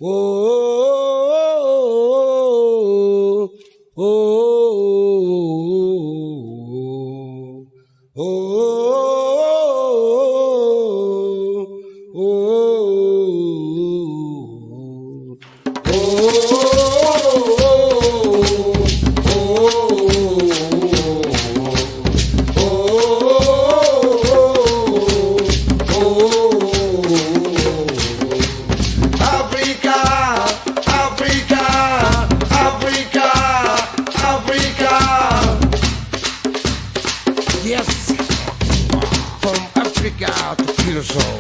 oh, oh, oh, yes, from Africa to Curacao,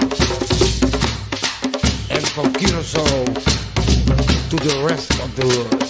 and from Curacao to the rest of the world.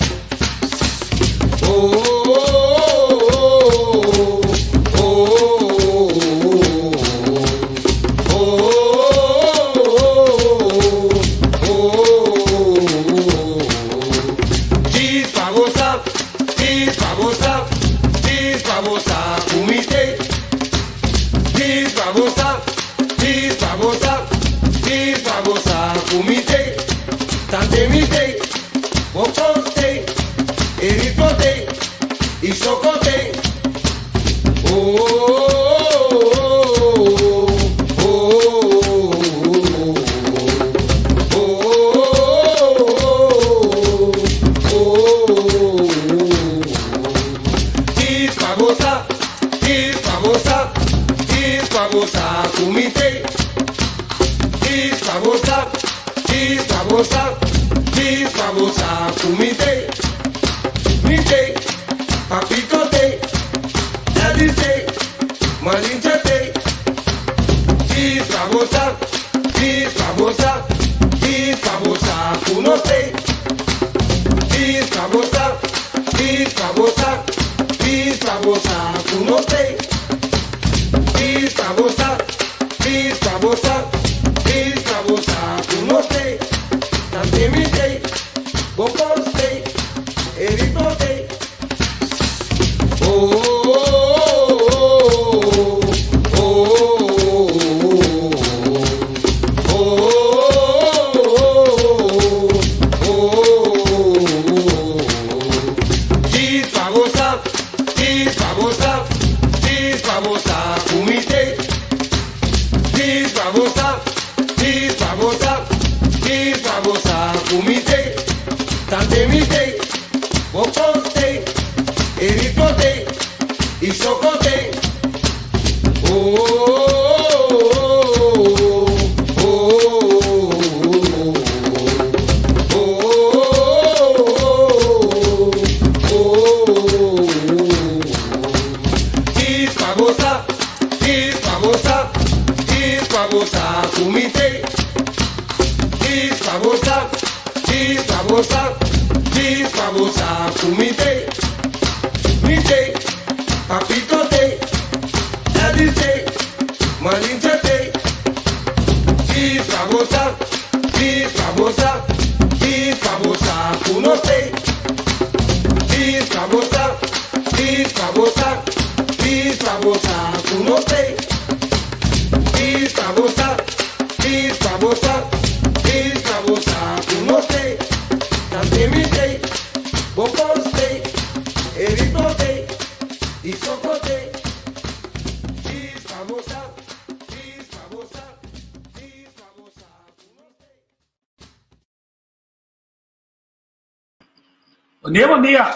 Bom dia.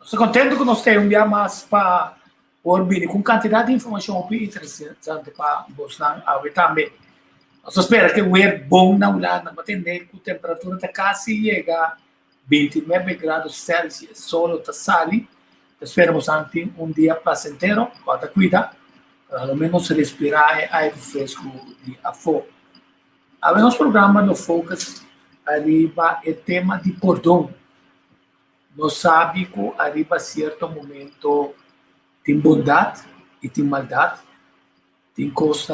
Estou contente que nós temos um dia mais para ouvir com quantidade de informação bem interessante para você ouvir também. Nós esperamos que o é bom na Holanda, para atender que a temperatura está quase chega a 29 graus Celsius, solo está sali. Esperamos antes um dia placentero, para cuidar, ao menos respirar ar fresco de afogo. A nosso programa no Focus arriba o tema de perdão. Nós sabemos que arriba certo momento tem bondade e tem maldade, tem coisas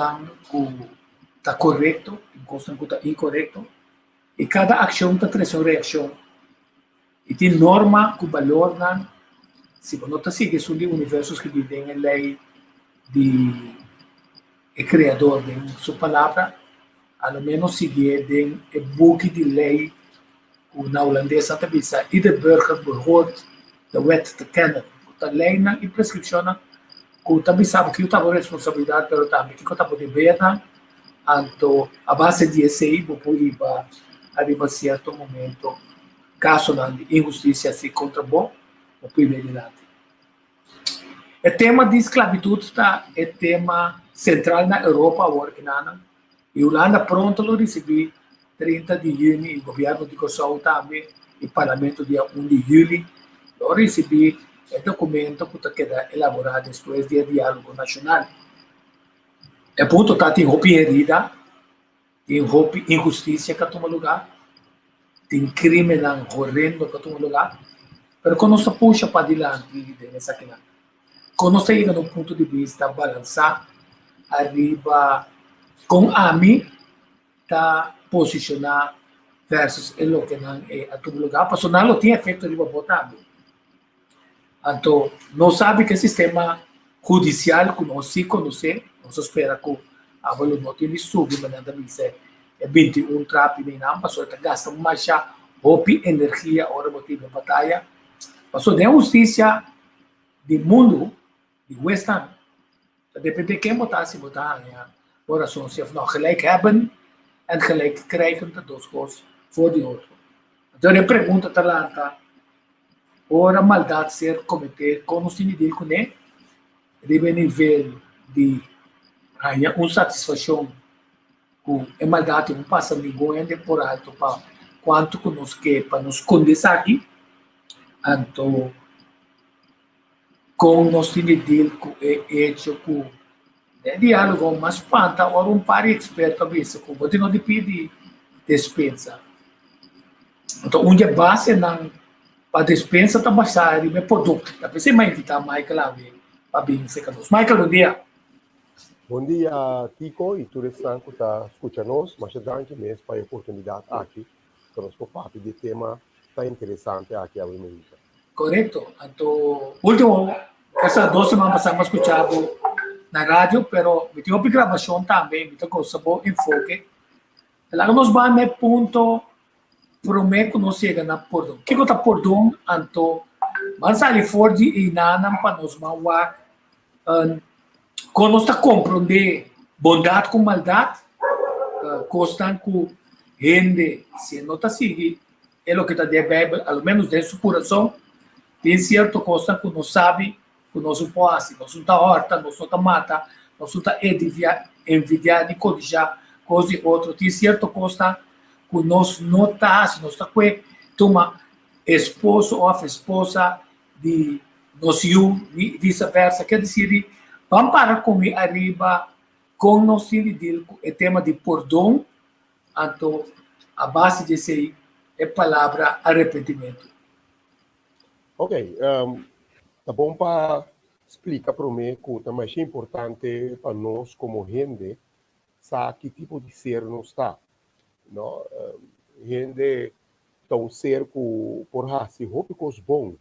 que está correto, tem coisas que está incorreto, e cada ação está trazendo uma reação. E tem norma que valoram, se você não segue os universos que vivem em lei de criador de sua palavra, ao menos seguir o book de lei na Holandesa também, ieder burger behoort de wet te kennen. Dat lijnen in prescriptionen, que também sabe que eu tenho responsabilidade, pero também que eu tenho de ver, anto a base de esse vou ir para arriba certo momento, caso de injustiça se contra bom, vou ir adiante. O tema de esclavitud é tema central na Europa agora que nada. E Holanda pronto lo recebi 30 de junho, o governo de Kosovo também, e o parlamento dia 1 de julho, lo recebi o documento que queda elaborado depois do diálogo nacional. E ponto tem roupa herida, tem roupa injustiça que toma lugar, tem crime horrendo que toma lugar, mas quando se puxa para adiante nessa aqui, quando se chega no ponto de vista balançar, arriba com a mim, tá posicionar versus o que não é a todo lugar, porque não tem efeito de botar. Então, não sabe que o sistema judicial que nós se conhece, nós espera que a valor não tem subir, mas nada dizer é 21 trap nem não, passou a gastar mais roupa, energia, hora motivo de batalha, passou de justiça do mundo, de Western, depende de quem botar, se botar, oração, se não gelijk hebben en gelijk krijgen de duas coisas voor de outro. Então, a pergunta está ora maldade ser cometer com os indivíduos com ele, deve nível de uma satisfação com a maldade não passa ninguém por alto para quanto que nos quer para nos condensar aqui, então com os indivíduos com hecho com diálogo mas panta ora par experto a vezes com você não depende despensa. Então base não para despensa está baixar e produto. A pessoa vai invitar Michael a ver para bem se canos. Michael, bom dia. Bom dia, Kiko, e tudo isso que está escutando, mas grande mesmo para a oportunidade aqui, que nós por parte de tema está interessante aqui a América. Correto. Então, último, essas 2 semanas passamos escutando na rádio, pero me tive uma gravação também, me tocou sabor enfoque. Lá nós vamos no ponto prometo não chega na perdão. Que está perdão, então, mas ali fora de inanam para nós mawa, quando está compreender bondade com maldade, constam com gente, se não está seguindo, é o que está de Bíblia, ao menos de sua coração, tem certo constam que não sabe, que nós não pode, nós não está horta, nós não está mata, nós não está envidiar e codijar coisa de outro, tem certo constam que nós não está, nós está com toma esposo ou esposa de nós e vice-versa, quer dizer, vamos para comer arriba com nós o tema de perdão, então a base desse é a palavra arrependimento. Ok, tá bom para explicar para mim que também é importante para nós como gente saber que tipo de ser nós está. Não, gente tão ser que por se roupa coisa bom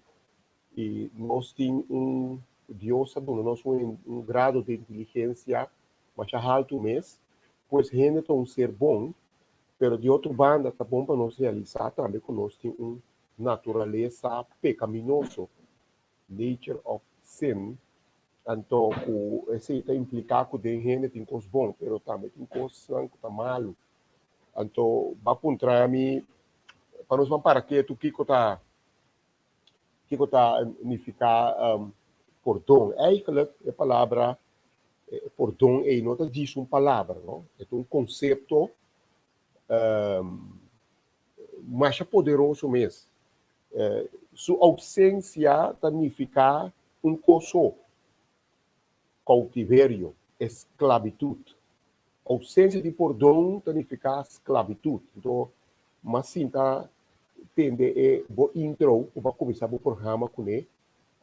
e nós temos Deus sabe nós um grado de inteligência mais alto mesmo, pois gente tão ser bom, pero de outro banda tá bom para nós realizar também que nós temos natureza pecaminoso, nature of sin, então esse está implicado que tem gente tem coisas bom, pero também tem coisas que tá malo. Então, vai apontar a mim, para nós vamos para que tu Kiko está significar perdão. Eigenlijk a palavra perdão é não diz uma palavra, não? É um conceito mais poderoso mesmo. Sua ausência significa coso, cautiverio, esclavitud. Ausência de perdão significa esclavitud. Então, mas sim, tá, tende a intro, para começar o programa com ele.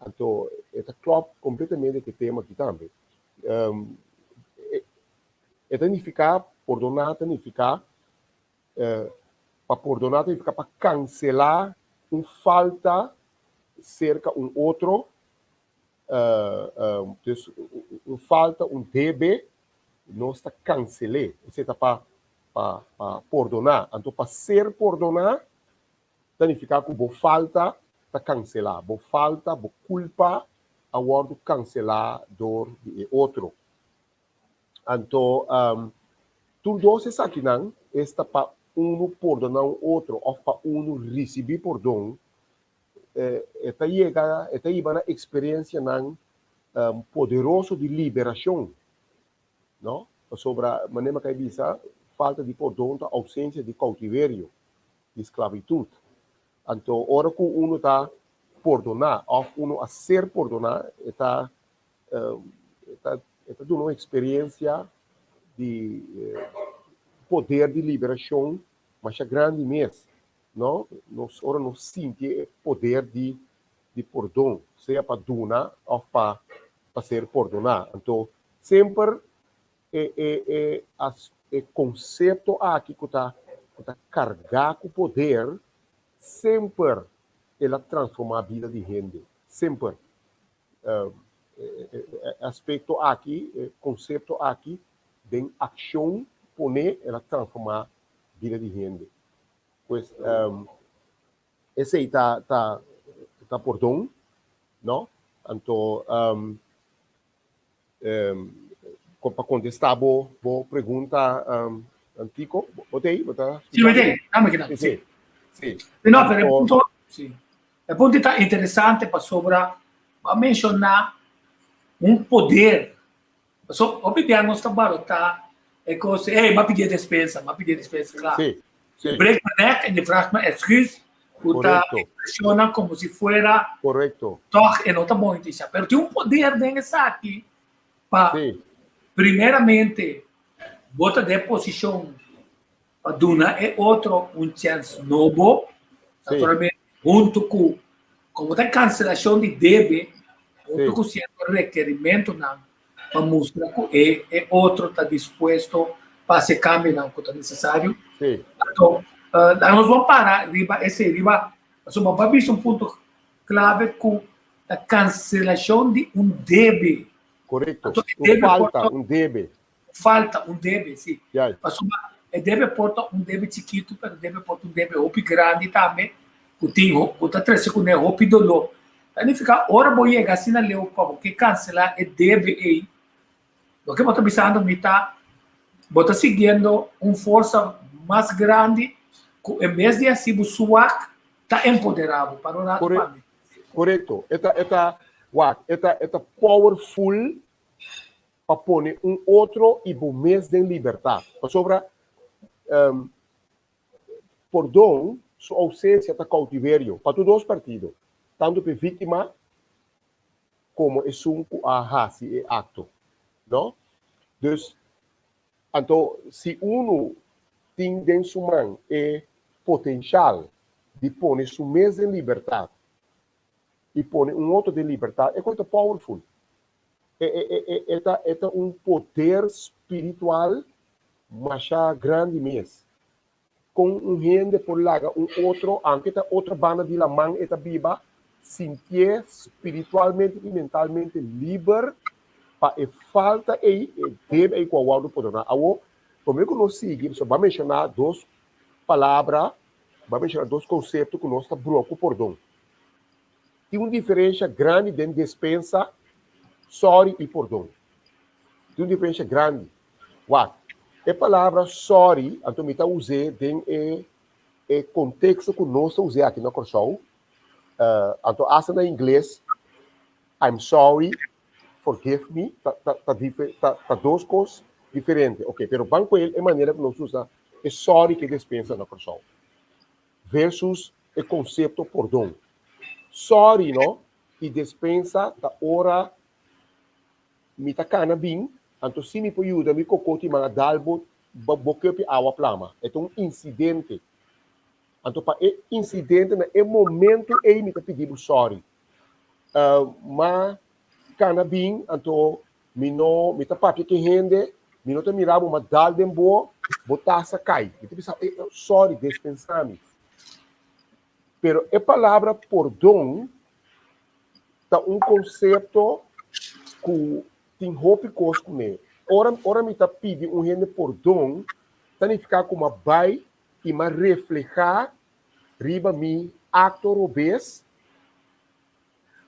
Então, está claro completamente que tema aqui também. Significa, perdonar significa, para perdonar significa para cancelar uma falta cerca um outro, uma falta, um deve, nós está cancelar, você está para perdonar. Então, para ser perdonar, significa que bo falta ta cancelar, bo falta, bo culpa a word cancelar door de outro. Então, tudo doce aqui não está para um perdonar o outro ou para um receber perdão. Esta chega na experiência não poderoso de liberação, não? Sobre a maneira que diz, falta de perdão, a ausência de cautiverio, de esclavitud. Então, hora que uno está perdonar, ou uno a ser perdonar, está dando uma experiência de poder de liberação, mas é grande mesmo, não? Nós ora nos sentimos poder de perdão, seja para donar ou para ser perdonar. Então, sempre o conceito aqui que está carregado com poder, sempre ela transforma a vida de gente. Sempre. Aspecto aqui, conceito aqui, de ação, poner, ela transforma a vida de gente. Pois, esse aí está perdão, não? Então, para contestar a pergunta antiga, botei? Sì, vedi, dammi che dai, sì. Sì. No, per il punto, sì. Il punto è interessante per sopra, a menzionare un poder. So, abbiamo sta barota e cose, ma piglia dispensa, claro. Sí, sí. Break my neck en je vraagt me excuus, puta Correcto. expresiona como si fuera Correcto. toch en otra monetiza. Pero tiene un poder de esa aquí para, Sí, primeramente, bota de posición para Duna e otro un chance novo, Sí. naturalmente, junto con, como está cancelación de debe, junto Sí. con cierto requerimiento, para mostrar que é outro está disposto para se cambiar que está necessário. sí. Então, nós vamos parar, esse riba, nós vamos ver um ponto clave com a cancelação de um debe. Correcto. Então, Un debe falta, porta, un debe. falta um debe, sim. Ya. Mas debe porta um debe chiquito, mas debe porta um debe roupa grande também. O tinho, o tá três com roupa dolor. Aí fica, ora vou chegar assim na leu para que cancelar é debe aí. Lo que está pensando está seguindo uma força mais grande, que, em vez de assim, o SWAC está empoderado para o lado Correcto. para Correcto. Esta powerful para pôr outro e o mês de liberdade. Sobre perdão, sua ausência está cautiverio para todos os partidos, tanto para vítima como é a raça e acto. Não? Dus, então, se uno tem dentro de sua mão potencial de pôr sua mesa em liberdade e pôr outro de liberdade, é coisa powerful. É poder espiritual, mas grande mesmo. Com gente por lá, outro, aunque outra banda de la mão está viva, sentir espiritualmente e mentalmente livre para falta e deve com o outro poder. Como eu não sigo, só vai mencionar duas palavras, vai mencionar dois conceitos que nós está bloco perdão. Tem uma diferença grande dentro de dispensa, sorry e perdão. Tem uma diferença grande. What? A palavra sorry, então me está usando dentro do contexto que nós estamos usando aqui na Corsol. Então, assim na inglês, I'm sorry, forgive me, tá duas coisas diferentes. Ok, pero banco ele é maneira que nós usa é sorry que dispensa na Corsol. Versus o conceito perdão. Sorry, não? E dispensa da hora me tá cana bem, então se me pode ajudar me cocote mga dalbo boque água plama. É um incidente. Então para incidente na momento aí me tá pedindo sorry. Mas cana bem, então me tá papi que rende, me não tá mirando uma dal de boa, botar essa cai. Me pensa, sorry, dispensar-me. Pero a palavra perdão tá conceito que tem roupa e coisa com ele. Ora me tá pedindo gente perdão, significa como vai e mais reflejar riba mi actor obes,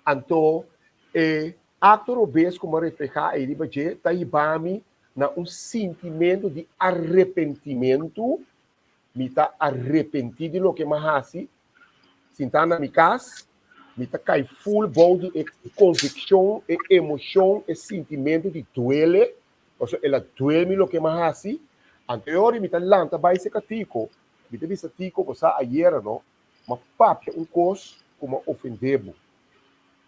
anto actor obes como reflejar aí riba je, tá ibami na sentimento de arrependimento, me tá arrependido de lo que mahasi, sinta na mi casa, me tá cai full body de convicção, emoção, sentimento de duele, ou seja, ela duele lo que mahasi, anterior me tá lanta vai se catico, me tá vista tico cosa ayer no, mas papia coisa como ofendebo,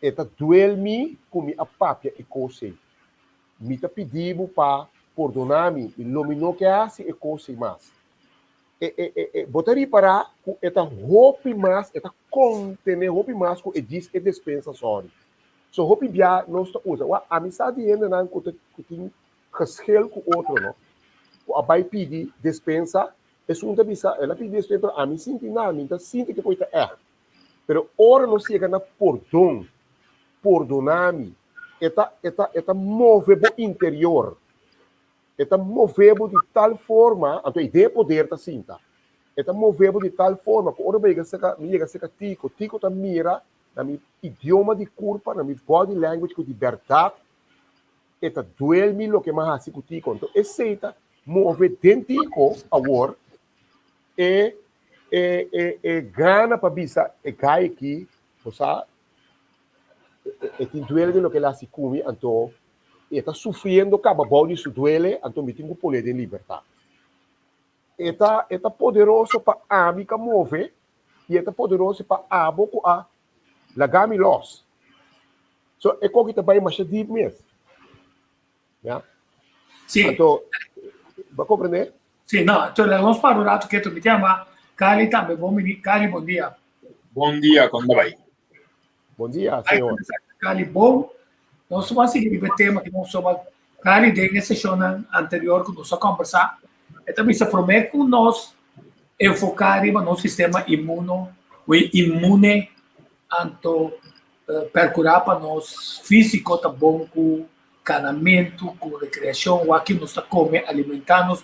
eta duele me como a papia e coisa, me tá pedindo para perdonar-me, iluminou que hace e coisa mais. Botaria para esta roupa mais, esta contener roupa mais que diz e dispensa só. So roupa bia não está usa. A amizade ainda não tem geschil com outro, não. A vai pedir dispensa, é uma bisa, ela pede dispensa, a mim sinto nada, me sinto que coisa é. Pero ora não chega na perdão, perdonar-me, esta move o interior. Está movendo de tal forma, a tua ideia poder tá cinta. Está movendo de tal forma que ora me chega a tico tá mira na meu idioma de culpa, na meu body language de verdade. Está duele lo que mais assim com tico. Então, essa move dentro agora e gana para bisa e cai aqui, você tem duele lo que ela se come, então está sofrendo acabou de su duele, então me tenho poder de liberdade. Está poderoso para a amiga mover e está poderoso para a boca a lagami los. So é como que também mais deep mesmo, já? Sim. Então, vai compreender? Sim, não. Então vamos para o rato que tu me chama. Cali também, bom dia. Bom dia, como vai? Bom dia, senhor. Cali, bom. Nós vamos seguir o tema que nós somos Cali desde a sessão anterior que nós conversar. E também se promete que nós enfocar no sistema imune, então percurar para nós físico tá bom com canamento, com recreação, o aqui nós tá come, alimentar-nos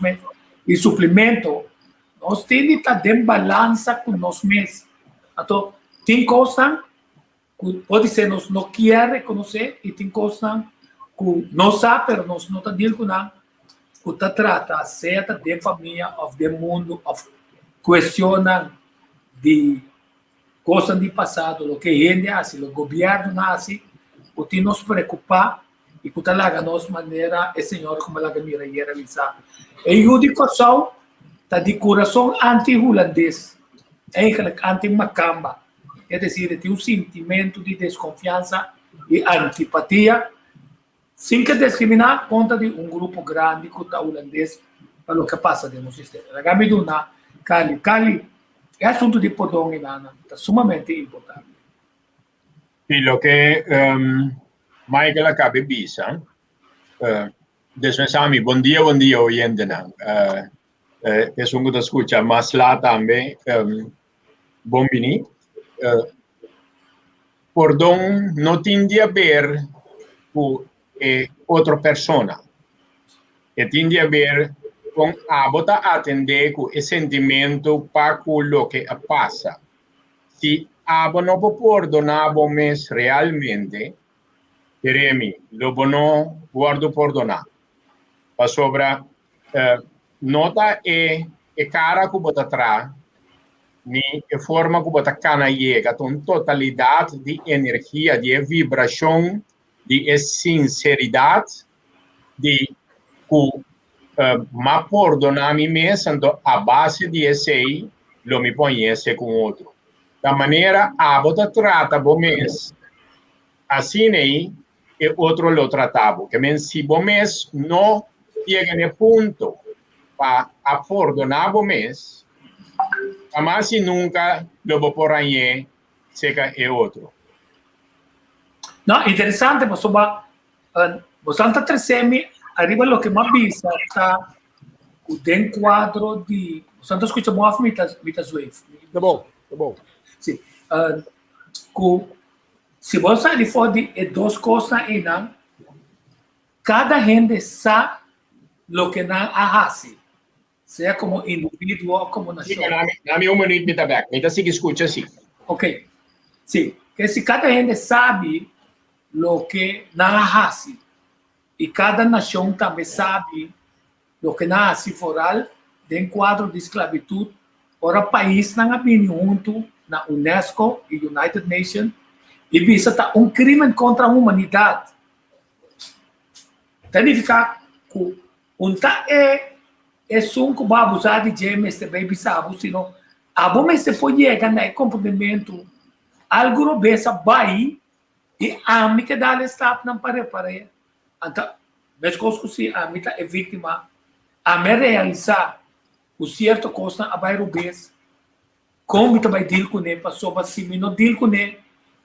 e suplemento. Nós temos que estar em balança com nós mesmos. Então, tem coisa pode ser nós não quer reconhecer e tem coisa que não sabe, mas nós não está dizendo nada, que está trata certa de família, ou do mundo, ou questiona de coisas do passado, o que a gente faz, o governo faz, o que nos preocupa e que está lá de maneira, o Senhor como ela mira e realizar. E a educação está de coração anti-holandês, anti-macamba. É dizer, tem sentimento de desconfiança e antipatia, sem que discriminar contra de grupo grande que está holandês para o que passa no sistema. A Gamiduna, Cali, é assunto de perdão e nada, está sumamente importante. E o que Michael acaba de dizer, desde bom dia, oyente. É um que escuta, mas lá também, bom vini. Perdão não tem a ver com outra pessoa. Tem a ver com a atender com o sentimento para o que passa. Se a não perdonamos realmente, queremos, não guardo perdonar. Para sobre nota cara que bota atrás, ni forma que bota cana llega, com totalidade de energia, de vibração, de sinceridade, de que ma perdonar a mim mesmo, a base de esse lo me conhece com outro. Da maneira a bota trata bom mês, assim aí e outro lo tratava. Que men se bom mês não chega no ponto para perdonar bom mês, jamás e nunca lo vou por aí seca é outro. Não, interessante, mas você está trazendo arriba lo que mais vista está o quadro de você não escuta muito mitas wave. Tá bom. Sim. Se você ali for de duas coisas aí não, cada gente sabe lo que não hace. sea como individuo o como nación. Dame un minuto, me back. Me sigue escucha así. Ok, sí, que si cada gente sabe lo que nada hace y cada nación también sabe lo que nada hace foral de quadro de esclavitud, ora país não abrir junto na UNESCO e United Nations e visa tá crime contra a humanidade. Significa que tá um que vai abusar de gemes também bisabo, senão a bom se pode chegar no comportamento algo besa vai e a mim que dá o stop não para então mesmo se a mim é vítima a me realizar o certo costa a bairro bes como também deal com ele passou para cima não deal com ele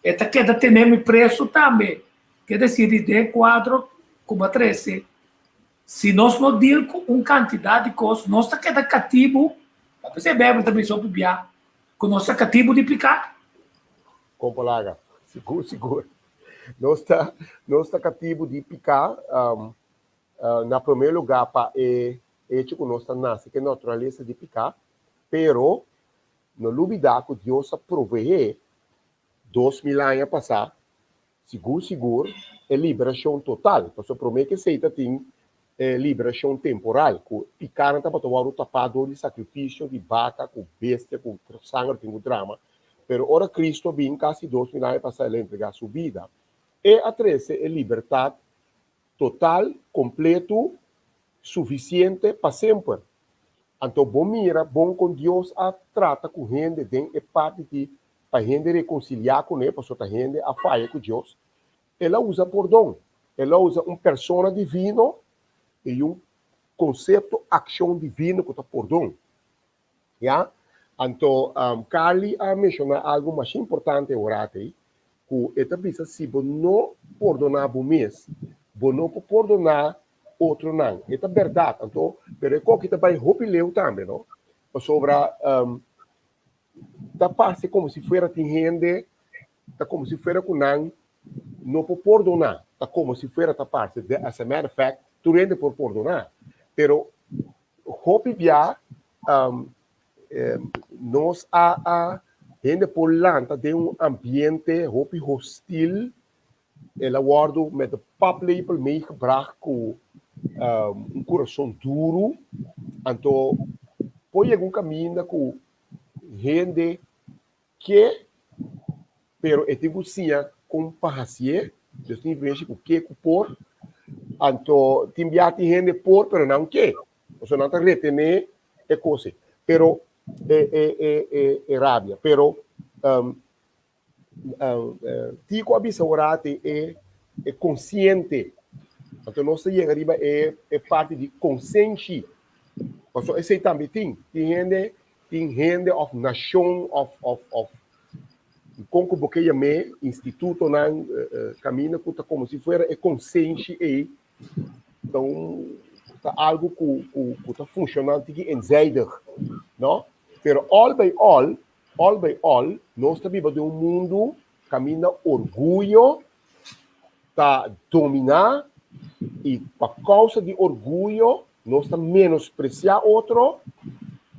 eta queda ter me preço também que decide de quadro como 13 se nós não deal com quantidade de coisas nós está queda cativo para perceber também sobre biar com nossa cativo de picar Compolaga, seguro. Nós está cativo de picar na primeiro lugar para hecho que nós nasce que natureza de picar, pero no olvidar que Deus provee 2000 anos passar, seguro, é liberação total. Então, promete que seita tem liberação temporal, que picar não está para tomar o tapado de sacrifício de vaca, com bestia, com sangue, tem o drama. Pero ora Cristo vem quase 2000 anos passar ele entregar sua vida. E a 13 é liberdade total, completo, suficiente para sempre. Então, bom mira, bom com Deus a trata com gente, tem é parte de para gente reconciliar com ele, para a gente a falha com Deus. Ela usa perdão. Ela usa persona divino e conceito, ação divina que está perdão. Yeah? Então, Carly a mencionado algo mais importante agora, que esta visa se não perdonar o mês, não perdonar outro não. Esta é verdade. Então, pero é que também roupa também, não? Sobre da parte como se fosse tem gente, tá como se fosse com não por perdonar, tá como se fosse da parte. As a matter of fact, tu rende por perdonar, pero roupa via nós a gente por lanta de ambiente roupa hostil, ela guarda met o paplepel meegebracht com coração duro, então pode algum caminho com gente que, pero é tipo assim, com paciência, Deus tem vez com que por, então tem gente por, pero não que, você não está retener é coisa, pero é rábia, pero tico abisaurate é consciente, então nós chega arriba é parte de consciência, porque esse também tem gente of nação of como porque me instituto na caminho como se fosse é consciência e então tá algo que está funcionando que enzijdig, não? Pero all by all, nós estamos vivendo um mundo caminha orgulho, tá dominar e por causa de orgulho nós estamos menospreciar outro,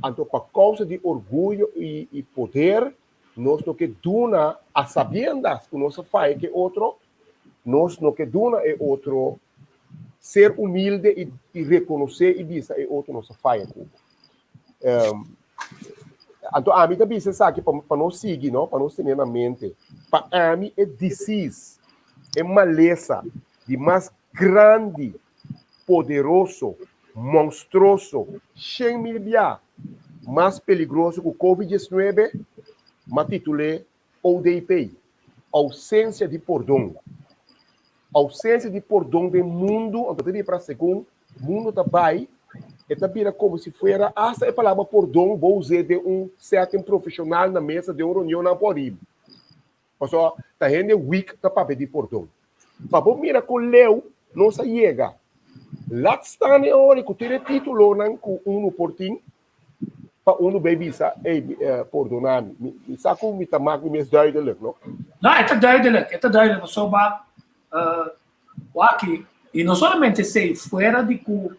então por causa de orgulho e poder nós não que duna a sabiendas que nós faz que outro, nós não que duna é outro ser humilde e reconhecer e dizer é outro nossa faz. Então, a mim também sabe para nós seguir, não, para nós ter na mente, para mim é disease, é maleza de mais grande, poderoso, monstruoso, 100 mil vezes mais perigoso que o COVID-19, mas titulei ODP, ausência de perdão. Ausência de perdão do mundo, então para segundo, mundo também, é também como se fosse, essa é a palavra perdão, vou usar de certo profissional na mesa de uma reunião na Poribe. Porque a gente é weak para pedir perdão. Mas vamos mirar com o Leo, não se chega. Lá está na hora que tem título com um portinho, para um baby perdonar-me. Me saco me tamak me mais duidelijk, não? Não, é duidelijk. Só aqui, e não somente sei, fora de que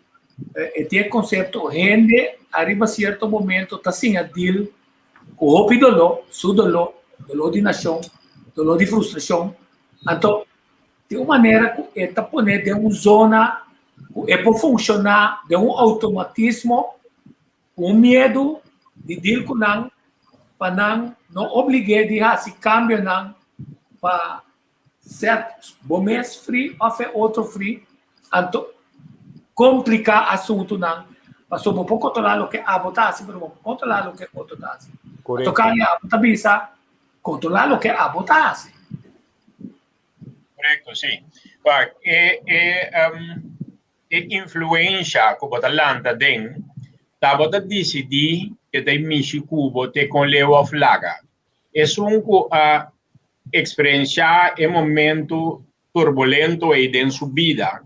Este conceito rende arriba certo momento tá sem a deal com o dolor, su dolor, dolor de nação, dolor de frustração. Então, de uma maneira que está poner de uma zona que é para funcionar de um automatismo, um medo de deal com não, para não obrigar de fazer cambio não, para certos momentos free ou outro free, então complicar assunto não, para só não controlar o que a botar, mas não controlar o que o outro está. Então, cada a bisa controlar o que a botar. Correcto, sí. Influência que bota lanta den, tá bota decidir que tem mishi cubo te com leo flaga. É a experiência é momento turbulento e den subida.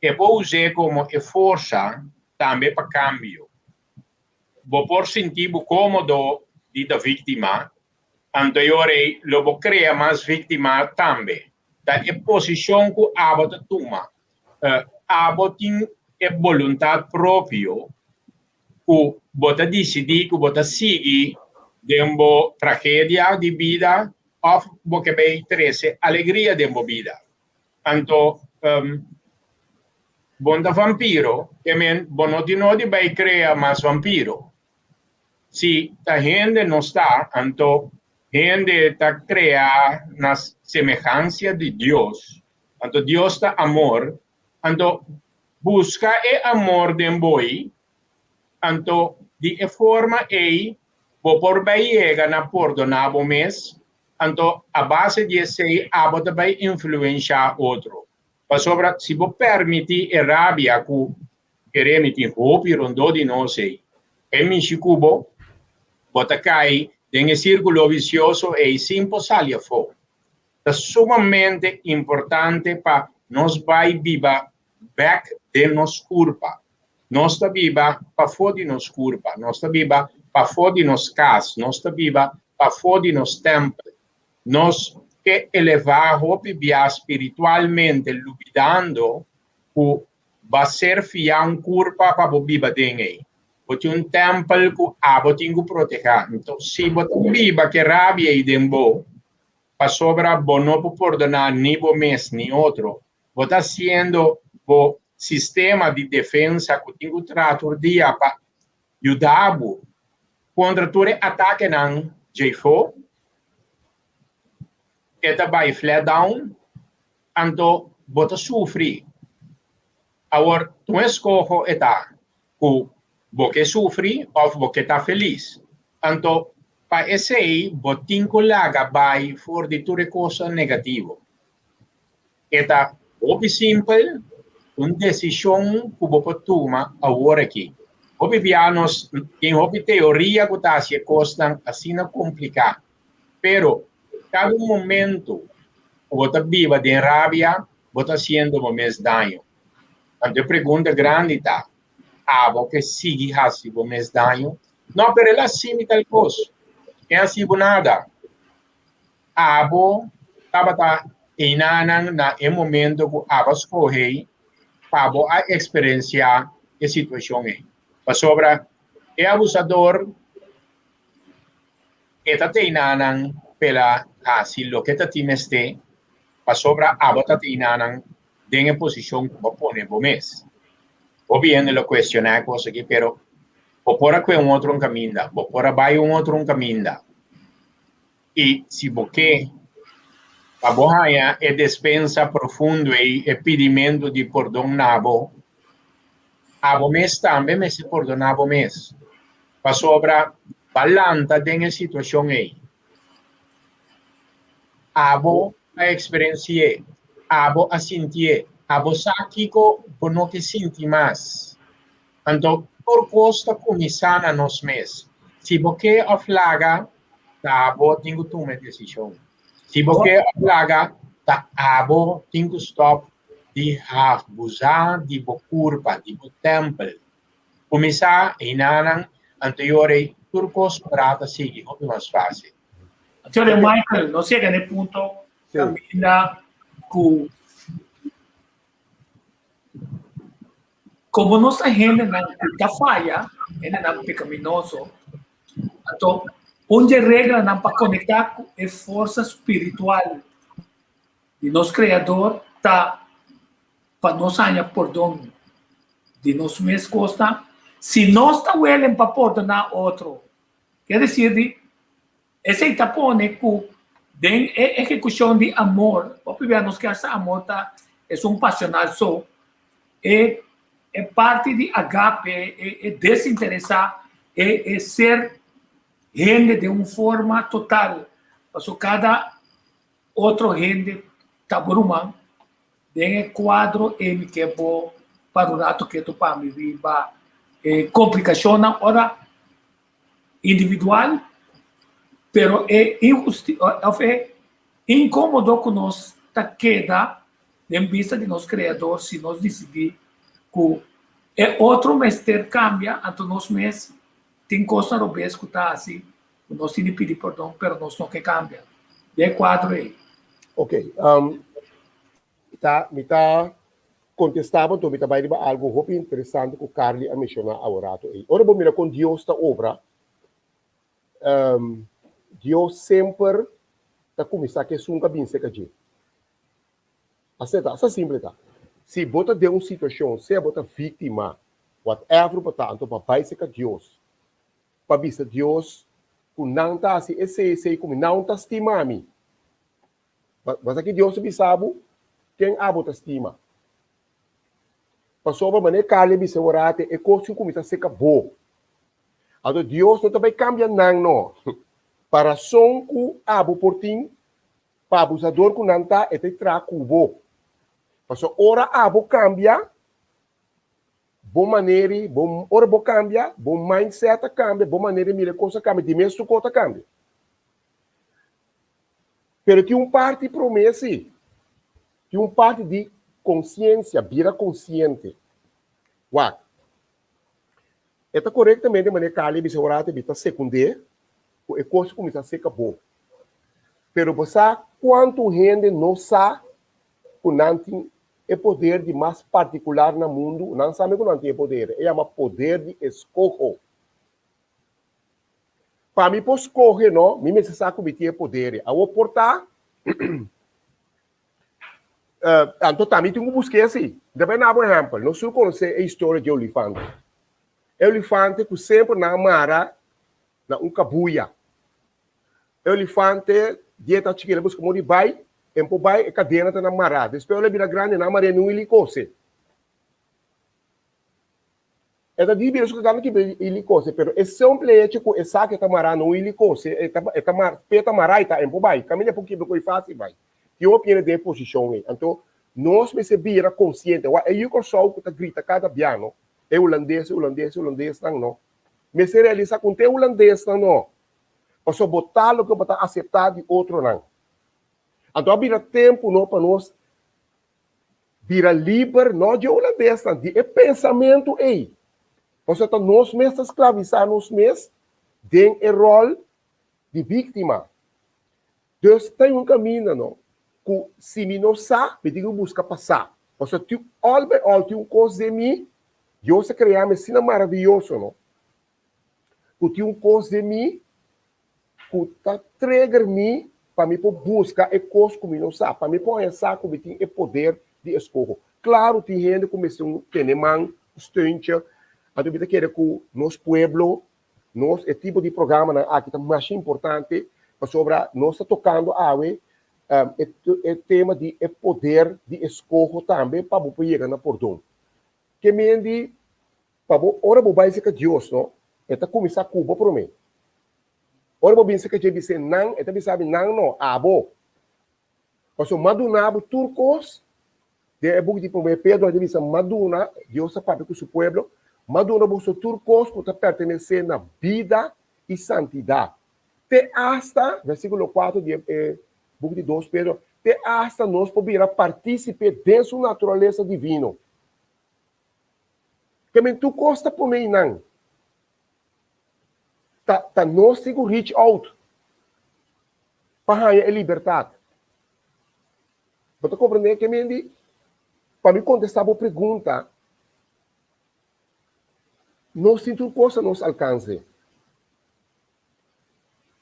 E pode usar como força também para cambio. Vou por sentir cômodo da vítima, anteriore lo vou criar mais vítima também. Da posição que a bota toma. A botin é vontade própria que bota decidir, que bota seguir de uma tragédia de vida ou que vai trazer alegria de uma vida. Então, bonda vampiro, também bonotino de vai criar mais vampiro. Se a gente não está, então gente está criada na semelhança de Deus. Então Deus está amor. Então busca o amor de boi. Então de forma aí, vou por chegar na perdonar o mês. Então a base de esse hábito vai influenciar outro. Mas sobre se vou permitir a rabia que permitir roupa rondou de nós aí, é michicubo, bota cai em círculo vicioso e sempre sair fora. É sumamente importante para nós vai viva back de nos culpa. Nós está viva para fora de nos culpa. Nós está viva para fora de nos casa. Nós está viva para fora de nos templo. Nós que elevar o vivia espiritualmente, duvidando que vai ser fiar um culpa para viver dentro. Porque um templo que a tem que proteger. Então, se você viva que rabia e dembo, para sobra, você não pode perdonar nem o mês, nem outro. Você está sendo o sistema de defesa que tem que tratar o dia para ajudar contra todo ataque não jeito. Eta vai flat down, então você sofre. Agora, tu escolhe eta que você sofre ou você está feliz. Então, para esse aí, você tem que largar vai for de toda coisa negativa. Eta, é simples, uma decisão que você toma agora aqui. Obviamente, tem teoria que está se costa assim não complicado. Pero, cada momento que você vive de rabia, você está fazendo mais dano. Então, a pergunta grande está, você sigue fazendo mais dano? Não, mas ela sim tal coisa. Não é assim nada. Você estava inanang na momento que você escolhe para experienciar a situação. Para sobra, o abusador está inanang pela hasil lo que está timeste para sobra abota inanang de a posição que pone o mês. O bien lo questionar cosa aqui, pero o por aqui outro caminho, o por abaixo outro caminho. E se você a bohaia é despensa profundo e pedimento de perdão nabo, a mês também me se perdonar o mês. Para sobra balanta de situação aí. Abo a experienciar, abo a sentir, abo saquico por não que sentir mais. Então, por costa começar a nos mês. Se você aflaga, tá abo tem que tomar decisão. Se você aflaga, tá abo tem que stop de abusar de culpa, de tempo. Começar em anang anterior turcos prata seguir, é mais fácil. Senhor Michael, não sei que ponto caminha como nossa gente não falha, ele não é pecaminoso, então, onde regra não para conectar com a força espiritual de nosso Criador, tá para nós ganhar perdão de nós mesmos costa. Se nós está willing para perdonar outro, quer dizer, esse está pondo com a execução de amor, porque nós que esse amor tá, é um passional só, é parte de agape, é desinteressar, é ser gente de uma forma total. Porque cada outro gente está brumando, tem quadro que é bom para o rato que tu para me viva, complicação na hora individual, pero é incômodo que nós tá queda em vista de nosso Criador se nós decidir que é outro mestre cambia, então nós mesmos tem coisa no bes que tá assim, nós temos que pedir perdão, pero nós não que cambia. É quadro aí. Ok. Me está contestando, então me está vai algo muito interessante que o Carly a mencionar agora. Ora, vamos mirar com Deus da obra. Deus sempre está começando que nunca bem se cair. Assim tá, assim simples tá. Se bota de uma situação, se bota vítima, whatever bota, então papai se que Deus, para vista Deus, com não tá assim, esse como não tá estima a mim. Mas aqui Deus sabe quem a bota estima. Passou para maneira Carly me segurate e coisa como está se acabou. Então Deus não vai cambiar não. Para som que abo por ti, para abusador que não está, é te tra cubo. Passou ora abo cambia, bom maneira, bom ora bo cambia, bom mindset cambia, bom maneira mira coisa cambia, de mesmo coisa cambia. Pero tem parte promessa, tem parte de consciência, vira consciente. Uau. É corretamente de maneira que a lei de segurança está secundária, e coisa começa a ser acabou. Pero você quanto gente não sabe que não tem o poder de mais particular no mundo, não sabe que não tem poder, é o poder de escolher. Para mim, posso escolher, não, me sabe que tem poder. A vou portar, então também tenho que buscar assim. Deve dar um exemplo, não sei conhecer a história de elefante. Elefante que sempre na mara, na cabuia. Elefante, dieta chiquita, busca morrer vai, empo vai, e cadena tá na mara. Depois ele vira grande, na mara não ele cose. É da dívida que está aqui ele cose, pero é sempre é tipo essa que tá mara não ele cose, peta mara tá empo vai, caminha pouquinho do que faz e vai. Que opinião de posição aí. Então, nós me se vira consciente, é eu que sou que tá grita cada piano. É holandês, não. Mas se realiza com o holandês, não. Posso botar o que botar aceitar de outro, não. Então, vira tempo não para nós vira livre, não de holandês, não. De pensamento aí. Posso estar nós mesmos escravizar nós mesmos, tem o rol de vítima. Deus tem um caminho, não. Que se me não sabe, me digo busca passar. Posso ter uma coisa de mim, Deus criou medicina maravilhoso, não? Que tem uma coisa de mim, que está trigger-me para me buscar e coisa que me não sabe, para me pensar que tem o poder de escolher. Claro, tem gente que começou a ter mão, estudante, a gente quer que nosso povo, esse tipo de programa aqui é mais importante, sobre nós está tocando o tema de poder de escolher também para você chegar na perdão. Que me diz, ora vou vai ser que Deus, não? Está começar a Cuba para mim. Ora vou pensar que Deus diz não, está sabe não, abo. Porque madunabo turcos, de book de primeiro Pedro, ele diz maduna, Deus sabe que o seu povo, maduna os turcos que está pertencendo à vida e santidade. Te hasta, versículo 4 de book de 2 Pedro, te hasta nós podemos participar de sua natureza divina. Que tu costa por mim não. Tá nós temos que reach out para ganhar a liberdade. Você compreende que me para me contestar a pergunta, nós temos coisa nos alcance.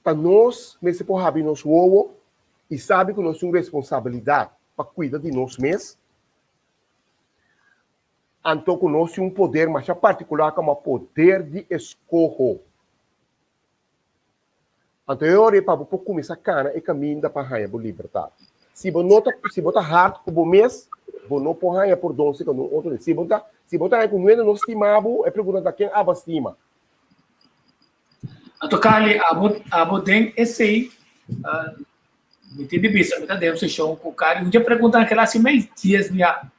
Para nós, nesse porra, nos ovo, e sabe que nós temos responsabilidade para cuidar de nós mesmos. Então, nós temos um poder mais particular, como o poder de escolha. Então, eu orei para você começar a cana e caminho da parraia por liberdade. Se você está hard com o mês, você não pode por donde você não. Se você está com medo, não estimado, é pergunta quem abastima. Então, Kali, abo tem esse me tem bisa, me tá dentro se show com o Kali. Um dia perguntar que ela se mais dias minha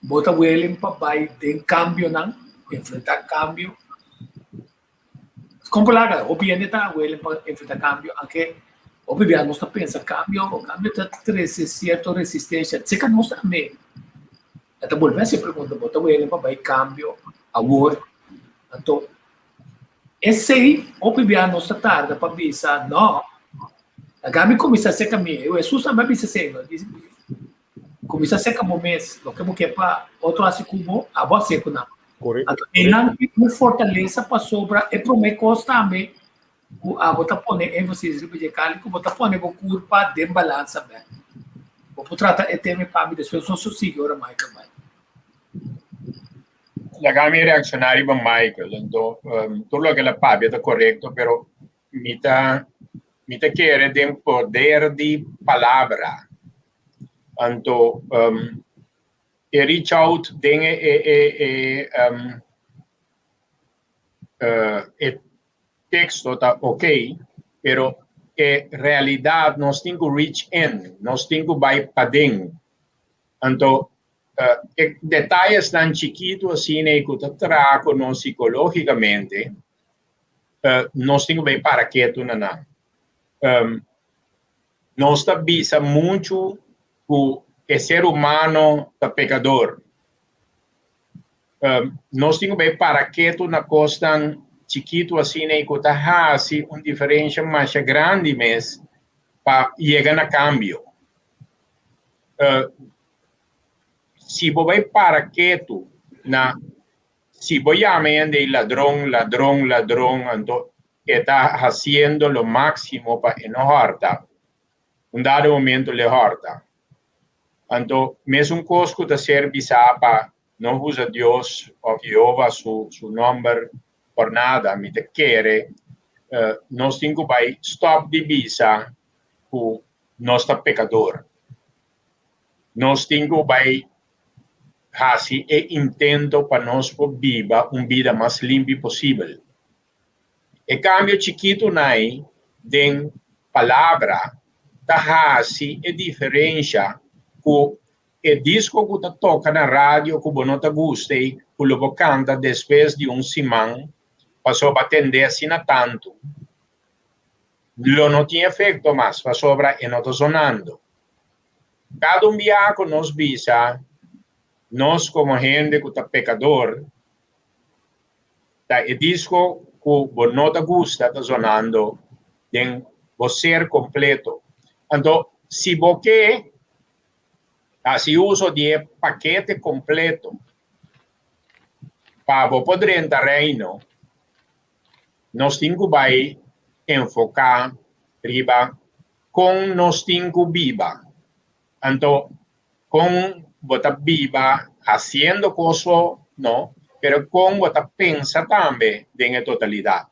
bota o ele para vai tem cambio não, enfrentar cambio. Comparaga, obviamente tá o ele para enfrentar cambio, aqui obviamente nós tá pensa cambio, o cambio tá traz certa resistência. Se que nós também. Então, voltar se pergunta, bota o ele para vai cambio, agora. Então, esse obviamente nós tá tarde para pensar, não. A Gabi começa a ser caminho, o Jesus também pensa assim, começa a ser como mês, o que é para outro assim como a voz seco não. Correto. E não tem fortaleza para sobra e promete também a bota pôr ênfase de cali, que bota pôr o culpa de balança bem. Vou tratar o tema para mim depois só sigo agora mais também. La Gabi reaccionaria para Michael, então tudo o que ela paga está correto, pero me quiere de poder de palavra. Então, reach out el texto está ok, pero en realidad nós temos que reach in, nós temos que vai para dentro. Então, detalhes tan chiquitos assim, né, que trago nós psicologicamente, nós temos que vai para quieto, não. Nós está visa muito que o ser humano é pecador. Nós temos que para quieto na costa chiquito assim, né, que está assim uma diferença mais grande, mas para chegar a cambio. Se você vai para quieto na si voy a de ladrón, entonces está haciendo lo máximo para enojarte. Un dado momento le harta. Entonces, me es un cosco de ser para no usa Dios o Jehová su nombre por nada, me te quiere. Nos tengo que stop de visa que no está pecador. Nos tengo que hacer e intento para nos viva una vida más limpia posible. El cambio chiquito nai de palabra ta hace e diferencia que el disco que te toca na radio que no te guste, que lo canta después de un semana, pasó a atender así na tanto. Lo no tiene efecto más, pasó a no está sonando. Cada un día que nos visa, nos como gente que está pecador, el disco que no te gusta está sonando en ser completo. Entonces, si vos que así uso de paquete completo para vos poder entrar reino, nos tengo que enfocar arriba con nos tengo viva. Entonces, con vota viva haciendo cosas, no, pero con vota pensa también en la totalidad.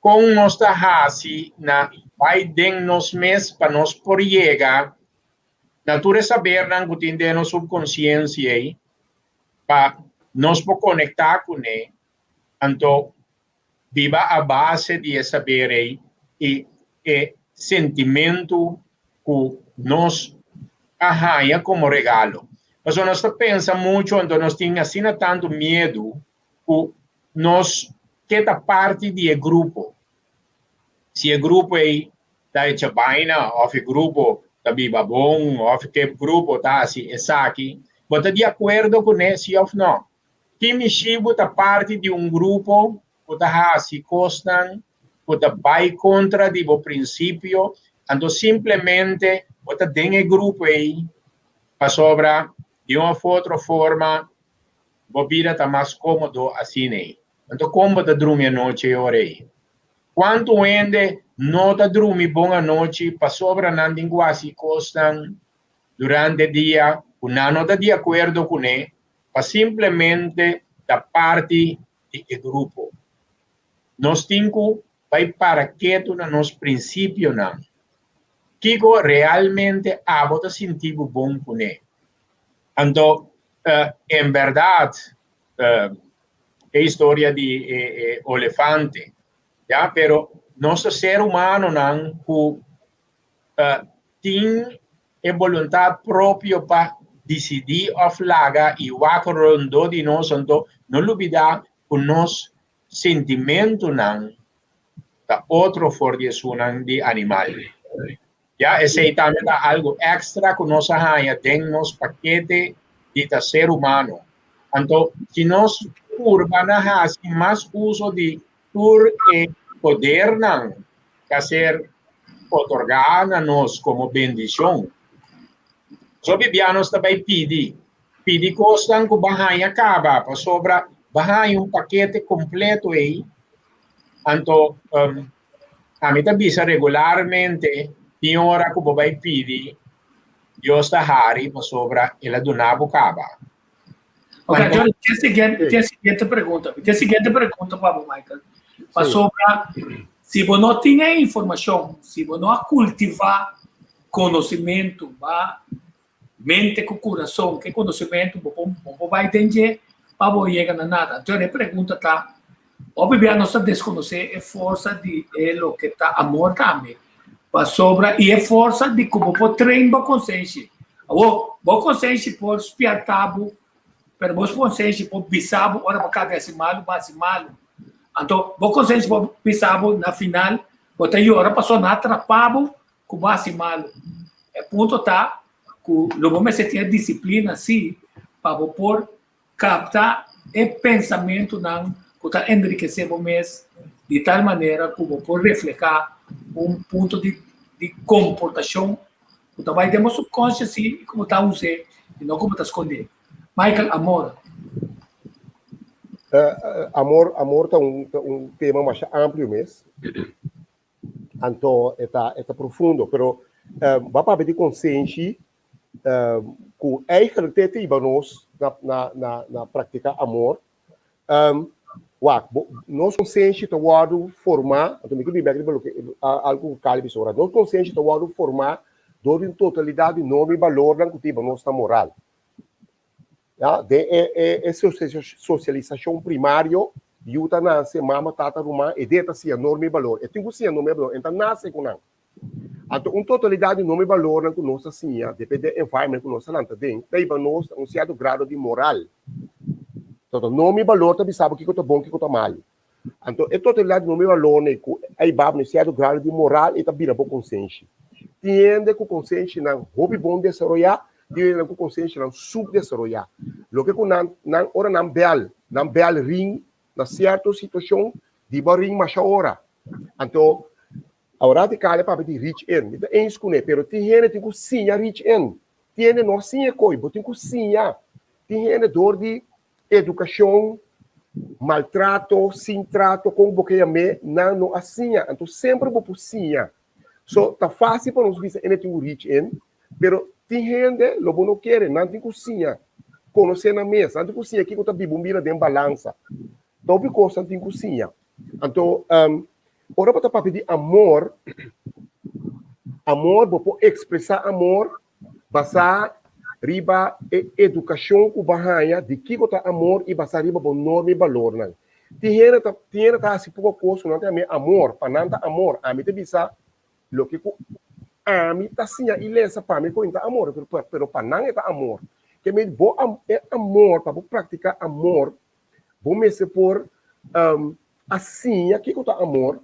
Con nuestra hasi na vai den nos mes para nos por llegar, natura saber que tiene na subconsciencia para nos por conectar con él, entonces viva a base de saber y sentimento que nos arranha como regalo. Mas nós pensa muito, então nós temos assim tanto medo que nós queda parte de grupo. Se o grupo está hecha vaina, ou o grupo está viva bom, ou o grupo está assim, aqui, você está de acordo com esse ou não? Que me chivo está parte de grupo que está assim, costan, que está vai contra o princípio, então simplesmente você tem o grupo aí, para sobra de uma outra forma, a vida está mais cômodo assim, né? Então, como está dormir a noite hora aí? Quanto ainda não está dormir boa noite, para sobra na linguagem costam durante o dia, não está de acordo com ele, para simplesmente da parte do grupo. Nós temos que para quieto no nosso princípio, não. Kiko realmente abota sentir bom com ele. Então, em verdade, é a história de elefante, já, pero nosso ser humano não tem a vontade própria para decidir a flaga e o acordo de nós, então não olvidar que o nosso sentimento não da outra forma de animal. Já, esse também é algo extra que nós temos nos paquete de ser humano. Então, se nós urbanas mais uso de poder não ser otorgado a nós como bendição. So bibianos também pedi costam que bahanha acaba, para sobra bahanha paquete completo aí. Então, a mim também regularmente tem hora que vai pedir eu está hari para sobra ela do nabo acaba. Ok, Johnny, tem a seguinte pergunta. Tem a seguinte pergunta para o Michael. Para sobra, se você não tem informação, se você não cultivar conhecimento, mente com coração, que conhecimento você vai entender para você chegar a nada. Então, a pergunta está, obviamente, nós desconhecer a força de lo que está amor também. Para sobra, e a força de como você treinar a consciência. Você consciência por espiar tabu, pero você consciência por bisabo, ora para cada malo. Então, você consciência por bisabo, na final, você tem hora para sonar atrapado com base malo. O ponto está que no momento você tem a disciplina assim, para você captar o pensamento não, que está enriquecendo mesmo, de tal maneira que você refletir ponto de comportação que vai ter subconsciente assim, como está usando, e não como está escondendo. Michael, amor. Amor é um tema mais amplo mesmo. Então, é profundo, pero vai para de consciência que é que nós na prática amor. Nós conscientes de formar, então me que algo calibre sobre. Nós conscientes de formar toda em totalidade nome e valor na cultiva nossa moral. É socialização primária de eutanásia, mama, tata, rumã, e deta se nome e valor. E tem que ser nome e valor. Então nasce com não. Então, totalidade nome e valor na nossa sinha, depende do environment que nossa lanta tem. Daí nós um certo grado de moral. Então, nome e valor também sabe o que é bom e o que é mal. Então, a totalidade nome e valor aí vai no certo grado de moral e também boa consciência. Tiende que a consciência não hobby bom desenvolver, tiende que a consciência não subdesenvolver. Lo que não ora não bel ring na certa situação de ring mais hora. Então, a hora de calha para de reach in, então é isso que é, pero tiende que sim reach in, tiende não sim é coi, tem que sim tiende dor de educação, maltrato, sem trato, como você me não assim, então sempre vou possível. So tá fácil para nós ver anything reach in, pero tem gente logo não quer, não tem cozinha, conhecer na mesa, não tem cozinha que está bibumbira de balança, então porque não tem cozinha, então ora para pedir amor, vou expressar amor, passar riba educação que bahaya de que gota amor e passar riba bom norma e valor não. Tiene tá assim pouco coisa não tem amor, pananta amor, a mim te bisa lo que a mim tá sim a ilesa para mim conta amor, pero pananga tá amor. Que me bo amor para praticar amor, vou me se por assim aqui gota amor.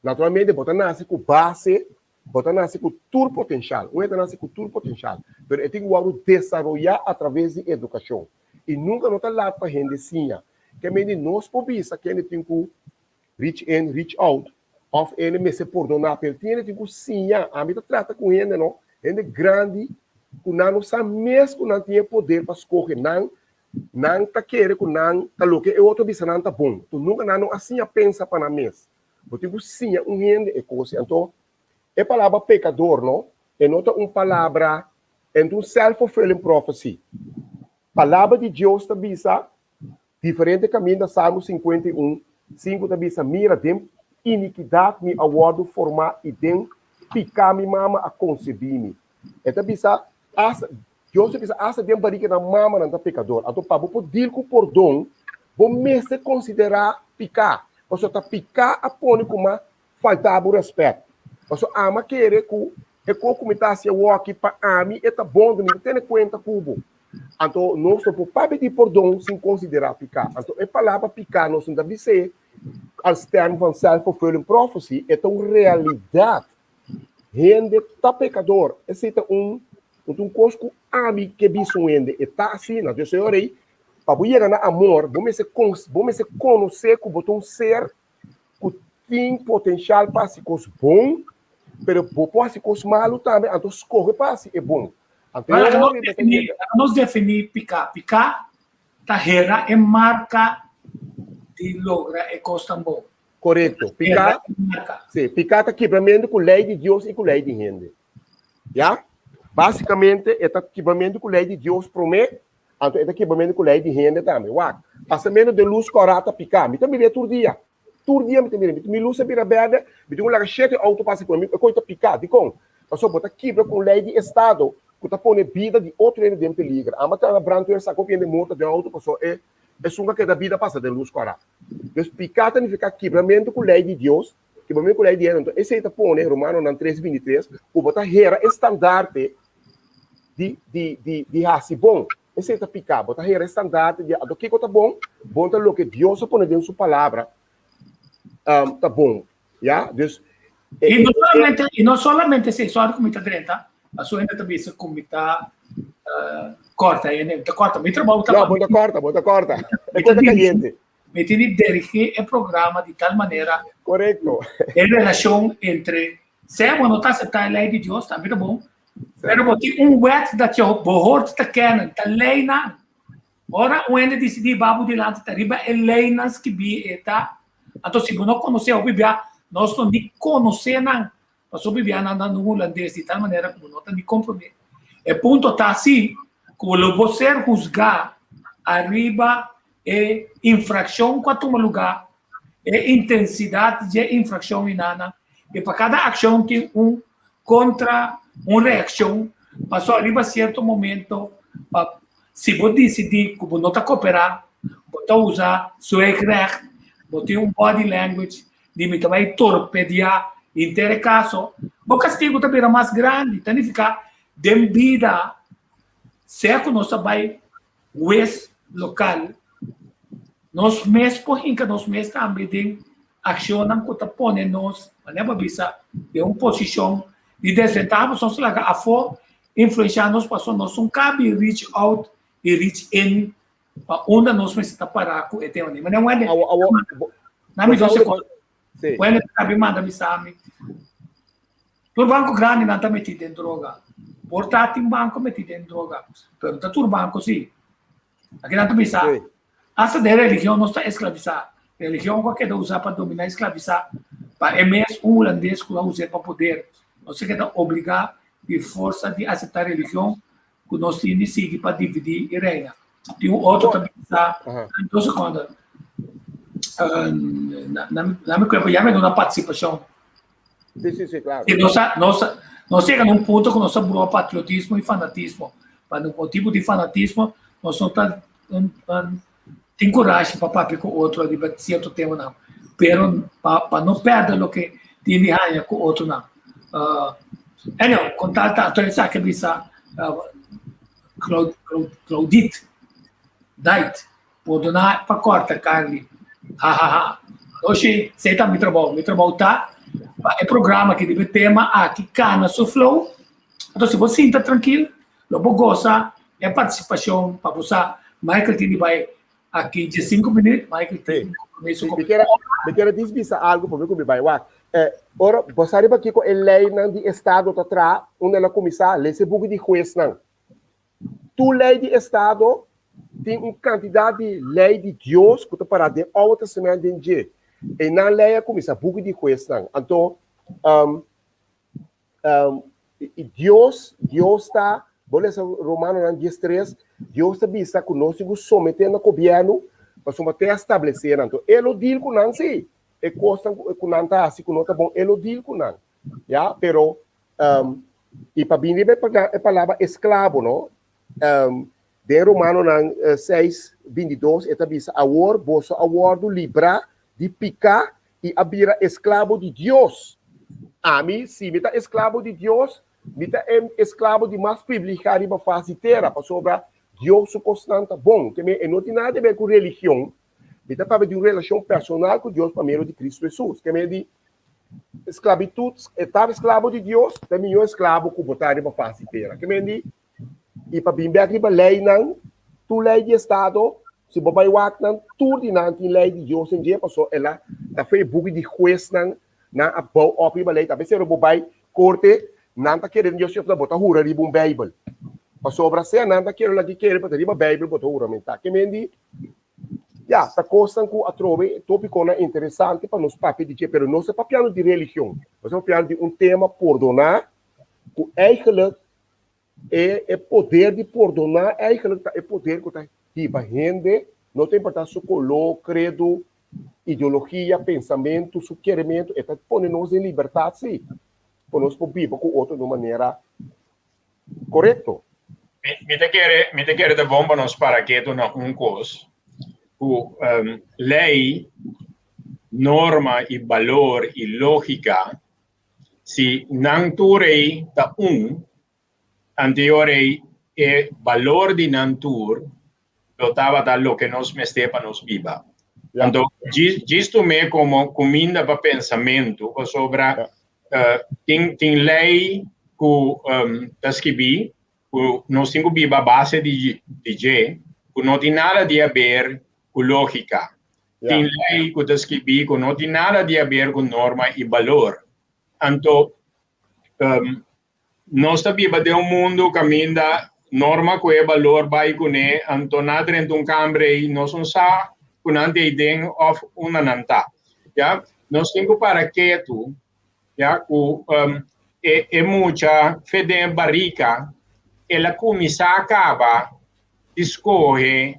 Naturalmente botar nasce com base, botar nasce com todo potencial, o nasce com todo potencial, mas tem que desenvolver através de educação. E nunca não está lá para gente assim, que me nós pobisa que ele tem que reach in, reach out, of ele me se perdonar, porque ele tem que sim, a mim trata com ele não, ele grande, que não sabe mesmo que não tem poder para escolher não, não tá querer que não tá louco e outro bisa não tá bom. Tu nunca não assim a pensa para na mesa. Porque tu sim um rende e coisa. Então, é palavra pecador, não? É nota palavra em um self-fulfilling prophecy. Palavra de Deus tá bisa diferente caminho da Salmo 51, 5 tá bisa mira dem iniquidade me aguardo formar e dem picar me mama a concebir-me. É tá bisa Deus bisa asa dem bariga na mama não tá pecador. Então para poder com perdão, vou me se considerar picar. Você tá picar a pôr como faltar o respeito. Você ama querer que é como está se o aqui para a mim é tá bom de mim ter conta cubo. Então nós só para pedir perdão sem considerar picar. Então é palavra picar nós não deve ser als termo van self-fulfilling prophecy é uma realidade. Rende tá pecador. Esse é um cosco a mim que bicho rende é tá assim, não eu aí para chegar na amor, vamos se conhecer que botou ser que tem potencial para ser coisa bom, mas pode ser coisa malo também, então escolhe para ser é bom. Nós definir picar. Picar tá hera é marca de logra é coisa bom. Correto. Picar, sim, picar tá quebramento com a lei de Deus e com a lei de rende. Já? Basicamente, é quebramento com a lei de Deus promete. Então, é equipamento com lei de renda também. Passamento de luz corata picar. Me também todo dia. Todo dia me também. Me luz é vira verde. Me tem um lago cheio de auto passa por mim. Eu coito picar. De com. Passou botar quebra com lei de estado. Que tá pondo vida de outro ano dentro de liga. A matéria branca é sacou de morta de auto passou é sunga que da vida passa de luz corata. Então picar significa quebramento com lei de Deus. Quebramento com lei de renda. Então esse aí tá pondo Romano na 3:23. O botar era estandarte de raça bom. Esse é picar, botar here estandarte de do que tá bom tá lo que Deus põe dentro sua palavra, tá bom, já? E não somente se só como está dentro, a sua ainda também se como está corta, me trabalho tá. Não, bota corta. É coisa caliente. Me tem de dirigir o programa de tal maneira. Correto. A relação entre se a não está acertada a lei de Deus, tá bom. Pero boti wet dat je behoort te kennen, te leiden. Ora, onde decidi babu de lá te riba eleinas que bi eta. Então se não conhecer o bibia, nós não de conhecer não. Nós o bibia não no holandês de tal maneira como não tem de comprometer. E ponto tá assim, como você juzgar arriba e infração quanto um lugar, e intensidade de infração inana. E para cada ação tem contra uma reação, passou arriba certo momento, se você decidir que você não está cooperar, você usar seu recht, você um body language, de também torpedear, em ter caso, o castigo também é mais grande, significa, de vida, se nós vai west local, nós mesmos, porque nós mesmos também acionam que está pondo nós, não é bisa, de uma posição de desvantagem, só se laga a for influenciar nós passou nós não cabe reach out e reach in para onde nós precisamos parar com o tema, mas não é na minha você quando cabe manda me sabe turbanco grande não está metido em droga portátil banco metido em droga pergunta turbanco sim aqui não está me sabe essa de religião não está escravizar religião qualquer usar para dominar escravizar para MS holandês que usa para poder você quer obrigar de força de aceitar a religião que nós temos de seguir para dividir e reinar. Tem outro também que está em 2 segundos. Na minha na participação. Sim, claro. E nós chegamos num ponto que nós burou patriotismo e fanatismo. Para um tipo de fanatismo, nós não tem coragem para papar com o outro de certo tema, não. Pero para não perder o que tem de ganhar com o outro, não. Anyway, com tanto essa que bisa Claudite Dait pode dar para corta Carly hoje você tá me trabalho tá é programa que deve tema aqui cana so flow então se você está tranquilo logo gosta é participação para você Michael Tini vai aqui de 5 minutos Michael Tini me quero dizer algo para mim vai ora, você sabe que a lei de Estado está atrás, onde ela começa a ler esse buco de juiz, não. Tu lei de Estado, tem uma quantidade de lei de Deus que está para o Novo Testamento de dia. E na lei começa a buga de questão. Então, Deus está, beleza, Romano 10:3, Deus está vista que nós temos someter no governo para someter estabelecer. Então, ele diz com nós, sim, e costa com nós está assim, com nós está bom, ele diz com nós. Já, pero, e para vir a palavra escravo, não? De Romano 6:22, está vista, agora, você agora do livrar, de picar e abrir escravo de Deus. A mim, se me tá escravo de Deus, me tá escravo de mais privilegiado para fazer terra, para sobrar Deus constante bom, que não tem nada a ver com religião, me tá para de uma relação personal com Deus, para meio de Cristo Jesus, que me de esclavitud, estava escravo de Deus, também eu escravo com botar para fazer terra, que me de e para bem bem para lei não, tu lei de Estado, se você vai não, tudo não tem lei de Deus em dia, passou ela tá foi bugue de juez não na a bom opri balei tá se o vai corte não tá querendo Deus se botar hura de um Bible passou o Brasil não tá querendo lá que quer para uma Bible botou hura mentar que mendi já tá coisa com a trove tópico na interessante para nos papi de pero não se papiando de religião nós papiando de um tema perdonar o eigenlijk é poder de perdonar eigenlijk é poder que tá tipo gente não tem importância su color credo ideologia, pensamento, sugerimento, está pondo-nos em liberdade, sim. Para-nos viver com outro de maneira correta. Me te quero de bom para nós para que tu não coisa. Lei, norma e valor e lógica, se não turei da anteriorei é valor de natura, eu estava da lo que nos meste para nos viva. Então, isto me como comida para pensamento, sobre tem lei que está escrito, que nós temos que a base de G, que não tem nada a ver com lógica. Tem lei que está escrito, que não tem nada a ver com norma e valor. Então, nós estamos de mundo caminha norma que é valor vai com ele, então nada dentro de cambre nós não sabemos kunante ideng of una nanta ya nós temos para que tu ya é muita fede barrica ela começa a acaba escolher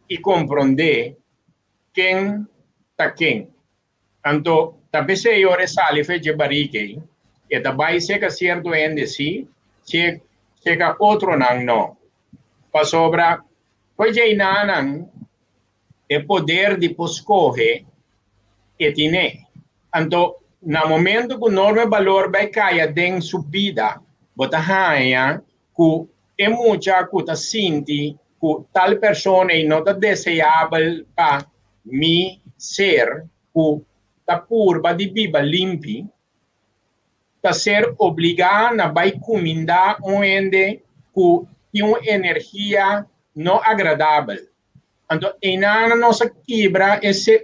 e compreender quem tá quem então talvez eu resale fede barrica e também se que certo ende si se que outro não para sobra pois aí não é poder de poscorrer que tem. Então, no momento que o norma valor vai cair dentro da sua vida, você vai que é muita que sente que tal pessoa não está desejável para me ser, que está pura de viva limpa, está ser obrigado a vai comandar onde que tem uma energia não agradável. Então, na nossa quebra,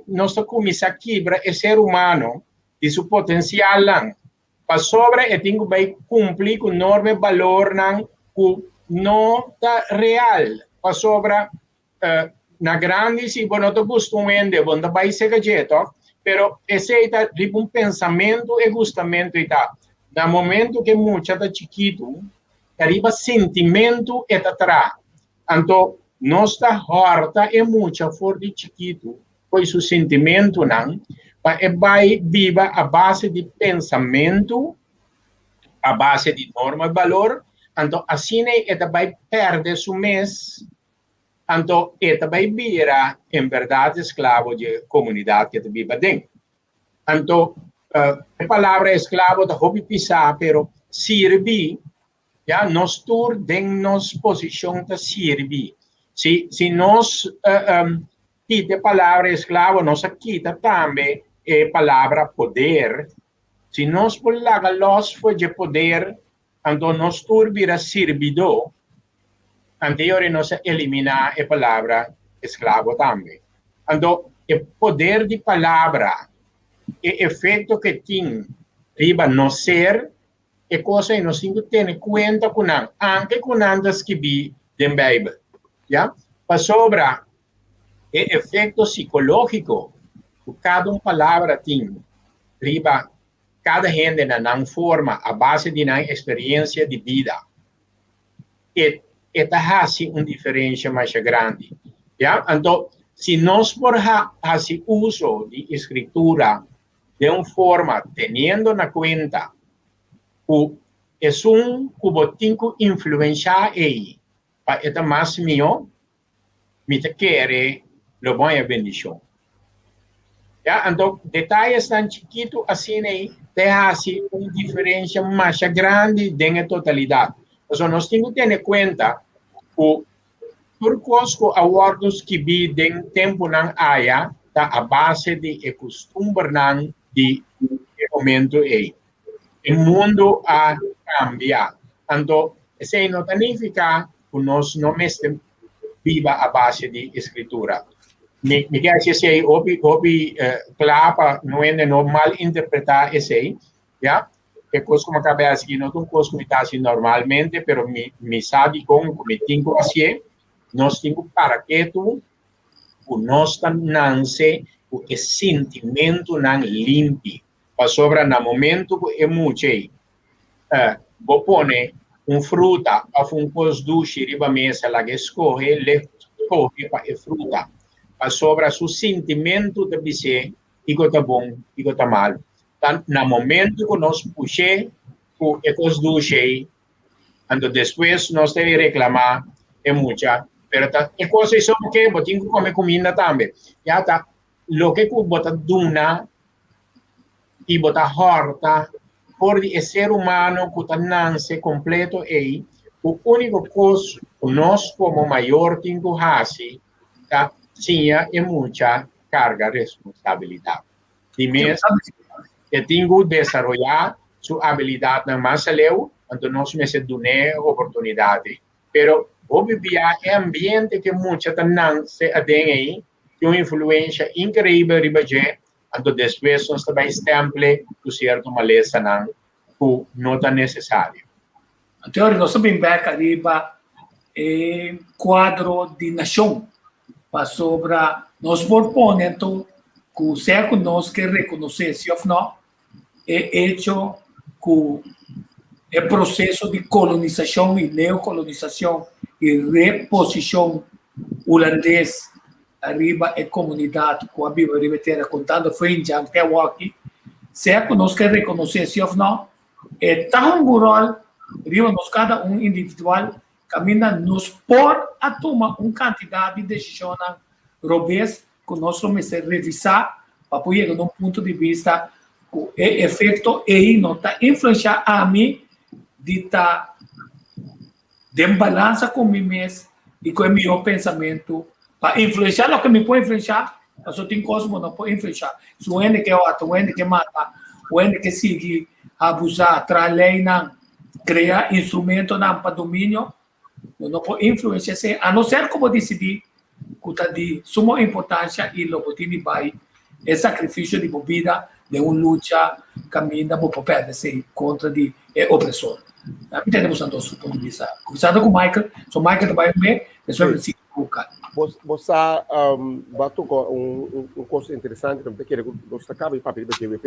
nossa comissão quebra é ser humano de seu potencial lá. Para sobre, eu tenho que cumprir com norma valor que não está real. Para sobre, na grande, se você não está acostumando, você vai ser gajeto, mas esse é um pensamento e gostamento. No momento que muito está chiquito, arriba sentimento e está atrás. Então, nossa horta é muito forte chiquito, pois o sentimento não vai viva a base de pensamento, a base de norma e valor, então assim ele vai perder seu mês, então ele vai virar em verdade escravo de comunidade que ele vive dentro. Então a palavra escravo da hobby pisar, pero servir, já nós tur dentro nossa posição de servir. Se nós quita a palavra escravo, nós quita também a palavra poder. Se nós pulaga los foi de poder, então nós vira servidor, anterior nós eliminar a palavra escravo também. Então, o poder de palavra, o efeito que tem riba no ser, é coisa que nós temos que ter em conta com antes com antes que vi da Bíblia. Yeah? para sobra el efecto psicológico que cada palabra tiene, riba cada gente na forma a base de una experiencia de vida. Esta hace una diferencia más grande. ¿Ya? Entonces, si nos por hacer uso de escritura de una forma teniendo en cuenta que es un cubotinco influenciar ahí, para esta más mío, me te quiere lo buena bendición. ¿Ya? Entonces, detalles tan chiquitos así te hace una diferencia más grande en la totalidad. Entonces, nos tenemos que tener en cuenta que por cosco awardos que viven tempo nan haya, está a base de costumbre de momento aí. O mundo ha cambiado. Então, isso não significa que nós não estamos viva a base de escritura. Me quer dizer, claro, não é normal interpretar isso aí, já? É coisa como acabei assim, não é uma coisa que está assim normalmente, mas me sabe como tenho que fazer, nós temos para que tu, o nosso nasce, o sentimento não limpe, para sobra no momento que é muito, vou pôr fruta, a coisa doce, riba mesa, lá que escorre para a fruta, para sobra seu sentimento de dizer, isto está bom, isto está mal. Então, no momento que nós puxamos a coisa doce, então depois nós temos que reclamar, é muita. Pero é coisa isso que eu tenho que comer comida também. Já tá, lo que eu botar duna e botar horta, por o ser humano que nasce completo aí, o único coisa que nós como maior temos que fazer, tá, tinha é muita carga de responsabilidade. E mesmo que tenho que desenvolver sua habilidade na massa leu, então nós me damos oportunidade. Pero obviar é ambiente que muita se adem aí, que uma influência incrível riba je, então depois nós também estemple do certo maleza que não é necessário. Teoria, nós sabemos back arriba quadro de nação, para sobre nós proponemos então que se que nós que reconhecer se ou não é hecho que o processo de colonização e neocolonização e reposição holandês arriba a comunidade com a Bíblia ribeteira contando frente a que o aqui se é que nós que reconhecer se ou não é tão rural arriba nós cada individual caminha nos por a tomar quantidade de decisões robês que nós vamos revisar para poder chegar num ponto de vista que o efeito aí não está influenciando a mim de estar de balança com mim mesmo e com o meu pensamento para influenciar o que me pode influenciar, eu só tenho coisas que não pode influenciar. Se o ende que mata, o ende que mata, o ende que sigue abusar, trazer lei, criar instrumento para domínio, não pode influenciar, a não ser como decidir que está de suma importância e o que vai é sacrifício de vida de uma luta caminha para perder contra de opressor. Entendemos do ponto de vista. Conversando com o Michael, Michael trabalha bem, depois se colocar. Você bateu com coisa interessante, não quero que você acabe de papel, mas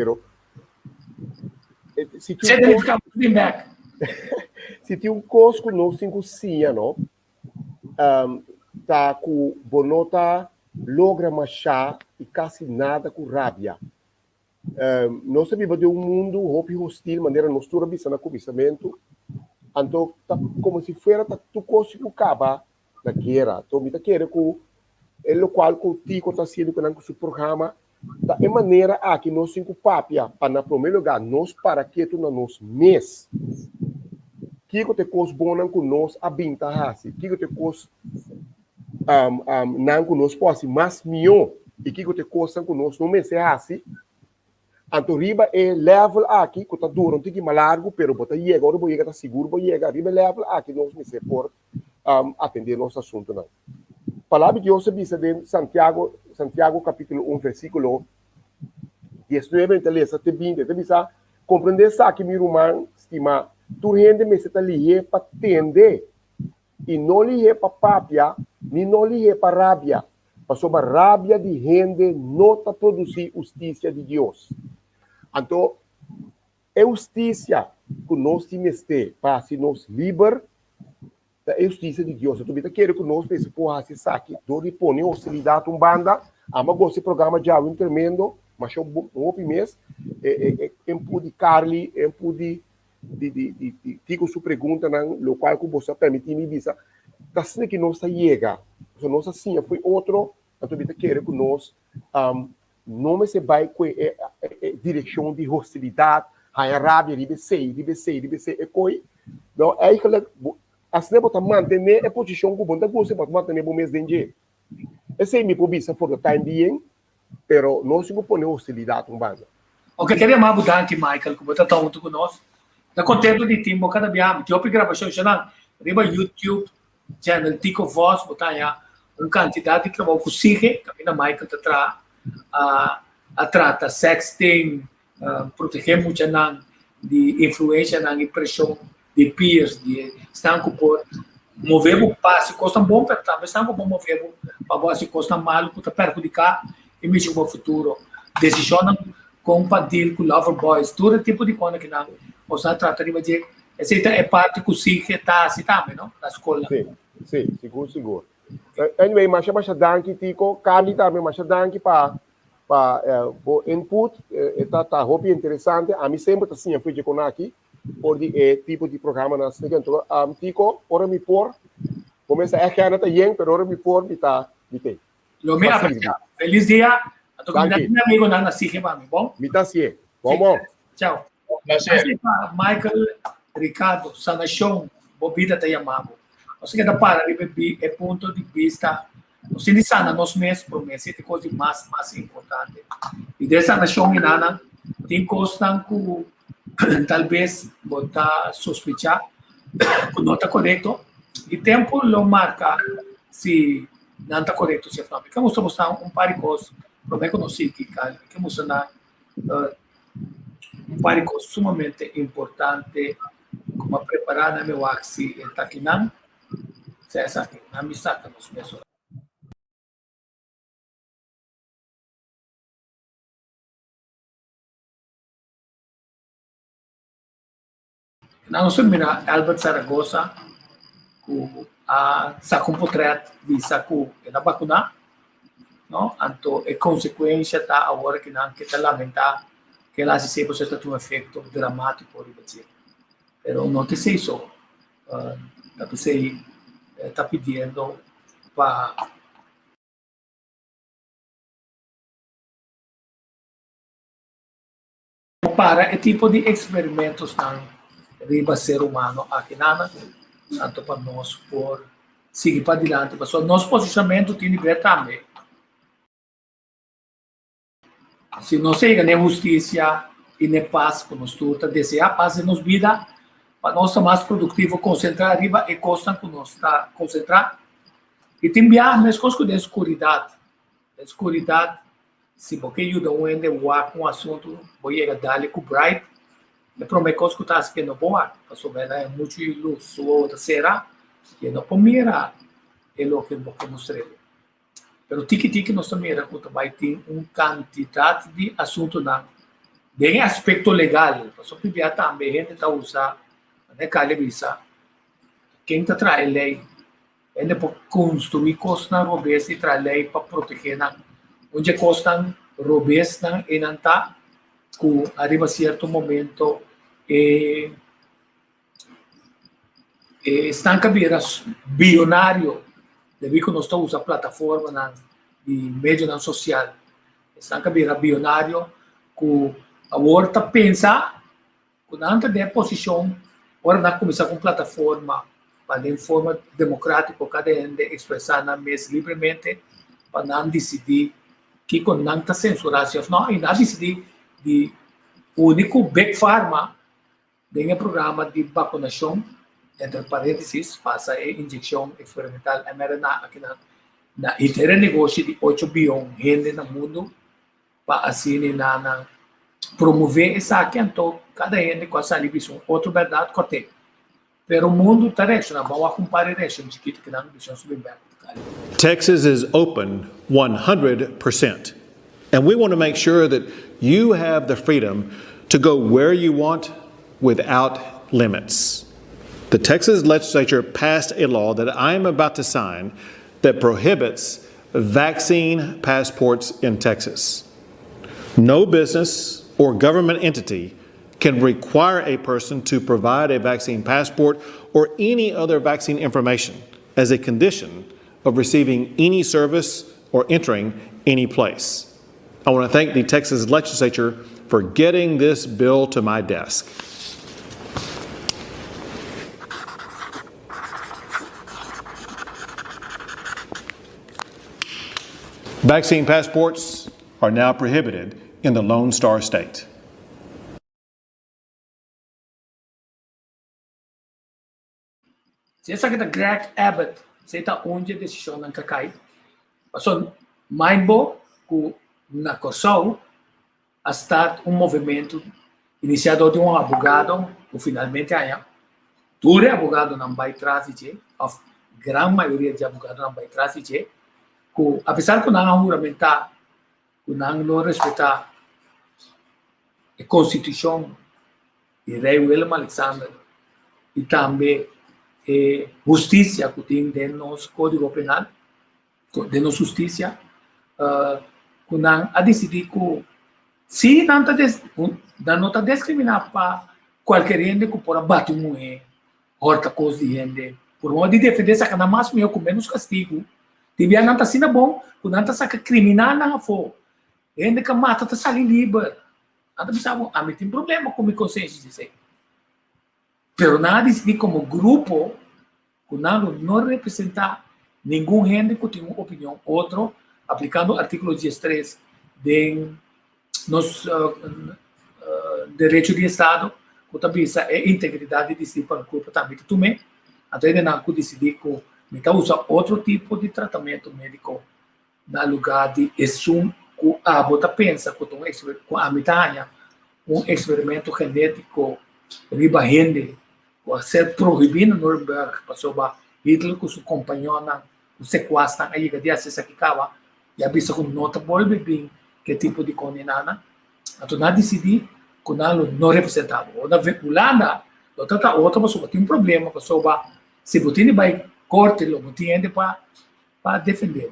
se tem coisa que nós conhecemos, não, tá com bonota logra machar e quase nada com rabia. Nós vivemos de mundo hostil, maneira nós todos no começamento, então tá como se fosse tu coisa que acaba na guerra. Então me quer que o qual que o Tico está sendo com o seu programa, da maneira que nós cinco papia para na primeiro lugar nós para que tu na nós mês. Que te coisa boa com nós abinta hasi, que te coisa não com nós pode mais melhor e que te coisa com nós não mês é assim. Então, riba é level aqui, que está duro, não tem que ir mais largo, pero bota chega, agora vou chegar, está seguro, vou chegar, riba level aqui, nós me por atender nosso assunto, não. Palavra de Deus diz em Santiago capítulo 1, versículo 19, até 20, te diz, compreender isso aqui, meu irmão, estima, tu rende me está ali para atender e não lhe é para papia, nem não lhe é para rábia. Passou a rábia de gente não está produzir justiça de Deus. Então, é justiça que nós temos para se nos livrar da justiça de Deus. Então, quero que nós pensemos, porra, se saque, do põe hostilidade um banda, ama gosto de programa de algo tremendo, mas um bom mês, pude Carly, pude digo sua pergunta no local que você permitir me dizer, tá sendo que nós chega, se nós assim foi outro, então quero que nós não se vai com direção de hostilidade, a rábia, ribe sei, é coi, não é que assim bota manter a posição que bota você pode manter o mês de dia. Esse é me pobisa for the time being, pero nós não põe hostilidade um banda. Ok, queria mais mudar aqui, Michael, que você está junto conosco. Na contento de tempo, cada dia, eu gravação já riba YouTube, channel Tico Voz, botar aí uma quantidade de trabalho que sigue, que a Michael está a trata sexting, proteger muito de influência na impressão de peers, de estão por mover o passe, custa bom, mas também estão por mover para você custa mal, para perjudicar e mesmo o futuro. Decisão compartilhar com Loverboys, todo tipo de coisa que não você trata de dizer, essa é parte que o SIC está assim também, não? Da escola. Sim, seguro. Anyway, mas danke, Tico, Carly também, mas danke para o input, tá roupa interessante, a mim sempre está assim, fui de aqui, por tipo de programa na seguinte, Tico, ora me por, começa a que anda tá bem, pero ora me por, me tá, me tem. Lo me apreciado. Feliz dia, a tu amigo na SIC, bom? Me tá assim, vamos. Tchau. Michael, Ricardo, Sanachon, Bobida te chamamos. Você que para é ponto de vista, nós iniciamos nós mesmos por mês, é coisa mais importante. E dessa nação inana tem coisas que talvez botar sospechar que não está correto. E tempo lo marca se não está correto se fala. Que nós mostrar par de coisas, como é que nós que mostrar par de coisas sumamente importante, como preparar na meu axi e taquinan, se essa na misata nos mesmos. Não se mira Albert Zaragoza, que sa compotret di sa ku na vacuna, no? Anto e consequência tá agora que não que tá lamentar que ela se sempre se tem um efeito dramático ribetir. Pero não te sei só, tá sei tá pedindo para esse tipo de experimentos não riba ser humano aqui nada, tanto para nós por seguir para adiante, mas o nosso posicionamento tem que ver também. Se não chega nem justiça e nem paz, como nós tudo desejar paz em nossa vida, para nós ser mais produtivo, concentrar arriba e costa que nós está concentrar. E também as coisas de escuridade. Escuridade, se você ajuda um ende com um assunto, vou chegar dali com bright, me prometo que está sendo bom, para souber é muito luz, outra será, que não pode mirar, é o que eu mostrei. Pero tiki nós mira que vai ter uma quantidade de assuntos não. Tem aspecto legal, só que também a gente está usando, né, calibrar. Quem está traz lei, ele pode construir coisas na robês e traz lei para proteger na, onde costam robês na e não está, que arriba certo momento estão caberas bilionário, devido que nós estamos usando a plataforma na de mídia social, estão caberas bilionário que agora está pensar que não tem posição, agora não começar com plataforma para de forma democrática cada um de expressar na mesa livremente para não decidir que quando não está censurado, não e não decidir de único Big Pharma tem um programa de vacunação, entre parênteses, passa a injeção experimental mRNA aqui na ter negócio de 8 bilhões de gente no mundo para assim na promover essa aqui, então cada gente com essa libição, outra verdade que tem. Pero o mundo está reaction, vamos a comparar reaction chiquito que não deixam subir bem. Texas is open 100%. And we want to make sure that you have the freedom to go where you want without limits. The Texas legislature passed a law that I am about to sign that prohibits vaccine passports in Texas. No business or government entity can require a person to provide a vaccine passport or any other vaccine information as a condition of receiving any service or entering any place. I want to thank the Texas legislature for getting this bill to my desk. Vaccine passports are now prohibited in the Lone Star State. Se essa que Greg Abbott, se está onde a decisão não cai, passou mais bom que na Corsol a estar movimento iniciado de advogado que finalmente há. Todo advogado não vai trazer, a grande maioria de advogados não vai trazer, que apesar que não juramentar, que não respeitar a Constituição e Rei Willem Alexander e também justiça que tem dentro do nosso Código Penal, de nossa justiça, que não a decidir que se não está discriminar para qualquer gente que pode bater mulher, outra coisa de gente, por modo de defender essa cada mais com menos castigo, devia não estar sendo bom, que não está sendo criminal não for, gente que mata está saindo livre, não está pensando, a mim tem problema com a minha consciência disso. Pero nada decidir como grupo que não representa nenhum gente que tem uma opinião outra, aplicando o artigo 13 de nos direito de Estado, que também é integridade de si para o corpo também que também, até ele não decidir que me usa outro tipo de tratamento médico no lugar de isso que a bota pensa que a mitad um experimento genético riba gente a ser proibido no Nuremberg, passou para Hitler com sua companhona, o sequestro, aí que dia se aqui cava, e a vista com nota volve bem que tipo de condenada, então não decidi que não representava. Ou na Holanda, outra pessoa tem um problema, passou para se você vai corte, não tem gente para defender.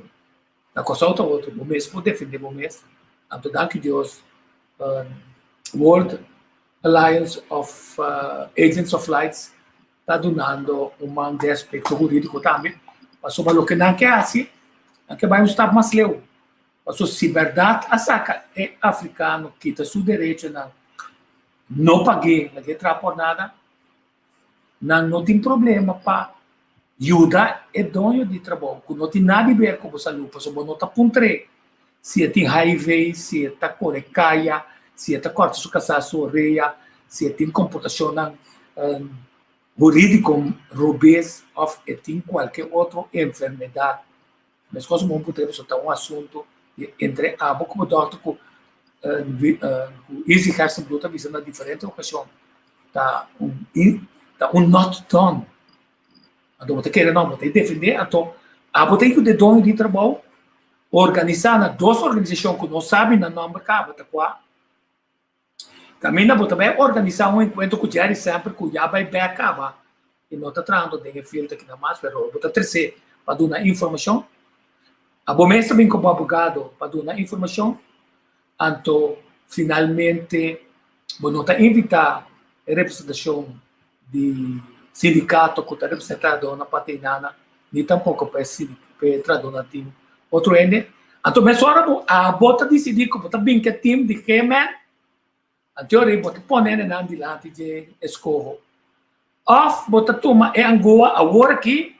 Na coisa outra, o mesmo para defender o mesmo. Então, danke Deus, World Alliance of Agents of Lights está dando um aspecto jurídico também. Passou para o que não quer assim, não quer vai estar mais leu. Passou se verdade a saca é africano que tem seu direito não paguei, não quer por nada, não tem problema para ajudar é dono de trabalho, que não tem nada a ver com a saúde, passou para não está puntre, se tem HIV, se está corecaia, se está corta sua casa, sua orelha, se tem comportação jurídico, rubês, ou tem qualquer outra enfermidade. Mas coisa muito importante, é um assunto entre a boca do doutor que existe bruta visando a diferente ocasião. Tá not done. Então, você quer não, você defender, então, a você tem que de dono de trabalho, organizar na duas organizações que não sabem na nome acaba, tá qual. Também você vai organizar um encontro com o Jerry sempre que já vai bem acabar. E não está tratando de filtro aqui na mais, mas você trazer para dar informação. A bomba também como advogado para dar informação. Então, finalmente, não está invitar a representação de sindicato que está representado na patinana, nem tampouco para traduzir na time. Outro ende. Então, mas agora a bota decidir que está bem que time de Kemen. A teoria bota poner na dilante de escorro. Of bota toma é angoa agora aqui.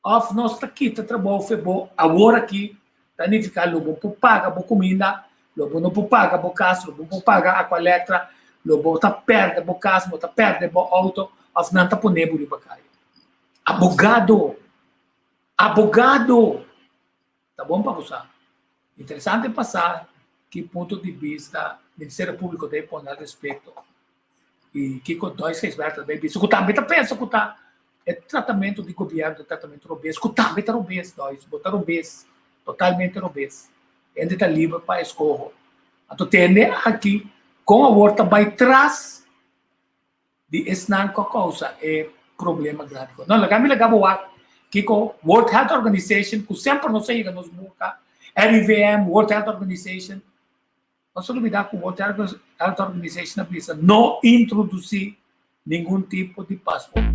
Of nós está aqui tá trabalho febo agora aqui. Tá nem ficar lobo por paga por comida, lobo não por paga por casa, lobo por paga aqua elétrica, lobo tá perde por casa, tá perde por auto, of não tá poner por bacai. Abogado. Tá bom para você? Interessante passar que ponto de vista do Ministério Público deve pôr a respeito e que com 2,6 metros bem isso que também tá pensa que tá é tratamento de governo, tratamento obeso, que também tá obeso, nós botar obeso, totalmente obeso, ainda tá livre para escorro. Então tem aqui com a horta vai trás de esnan com a causa é problema grande. Não, legal boa que com World Health Organization, que sempre não sei que nos busca, RIVM, World Health Organization, não se olvidar que o World Health Organization precisa não introduzir nenhum tipo de passaporte.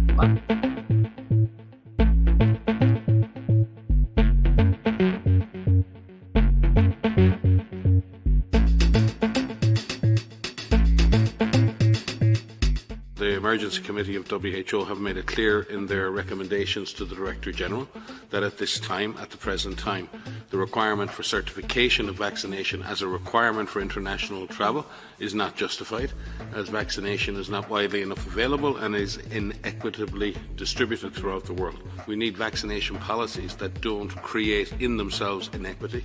The Emergency Committee of WHO have made it clear in their recommendations to the Director General that at this time, at the present time, the requirement for certification of vaccination as a requirement for international travel is not justified, as vaccination is not widely enough available and is inequitably distributed throughout the world. We need vaccination policies that don't create in themselves inequity,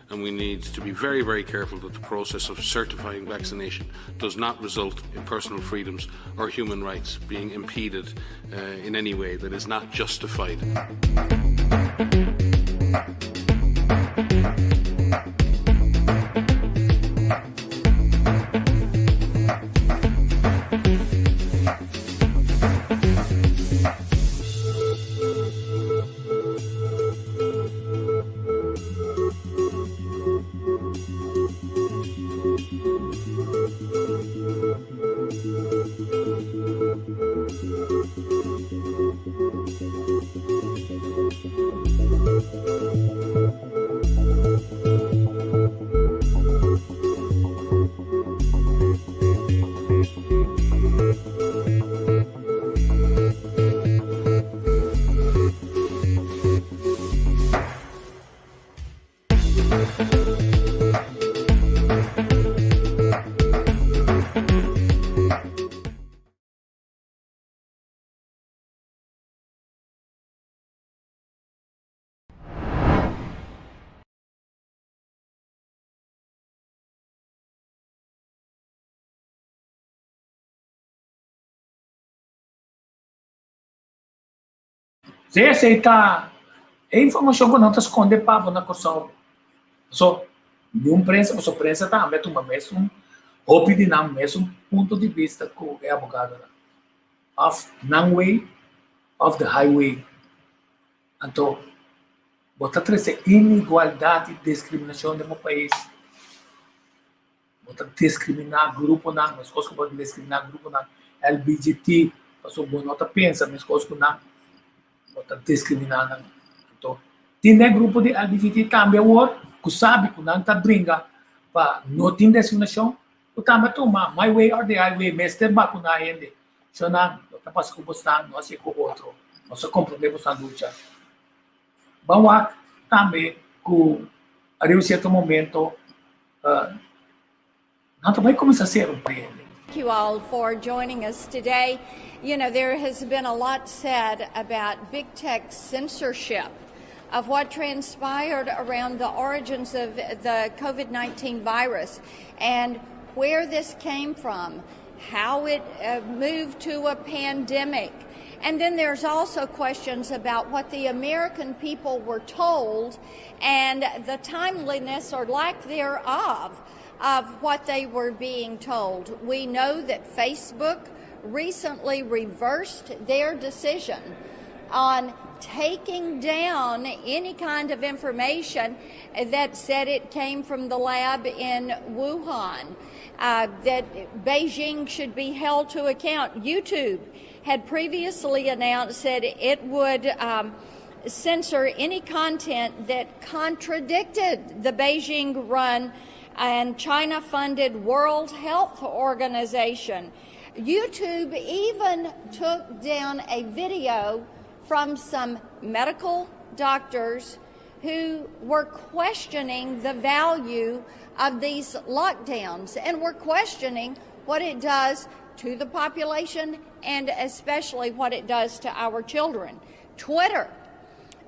and we need to be very, very careful that the process of certifying vaccination does not result in personal freedoms or human rights being impeded in any way that is not justified. Se aceitar é informação que não está escondendo para na questão. Só nenhum prensa, mas a prensa está metendo uma mesmo opinião, mesmo ponto de vista que é abogado of non-way, of the highway. Então, botar trazer inigualdade e discriminação no meu país. Botar discriminar grupo não, mas coisas que podem discriminar grupo não, LGBT, mas o bom nota pensa, mas coisas que não botar discriminar. Então, tem grupo de LGBT também agora, que sabe que não está brincando para não ter discriminação, que também toma my way or the highway, mas tem que na ainda. So não, está passando com você, não sei com o outro, não se compreende com a luta. Vamos também que a um certo momento não vai começar a ser país. Thank you all for joining us today. You know, there has been a lot said about big tech censorship of what transpired around the origins of the COVID-19 virus and where this came from, how it moved to a pandemic. And then there's also questions about what the American people were told and the timeliness or lack thereof of what they were being told. We know that Facebook recently reversed their decision on taking down any kind of information that said it came from the lab in Wuhan, that Beijing should be held to account. YouTube had previously announced that it would censor any content that contradicted the Beijing-run and China-funded World Health Organization. YouTube even took down a video from some medical doctors who were questioning the value of these lockdowns and were questioning what it does to the population and especially what it does to our children. Twitter,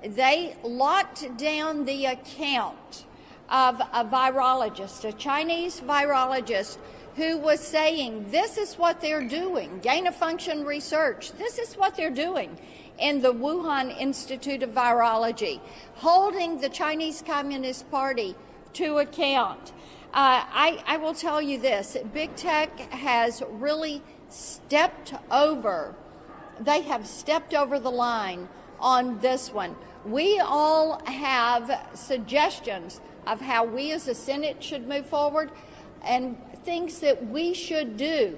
they locked down the account of a virologist, a Chinese virologist, who was saying this is what they're doing, gain-of-function research, this is what they're doing in the Wuhan Institute of Virology, holding the Chinese Communist Party to account. I will tell you this, Big Tech has really stepped over, they have stepped over the line on this one. We all have suggestions of how we as a Senate should move forward and things that we should do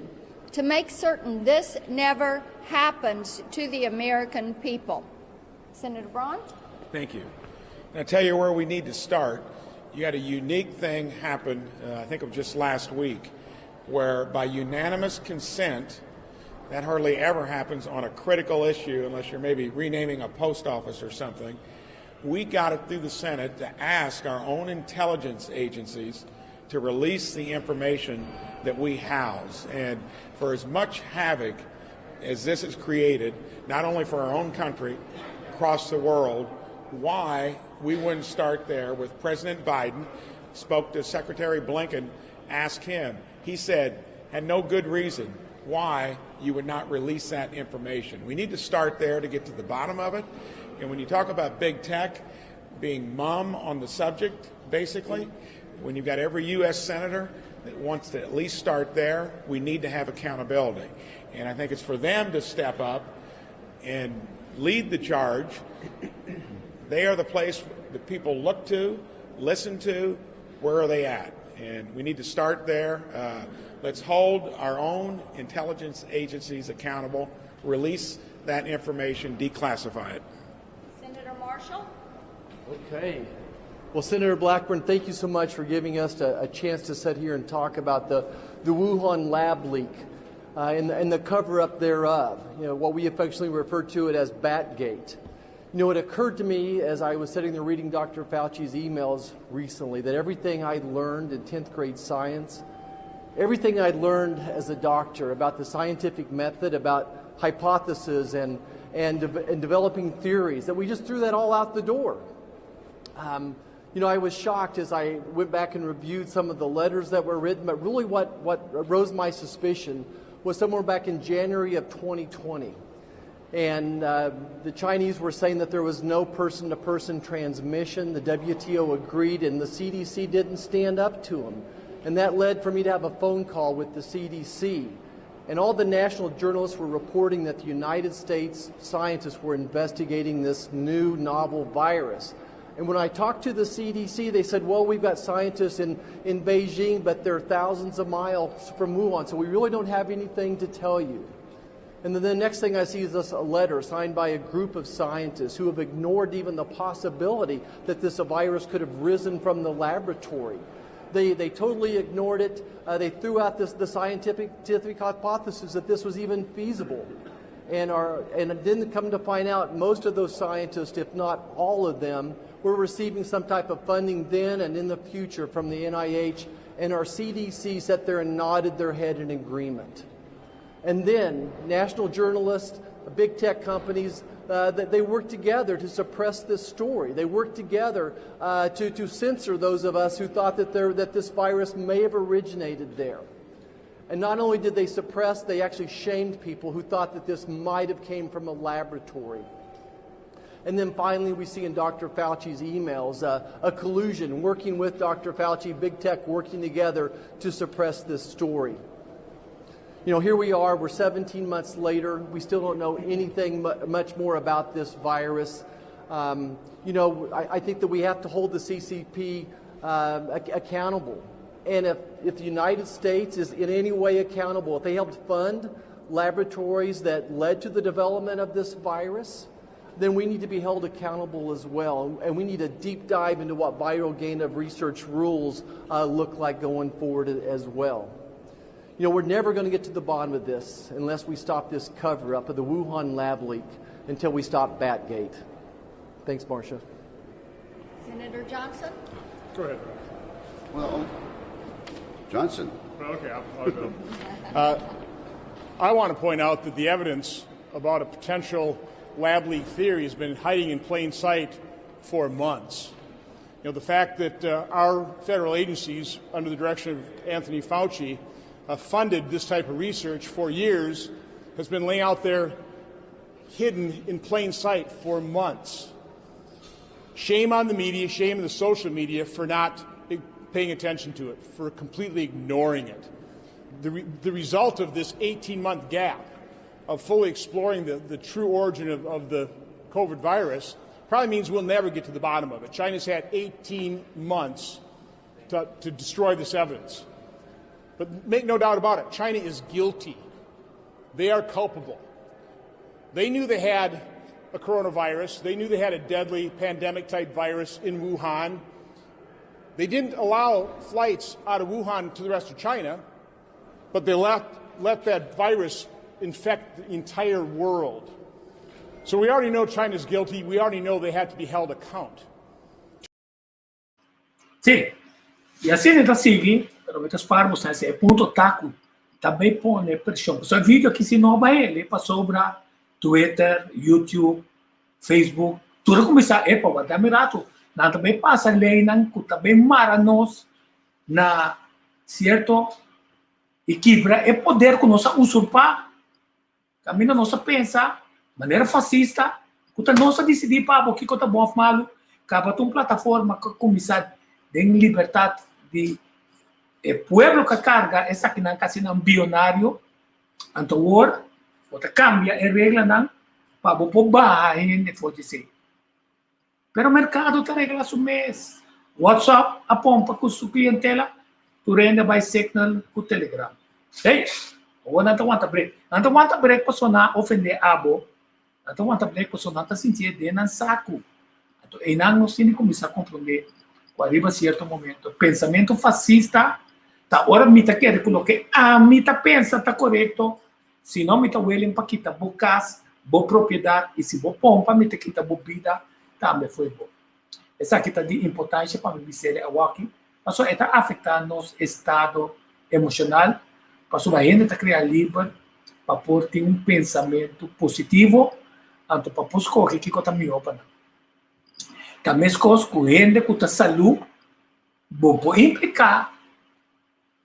to make certain this never happens to the American people. Senator Braun? Thank you. And I'll tell you where we need to start. You had a unique thing happen, I think it was just last week, where by unanimous consent, that hardly ever happens on a critical issue unless you're maybe renaming a post office or something. We got it through the Senate to ask our own intelligence agencies to release the information that we house. And for as much havoc as this has created, not only for our own country, across the world, why we wouldn't start there with President Biden, spoke to Secretary Blinken, asked him. He said, had no good reason why you would not release that information. We need to start there to get to the bottom of it. And when you talk about big tech being mum on the subject, basically, when you've got every U.S. senator that wants to at least start there, we need to have accountability. And I think it's for them to step up and lead the charge. They are the place that people look to, listen to, where are they at? And we need to start there. Let's hold our own intelligence agencies accountable, release that information, declassify it. Senator Marshall? Okay. Well, Senator Blackburn, thank you so much for giving us a chance to sit here and talk about the Wuhan lab leak and the cover-up thereof, what we affectionately refer to it as Batgate. It occurred to me as I was sitting there reading Dr. Fauci's emails recently that everything I learned in 10th grade science, everything I learned as a doctor about the scientific method, about hypotheses and developing theories, that we just threw that all out the door. I was shocked as I went back and reviewed some of the letters that were written, but really what rose my suspicion was somewhere back in January of 2020. And the Chinese were saying that there was no person-to-person transmission. The WTO agreed, and the CDC didn't stand up to them. And that led for me to have a phone call with the CDC. And all the national journalists were reporting that the United States scientists were investigating this new novel virus. And when I talked to the CDC, they said, well, we've got scientists in Beijing, but they're thousands of miles from Wuhan, so we really don't have anything to tell you. And then the next thing I see is a letter signed by a group of scientists who have ignored even the possibility that this virus could have risen from the laboratory. They totally ignored it. They threw out the scientific hypothesis that this was even feasible. And didn't come to find out most of those scientists, if not all of them, were receiving some type of funding then and in the future from the NIH, and our CDC sat there and nodded their head in agreement. And then national journalists, big tech companies, they worked together to suppress this story. They worked together to censor those of us who thought that this virus may have originated there. And not only did they suppress, they actually shamed people who thought that this might have came from a laboratory. And then finally, we see in Dr. Fauci's emails a collusion, working with Dr. Fauci, big tech working together to suppress this story. Here we are, we're 17 months later. We still don't know anything much more about this virus. I think that we have to hold the CCP accountable. And if the United States is in any way accountable, if they helped fund laboratories that led to the development of this virus, then we need to be held accountable as well. And we need a deep dive into what viral gain of research rules look like going forward as well. We're never going to get to the bottom of this unless we stop this cover-up of the Wuhan lab leak until we stop Batgate. Thanks, Marcia. Senator Johnson? Go ahead. Well, Johnson. Okay, I'll go. I want to point out that the evidence about a potential lab leak theory has been hiding in plain sight for months. The fact that our federal agencies, under the direction of Anthony Fauci, funded this type of research for years has been laying out there hidden in plain sight for months. Shame on the media, shame on the social media for not paying attention to it, for completely ignoring it. The result of this 18-month gap of fully exploring the true origin of the COVID virus probably means we'll never get to the bottom of it. China's had 18 months to destroy this evidence. But make no doubt about it, China is guilty. They are culpable. They knew they had a coronavirus. They knew they had a deadly pandemic-type virus in Wuhan. They didn't allow flights out of Wuhan to the rest of China, but they let that virus infect the entire world. So we already know China's guilty. We already know they have to be held account. Sim, e assim está seguindo, pero muitas partes nesse ponto taco também põe pressão. Só vídeo que se não vai ele para sobre Twitter, YouTube, Facebook, tudo começa a para dar mirato. Não também passa lei não que também maranos na certo equilibra é poder que nós usurpar. Caminho nós pensa maneira fascista, que nós decidir para o que está bom malo, acaba uma plataforma que começa tem liberdade de pueblo que carga essa que não é um bilionário, então agora outra cambia a regra não para o povo ainda pode ser. Pero o mercado está regla o mês. WhatsApp aponta com sua clientela, tu rende vai signal com Telegram. Ei, ou não aguenta break. Não aguenta break para sonar ofender abo. Não aguenta break para sonar tá sentir de não saco. Então, e não nos tem que começar a compreender arriba certo momento. Pensamento fascista, tá hora me tá querendo colocar, me tá pensa tá correto, se não me tá willing para quitar bocas, boa propriedade, e se boa pompa, me tá quitar bebida, também foi bom. Essa aqui tá de importância para me dizer a walking, mas está afetando nosso estado emocional, para sua gente tá criar livre, para pôr ter um pensamento positivo, então para pôr escolher que está melhor para nós. Também as coisas que a gente que está saúde, pode implicar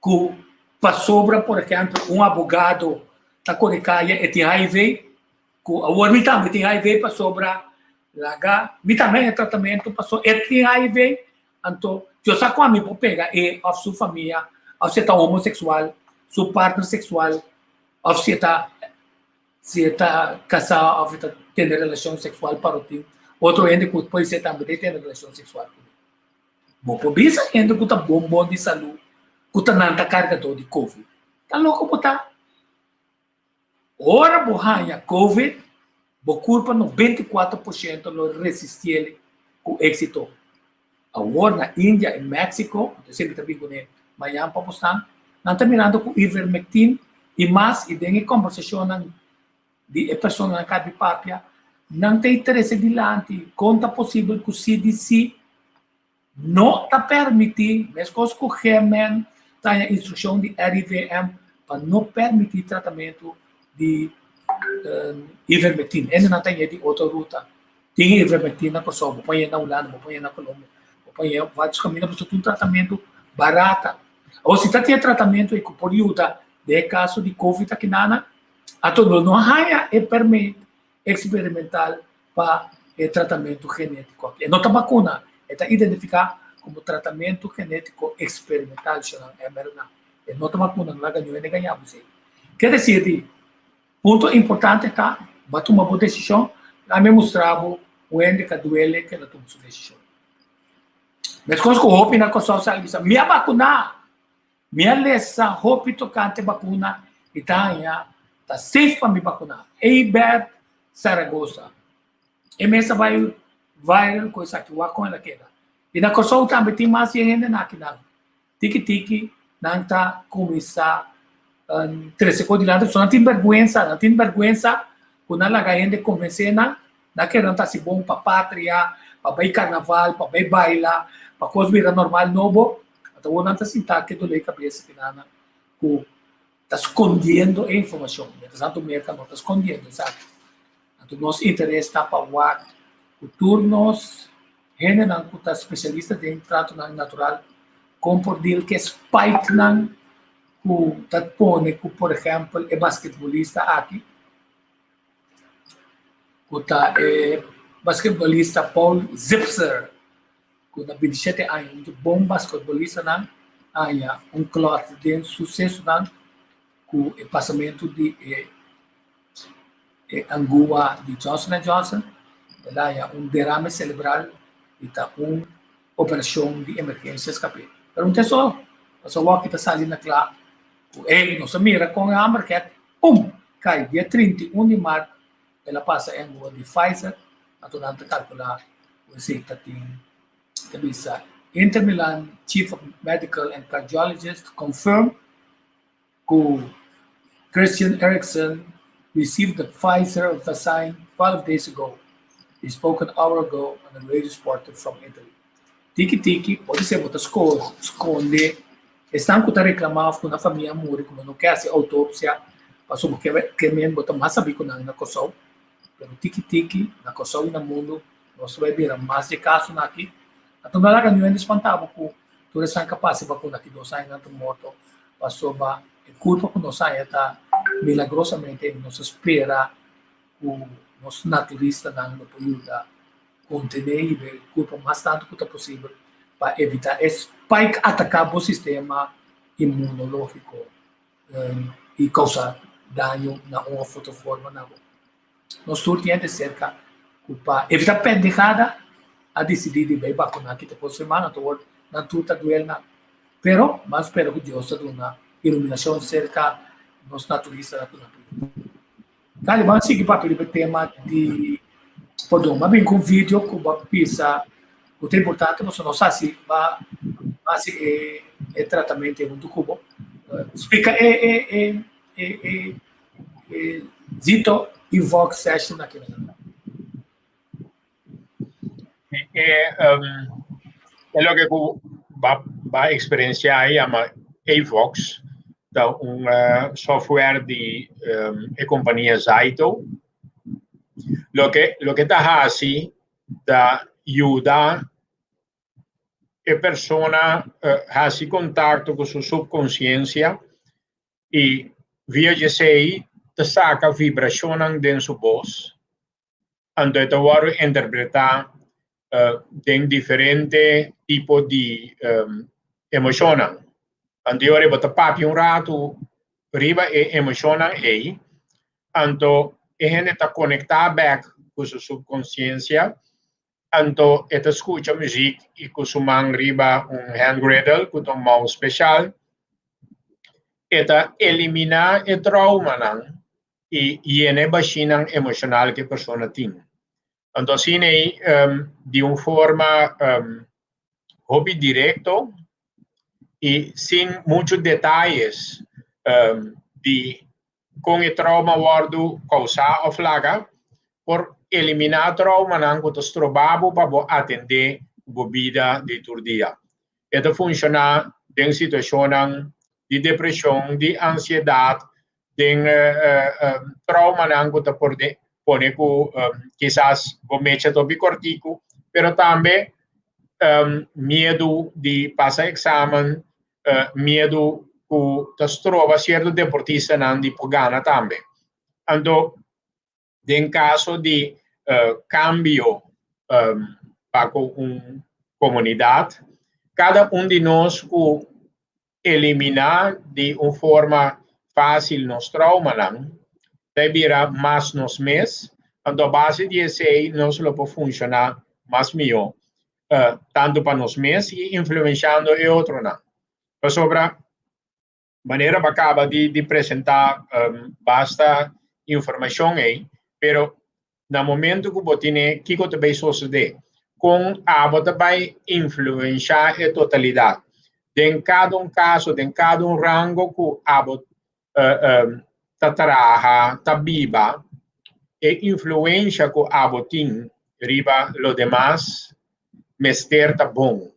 que para sobra, por exemplo, um advogado está colocando e tem HIV, que agora também tem HIV para sobra, e também é tratamento para sobra, e tem HIV, então, eu sei como eu vou pegar a sua família, ou se está homossexual, seu partner sexual, ou se está casado, ou se tem relação sexual para o tempo. Outro ente que pode ser também tem relação sexual. Bom, por isso, ente que está bom de saúde, que está não está carregador de COVID. Está louco por estar. Ora, borranha COVID, por culpa 94% lo resistir com êxito. Agora, na Índia e México, eu sempre também com Miami, para postar, não está mirando com ivermectin e mais, e tem conversação de pessoas na casa de papia, não tem interesse adiante, conta possível que o CDC não está permitindo, mesmo que o GEMEN tenha a instrução de RIVM para não permitir tratamento de ivermectina. Ele não tem de outra ruta. Tem ivermectina na Kosovo, põe na Holanda, põe na Colômbia, põe vários caminhos para um tratamento barato. Ou se está tendo tratamento e que por ajuda de caso de COVID aqui na a todo não há e permite experimental para o tratamento genético. E não está vacuna, está identificado como tratamento genético experimental. E não está vacuna, não ganhou nem ganhar você. Quer dizer, ponto importante está, vai tomar uma decisão, a me mostrava o ende que duele que ela toma sua decisão. Mas quando eu hope na consciência, minha vacuna, minha lesa, hope tocante vacuna, e está safe para me vacunar. Eibert Saragossa. E mesmo vai viral coisa que o com ela queda. E na Kosovo também tem mais gente aqui na tiki não está começar 13 segundos de lado, só não tem vergonha, quando ela ganha de convencer na que não está se bom para pátria, para bem carnaval, para bem bailar, para coisa virar normal novo, então não está sentar que dole cabeça que nada, que está escondendo a informação, tanto o mercado não está escondendo, sabe? Então nosso interesse está para o turnos, gente não está especialista em trato natural, como por dizer que spike não que tatpone que, por exemplo, é basquetebolista aqui, que é basquetebolista Paul Zipser, que na 27 anos, um bom basquetebolista não, há clote de sucesso não, com o passamento de angua de Johnson & Johnson, lá há derrame cerebral e uma operação de emergência escape. Pero não é só o que está saindo claro. Ele não se mira com a market, cai dia 31 de março, ela passa em angua de Pfizer, a toda calcular o receita tem Inter Milan Chief of Medical and Cardiologist confirmed that Christian Eriksen received the Pfizer vaccine 12 days ago. He spoke an hour ago on a radio sport from Italy. Tiki, pode ser muitas coisas, esconde. Estão que reclamando com a família morre, como não quer ser autópsia, passou que mesmo botar mais saber que não na Kosovo. Pero tiki, na Kosovo e no mundo, nós vai ver mais de casos aqui. Então, não é que não é espantável que todos são capazes de vacinar aqui, dois anos de morto, passou a culpa que nós está milagrosamente, nós espera o nosso naturista não ajuda contener e ver culpa mais tanto que possível para evitar spike atacar o sistema imunológico e causar dano na uma fotoforma na boca. Nós todos temos de cerca para evitar pendejada a decidir de bem vacinar que depois semana todo na tuta duelna pero mas espero que Deus te dê uma iluminação cerca dos naturistas da tuta. Dali vamos seguir para o tema de podoma bem com vídeo que vai pensar o que é importante mas não sabe se vai é tratamento muito cubo explica Zito e Vox session aqui é lo que va a experienciar llama AVOX, un software de compañía Zaito. Lo que está así, da ayuda a persona a hacer contacto con su subconsciencia y via GCI te saca vibración de su voz. Entonces te va a interpretar de diferentes tipos de emociones. Anteriore bota papi un rato, riba emocionan aí. Anto a gente está conectado back com sua subconsciência. Anto esta escuta música e com sua mão riba hand griddle com um mouse especial. Esta elimina o trauma não e a baixina emocional que a pessoa tem. Então, assim, de uma forma hobby direto e sem muitos detalhes de como o trauma pode causar ou flaga, por eliminar o trauma não que está trabalhando para atender a vida de todo dia. Isso funciona em situações de depressão, de ansiedade, de trauma não que está pone quizás começa a bicortico, pero também medo de passar exame, medo que se trova certo deportista não de ganhar também. Então, em caso de cambio para uma comunidade, cada de nós eliminar de uma forma fácil nos trauma não, deverá mais nos meses, então a base de ECI nós pode funcionar mais melhor, tanto para nos meses e influenciando o outro não. Sobre a maneira acaba de apresentar basta informação aí, pero no momento que você tem que você vai suceder, com a você vai influenciar a totalidade. Em cada caso, em cada rango que a você trabalha, viva, e influência que a você tem, riba lo demás, mester tá bom.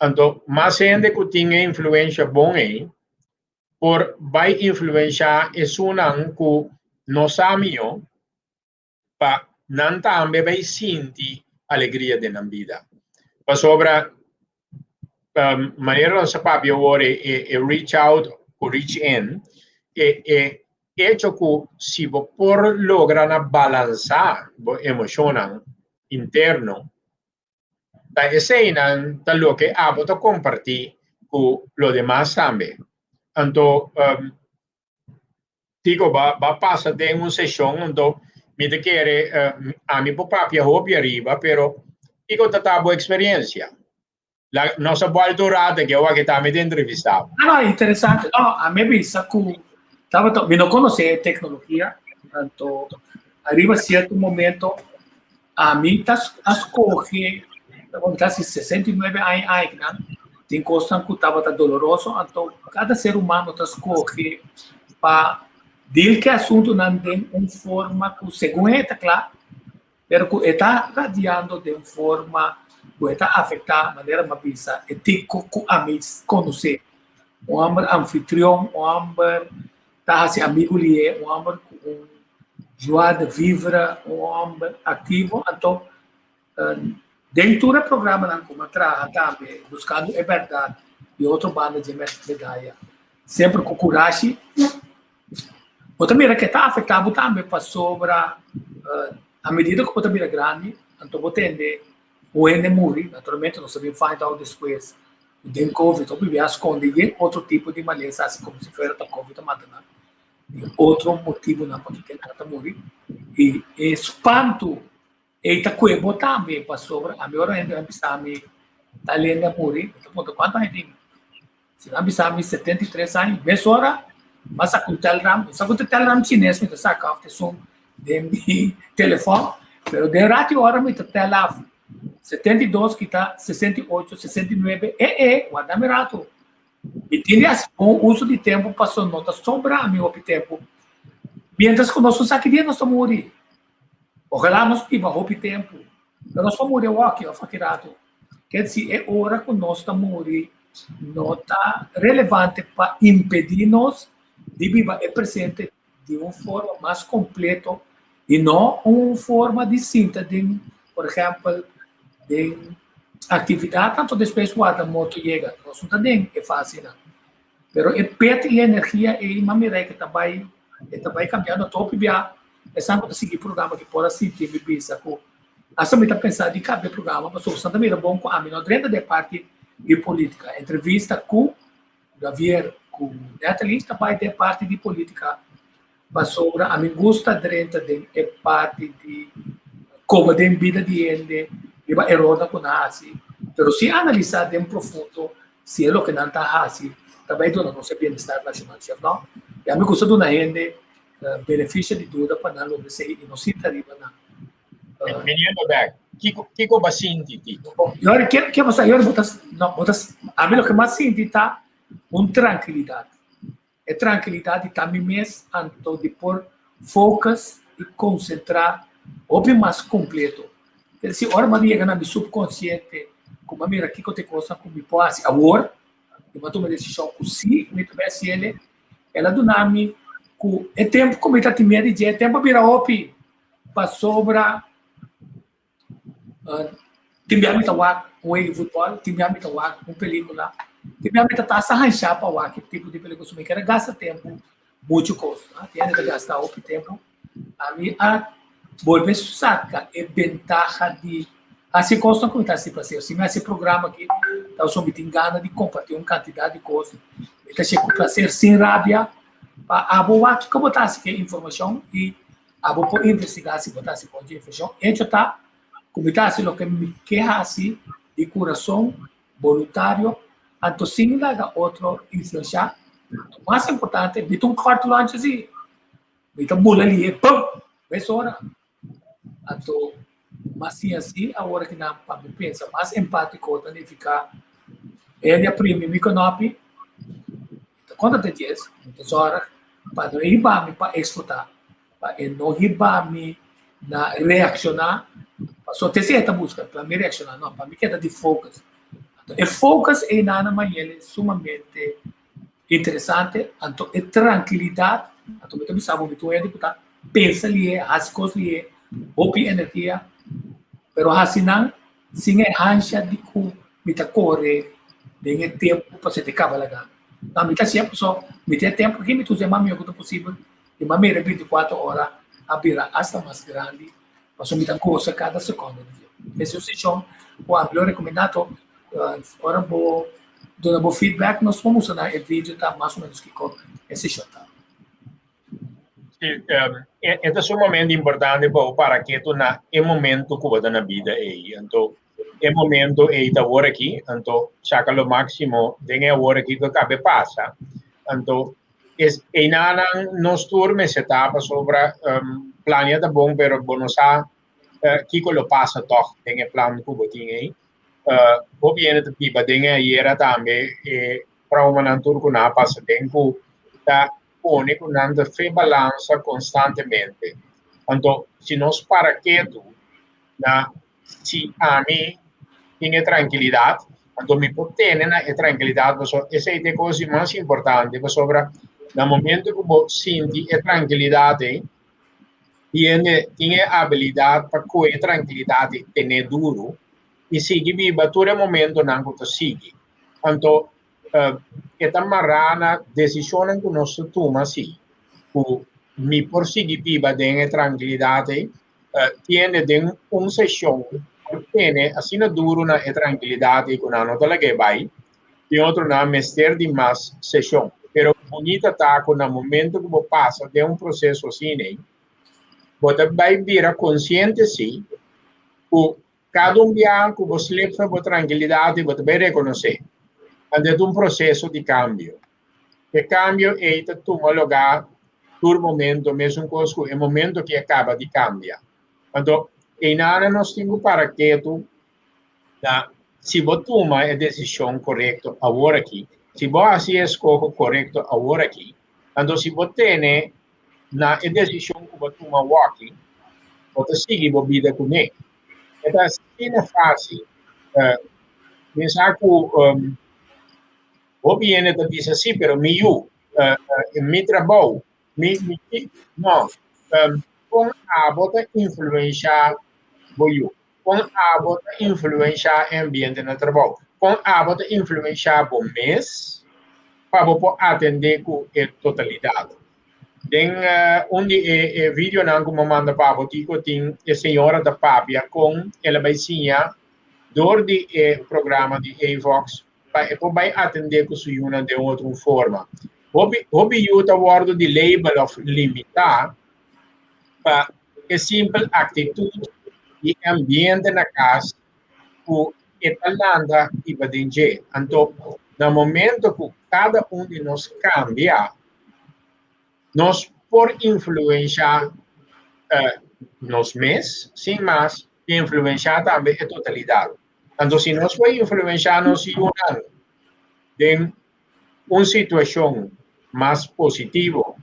Então, mais gente que tem influência bom aí, por vai influenciar isso não que nós amigos, para não também vai sentir alegria de na vida. Para sobre maneira nossa papi agora é reach out reach in, hecho que si vos por lograr balancear emocional interno, ta escena ta lo que abo to compartir con los demás también. Entonces, digo, va a pasar de una sesión, entonces, me te quiere, a mi propia hobby arriba, pero digo, ta boa experiencia. La nostra buona durata che ora che ti avete intervistato. No, è interessante. No, a me pensa che mi non conosce tecnologia, tanto arriva a certo momento a me ascolge, quasi 69 anni, ti costa che estava doloroso, então cada ser humano ascolge para dir que assunto não tem uma forma que segundo é claro, pero que está radiando de uma forma que está afetando a maneira mais bisa ético que a mim conhecer. Um homem anfitrião, um homem está assim amigo ali, um homem com joie de vivre, um homem ativo. Então, dentro do programa não como atrás também buscando a verdade e outro bando de medalha, sempre com coragem. Outra mira que está afetado também para sobre a medida que você mira grande, então você entende o ende morre, naturalmente não sabia find out depois tem Covid, ou bebia esconde outro tipo de maleza, assim como se fosse a Covid matando, outro motivo não para que ele morrer e espanto e está coebo também para sobre a minha hora ainda está me tá lendo morrer, então quanto a gente se não bisa me 73 anos, mas hora mas a telegram chinês me saca after som de mi telefone, pero de ratio hora me telefone 72 que está 68, 69 guarda mi rato e tinha um uso de tempo passou nota sobra meu tempo mientras que nós aqui dia nós estamos morrer ojalá nós iba o tempo nós vamos morrer aqui ó fakirato quer dizer é hora que nós estamos morrer não está relevante para impedir-nos de viver o presente de uma forma mais completa e não uma forma distinta de, por exemplo, de atividade, tanto depois que a moto chega. Nós não também é fácil, não. Mas é peto e energia é uma maneira que está cambiando. Estou a pedir, pensando em seguir o programa que pode sentir, me pensa, assim me está pensando em caber programa, mas o também é bom com a minha dentro da parte de política. Entrevista com Javier, com Natalie, também da parte de política. Mas sobre a minha gosta dentro da parte de como tem vida de ele, e vai errar com nasi. Mas se analisar bem profundo, se é o que não está assim, também não não se bem-estar nacional, não? E a minha gosta de uma gente benefício de dúvida para não ser inocente ali, não. Menino back, Kiko ba sinti Tito? Agora que você agora botas a mim o que mais sinto está tranquilidade. É tranquilidade também mesmo, então de pôr focus e concentrar o bem mais completo. Quer dizer, hora mas chega na meu subconsciente, como a mira aqui que eu te coisa como me pode agora, eu vou tomar decisão com si, me tivesse ele, ela do nome com é tempo como está te medo de é tempo virar opi para sobra timbiami tawag um futebol, timbiami tawag uma película, timbiami tata arranjar para o que tipo de película você quer gasta tempo muito coisa, tem que gastar o tempo a mim a volver saca é ventaja de assim costa como está se passando, se esse programa aqui tá só me engana de compartilhar uma quantidade de coisas, está cheio com prazer sem rabia para aboar como está se que informação e abo por investigar se botar se pode informação, então tá como está assim o que me quer assim de coração voluntário, então sim lá outro influenciar, o mais importante é um quarto lanche assim, então bula ali, pum, vai hora, então mas sim assim a hora que não para pensa mais empático também ficar ele a primeira micronopi, quando te diz, então hora para não ir para explotar, para não ir na reaccionar. Só tem certa busca para me reaccionar, não, para mim queda de focus. Então, o focus é nada mais ele sumamente interessante, então é tranquilidade, então eu também sabe muito é deputado, pensa ali as coisas ali, ouve energia, pero assim não, sem a rancha de como me tá corre, tem tempo para se te acabar lá. Na mitad sempre só me ter tempo que me tudo é mais quanto possível e maneira 24 horas abrir hasta mais grande para me dar coisa cada segundo. Esse é o sessão o amplo recomendado agora vou dar um feedback nós vamos usar o vídeo tá mais ou menos que com esse show tá. Sì, è sumamente importante para que tu na é momento que você na vida aí. Então, é momento aí da hora aqui, então, saca lo máximo de hora aqui que cabe passa. Então, é nada nos turme se tapa sobre plano da bom, pero bom sa que lo passa toch, tem plano que você tem aí. O viene de pipa, tem aí era também para uma natura na passa tempo da pone con una fe balanza constantemente. Entonces, si nos para quieto, si a mí tiene tranquilidad, entonces mi puedo tener tranquilidad, esa es la cosa más importante, sobre el momento que vos sientes tranquilidad, tiene habilidad para que tranquilidad tener duro, y sigue viva todo el momento en que sigue. Entonces, esta marana decisión que nos toma sí mi por seguir viva de tranquilidad tiene de un sesión tiene así no dura una tranquilidad y con una nota que va y otro una mester de más sesión pero bonita está con el momento que vos pasa de un proceso así vos te va a vivir consciente sí cada un día que vos le fue por tranquilidad y vos te va a reconocer è un processo di cambio. Il cambio è un lugar, un momento, mesmo conosco, è un momento che acaba di cambiare. Quando è nada nos tengo para che tu, se você toma a decisão correta agora aqui, se você escolhe correto agora aqui, quando se você tem na decisão que você toma aqui, você segue a vida com ele. Então, assim é fácil. Pensar que o viene da dice sì, però mi trabalho, no, con abota influencia voglio, con abota influencia ambiente na trabalho, con abota influencia o mês, para poder atender com a totalidade. Tem vídeo não como manda para você tem a senhora da Papia com ela vai ensinar dor de programa de Avox e poi atender com sua una de outra forma. Hobby aiuta guardo di label of limitar para a simples atitude de ambiente na casa o etalanda e badinje. Então, no momento que cada de nós cambia, nós por influenciar nos mês, sem mais, influenciar também a totalidade. Então, se nós for influenciar nos em uma situação mais positiva,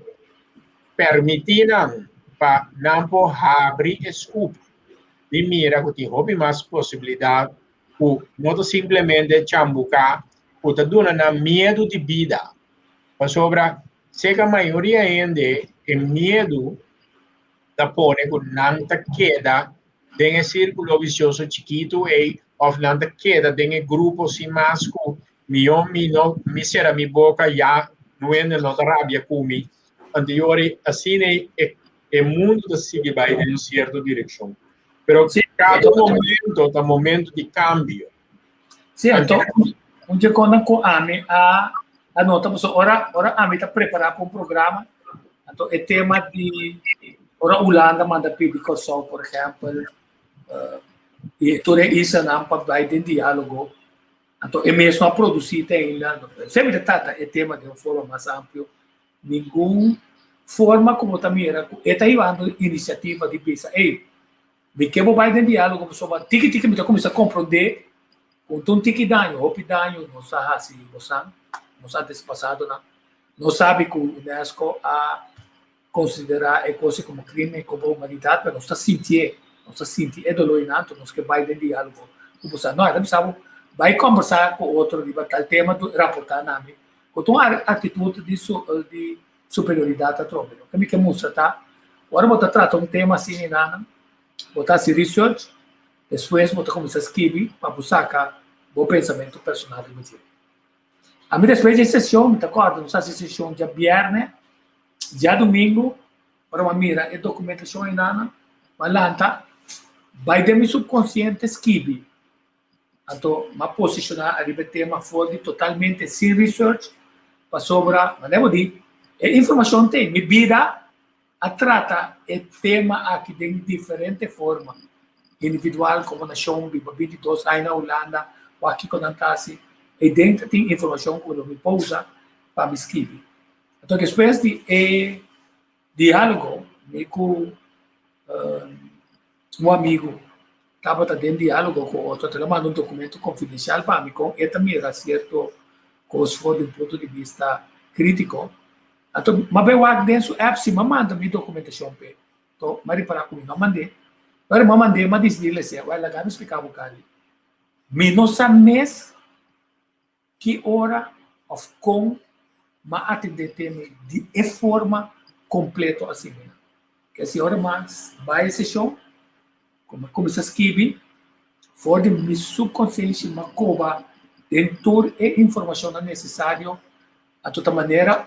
permitirão para não abrir escopo de mira que tem mais possibilidade, ou não simplesmente chambucar, ou te dando medo de vida. Mas sobre se a maioria ainda é medo da pone que não te queda em círculo vicioso chiquito e ou não te queda em grupo sem mais que mi será mi boca já não é na rabia comigo. Anteriore assim é mundo da seguir vai em uma certa direção. Pero cada momento é um momento de cambio. Sim, então um dia quando a nota pessoa ora a meta preparar para um programa então é tema de ora Holanda manda pedir corso por exemplo e toda isso não para vai de diálogo então é mesmo a produzir ainda sempre trata é tema de uma forma mais ampla nenhuma forma como também era está levando iniciativa de pensar de que vai de diálogo sobre tique me começa a compreender com um tique danho não sabe se não sabe desse passado não sabe que o UNESCO a considerar a coisa como crime como humanidade mas não está sentindo é dolor inato nós que vai de diálogo como você não é sabe vai conversar com outro de tal tema do rapportar nami com uma atitude de superioridade a troca que me que mostra tá agora vou tratar um tema assim nana botar se research depois vou começar a escrever para buscar o pensamento personal de você A mim depois de sessão, me acordo, não sei se sessão dia viernes, dia domingo, para uma mira e documentação ainda, mas lá vai de meu subconsciente esquive. Então, me posicionar a tema fora totalmente sem research, para sobra, mas devo dizer, a informação tem, minha vida a trata o tema aqui de diferente forma, individual, como nação, 22 anos na Holanda, ou aqui com a Antasi, e dentro tem informação que eu me pousa para me escrever. Então, depois de diálogo, com um amigo, estava tendo diálogo com outro, ele mandou documento confidencial para mim, com e também era certo, com os do ponto de vista crítico. Então, mas eu acho dentro do app, se me manda minha documentação, então, mas para comigo, não mandei. Agora, eu mandei, mas disse-lhe, olha, eu explicar o cara. Me não sabe que hora ou como me atender de forma completa assim. Que a senhora vai a sessão, como começa a escrever, fora de meu subconsciente, me cobra dentro da informação necessária, de toda maneira,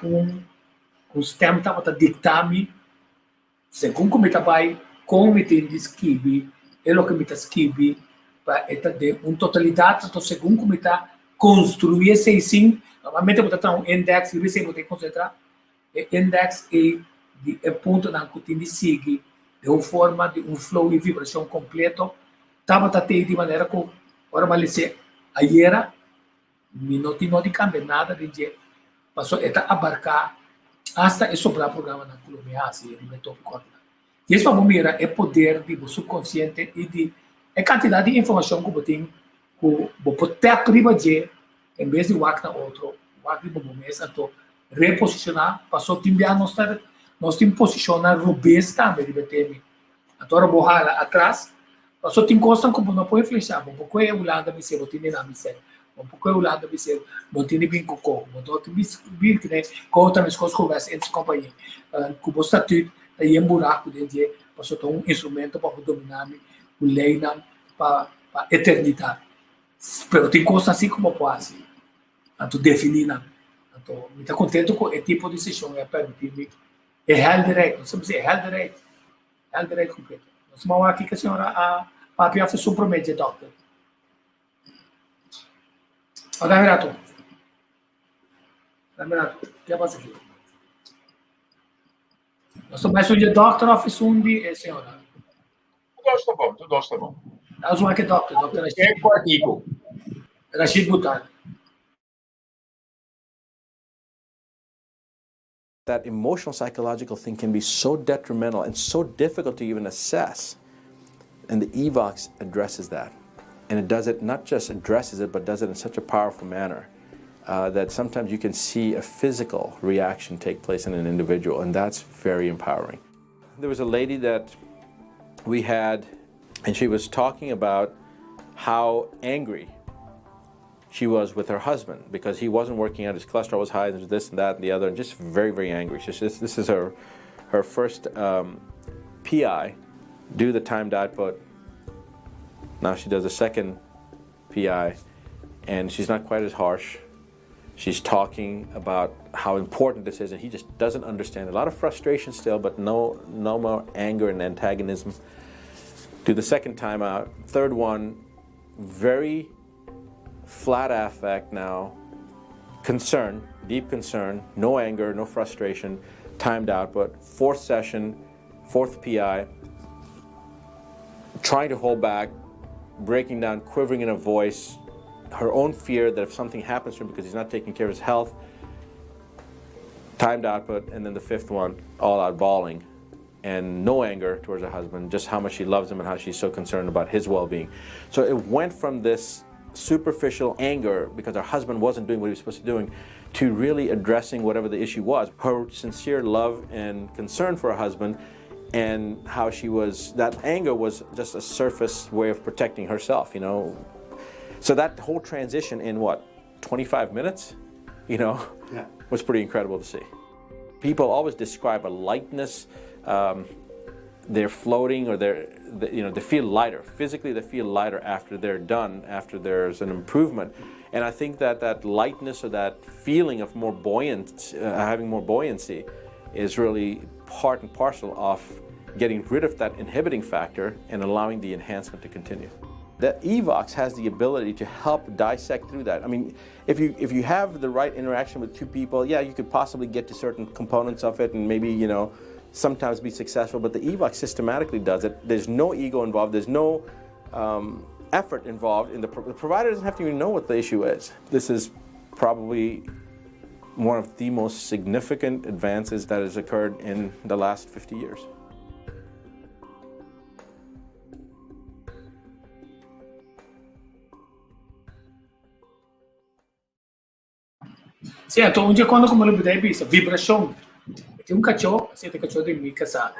o sistema estava a dictar-me, segundo como está vai, como me tem de escrever, é o que me está escrevendo, para ter uma totalidade, então, segundo como está construir esse sim, normalmente eu vou um index, e você vai concentrar, o index é o ponto na que tem de seguir, de uma forma, de um flow e vibração completo, estava a ter de maneira que, agora, mas ayer, não tinha cambiar nada, de passou a abarcar, hasta sobrar programa na Colômbia, assim, ele me toca. E isso vamos mirar é poder do subconsciente e de a quantidade de informação que você tem que você ter arriba de em vez de walk na outro, walk de bom mês, então reposicionar, passou timbiar nós temos posicionar robusta de BTM. Agora borrar atrás, passou tem coisa que não pode flechar, porque é o lado de ser, você tem na missão. Porque é o lado de ser, não tem bem com não tem bem que né, com outras coisas conversa entre companhia, com o estatuto aí é buraco dentro de passou ter um instrumento para dominar o lei para eternidade. Pero tem coisas assim como pode, então definir então me está contente com o tipo de sessão é permitir é real direito, não sabemos é real direito completo. Nós vamos aqui que a senhora a papel fez um promete doctor. Damirato, o que passa aqui? Nós estamos mais um dia doctor office undi senhora. Tudo está bom. Nós vamos aqui doctor Rashid Butar. That emotional psychological thing can be so detrimental and so difficult to even assess. And the EVOX addresses that. And it does it, not just addresses it, but does it in such a powerful manner that sometimes you can see a physical reaction take place in an individual, and that's very empowering. There was a lady that we had, and she was talking about how angry she was with her husband because he wasn't working out, his cholesterol was high, there's this and that and the other, and just very, very angry. This is her first PI, do the timed output. Now she does a second PI, and she's not quite as harsh. She's talking about how important this is, and he just doesn't understand. A lot of frustration still, but no more anger and antagonism. Do the second time out. Third one, very flat affect now, concern, deep concern, no anger, no frustration, timed output. Fourth session, fourth PI, trying to hold back, breaking down, quivering in her voice, her own fear that if something happens to him because he's not taking care of his health, timed output, and then the fifth one, all out bawling, and no anger towards her husband, just how much she loves him and how she's so concerned about his well-being. So it went from this superficial anger because her husband wasn't doing what he was supposed to be doing to really addressing whatever the issue was. Her sincere love and concern for her husband, and how she was, that anger was just a surface way of protecting herself, you know. So that whole transition in 25 minutes, was pretty incredible to see. People always describe a lightness, they're floating or they feel lighter. Physically, they feel lighter after they're done, after there's an improvement. And I think that lightness or that feeling of more buoyant, having more buoyancy is really part and parcel of getting rid of that inhibiting factor and allowing the enhancement to continue. The EVOX has the ability to help dissect through that. I mean, if you have the right interaction with two people, yeah, you could possibly get to certain components of it and maybe, sometimes be successful, but the EVOX systematically does it. There's no ego involved. There's no effort involved. The provider doesn't have to even know what the issue is. This is probably one of the most significant advances that has occurred in the last 50 years. Sì, onde quando come lo vedete bisa vibração. Tem cachorro, se tem cachorro de mim casado.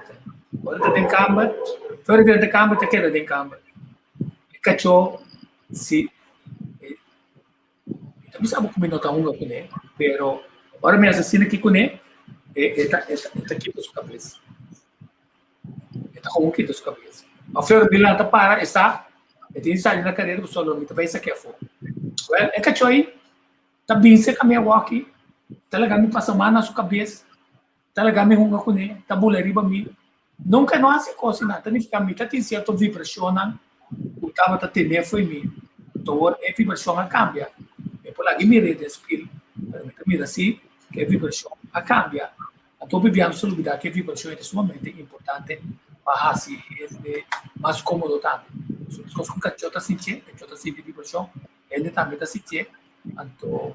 Quando tem câmera, fora de câmera te queda de câmera. Cachorro se também sabe como não tá com ele, pero agora me assassina aqui com ele, tá aqui com sua cabeça. Tá com aqui com sua cabeça. A fora de lá tá para está, tem saída na cadeira do solo, me tá pensa que é fogo. Well, cachorro aí tá se kami awaki, talaga mi pasama na sua cabeça, talaga mi hunga ko ne, tabula riba mi. Nunca não hace coisa na, tani kami tati certo vibracionan, utava ta tene foi mi. Então, a vibração cambia. E por lá que me respiro, me assim, que a vibração cambia. Então, viviamo solo vida que a vibração é sumamente importante para assim, é mais cômodo também. Se você com cachorro sente vibração, ele também está sentindo. Então,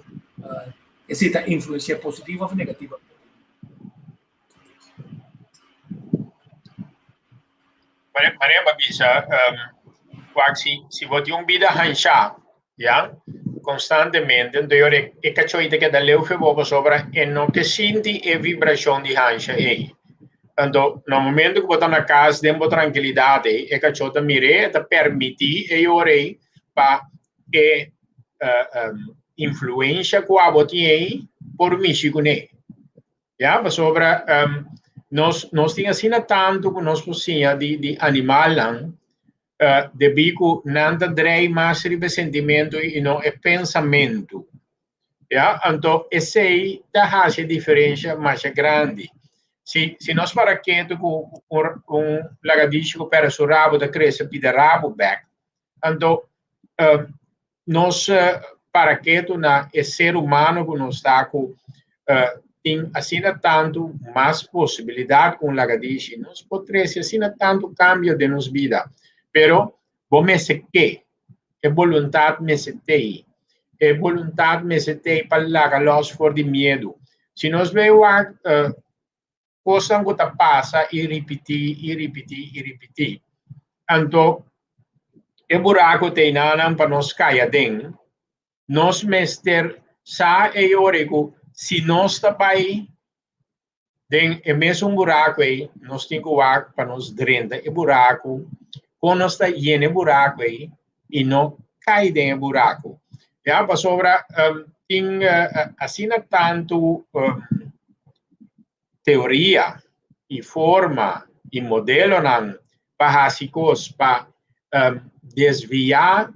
existe influência positiva ou negativa. Maria Babisa, se você tem vida hancha, constantemente, então eu é cachoeira que dá leu febo sobre e não que sente a vibração de hancha aí. Então, no momento que você na casa tem uma tranquilidade, é cachoeira mire, te permite e orei para que influência que a você tem por mim, já, sobre nós temos assim tanto que nós possíamos de animal de bico nada drei mais sentimento e não é pensamento, já, então esse aí dá a diferença mais grande. Se nós para quieto com lagartixa para o rabo da cresce pide rabo back, então nós para quieto na ser humano que nós está com tem assim tanto mais possibilidade com lagartixa, nós podemos assim tanto cambio de nossa vida, pero vamos que é vontade me setei, é vontade me setei para largar los for de medo. Se nós vemos coisa que tá passa e repetir, então é buraco tem nada para nós cair dentro. Nós mester sa e orego se nós está bem den é mesmo buraco aí nós tem que ir para nós drenda e buraco quando nós está lleno buraco aí e não cai dentro buraco já para sobra tem assim tanto teoria e forma e modelo não básicos para desviar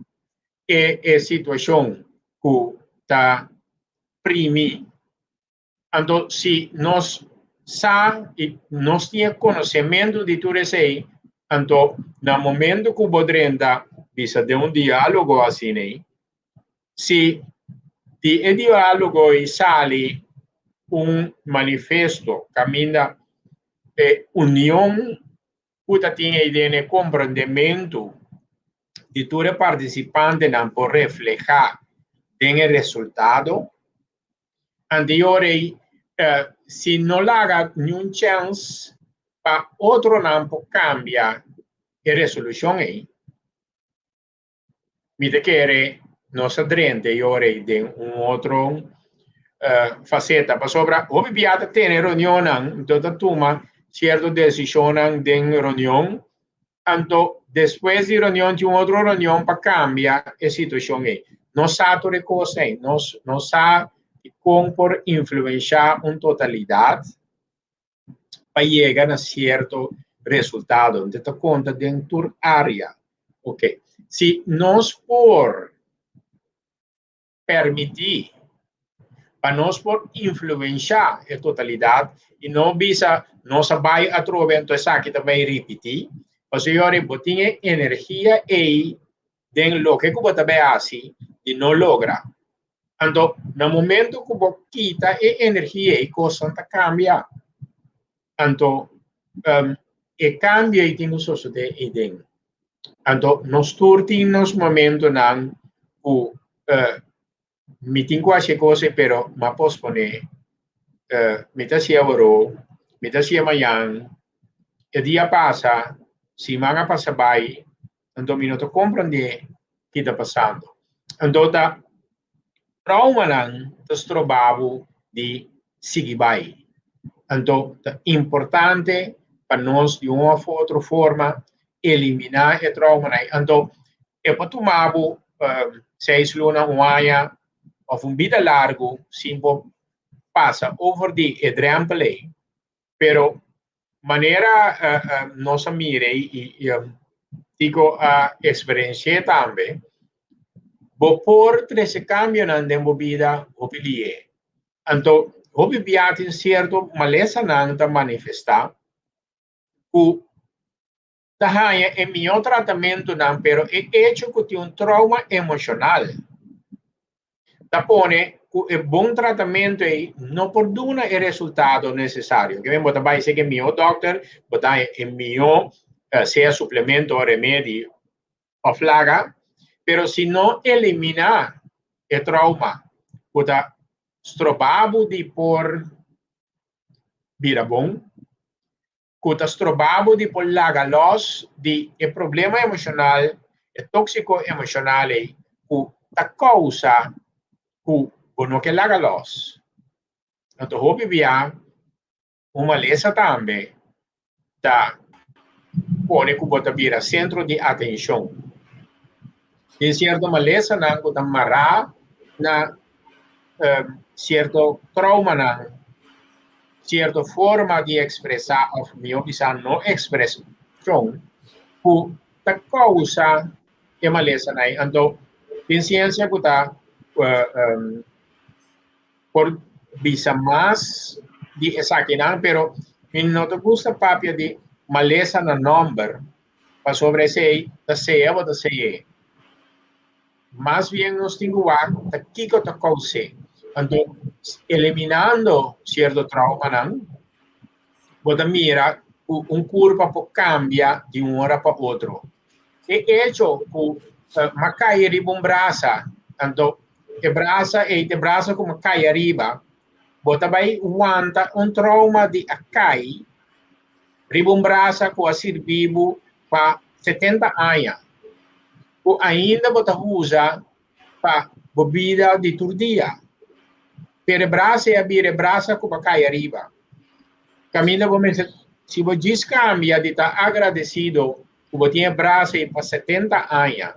a situação que está primi. Então, se nós nós temos conhecimento de tudo isso aí, então, no momento que podemos bisa de diálogo assim, se de diálogo sale manifesto, caminha união, que tem ideia de compreendimento de todo participante não por reflejar tem o resultado. Anterior, se não larga nenhum chance para outro não cambiar a resolução aí. Me quer nossa drente e ora de outro faceta para sobre o viviata tem reunião então toma certa decisão de reunião então depois de reunião de outra reunião para cambiar a situação aí. Nós sabemos coisa aí, nós sabemos como por influenciar uma totalidade para chegar a certo resultado. Te dá conta dentro da área. Ok. Se nós por permitir, para nós por influenciar a totalidade, e não bisa, nós vai a trovento essa que também repetir, mas senhores, botinha energia e den lo que você também assim, e não logra. Então, no momento que você quita a energia, a coisa cambia. Então, e cambia e tem um suceder e den. Então, nós turtimos momento não o meeting quase coisa, pero ma pospone mita sia oro, mita sia mayan, e dia passa, si manga passa vai, então minuto compreende que está passando. Então, tá trauma não tas trovavo de seguir vai. Então, é importante para nós de uma ou outra forma eliminar o trauma. Então, é para tomar 6 lunas, um ano, ou vida largo, sim, passa over de drempel, pero maneira nossa mire e digo a experiência também, por três cambios na vida, opilie. Então, hobby biatin certo malesa nang ta manifestar o tahaya é meu tratamento não, pero é hecho que tem trauma emocional. Ta pone que é bom tratamento e não produna o resultado necessário. Que vem botar vai ser que meu doctor botar é meu seja suplemento ou remédio ou flaga, pero se não eliminar o trauma, botar strobabo de por vira bom, que strobabo de por laga los de problema emocional, tóxico emocional, que ta causa que não que laga los. Então, hobby via uma lesa também, ta pone que bota vira centro de atenção. De certo malesa não que ta mará na certo trauma na certa forma de expressar ou meu bisa não expressão que ta causa é malesa na então tem ciência que ta por bisa mais de essa que não pero não te gusta papia de malesa na number para sobre esse da se ou da se mais bem nos tinguar ta kiko ta causa. Então, eliminando certo trauma, não, você mira curva cambia de uma hora para outra. E hecho que macai riba braça, então, e braça como cai arriba, você vai aguantar trauma de acai, riba braça que a serviu para 70 anos. O ainda você usa para bebida de todo dia. Per braça e abrir braça como cai arriba. Caminho como se você cambia de estar agradecido que você tem braça para 70 anos,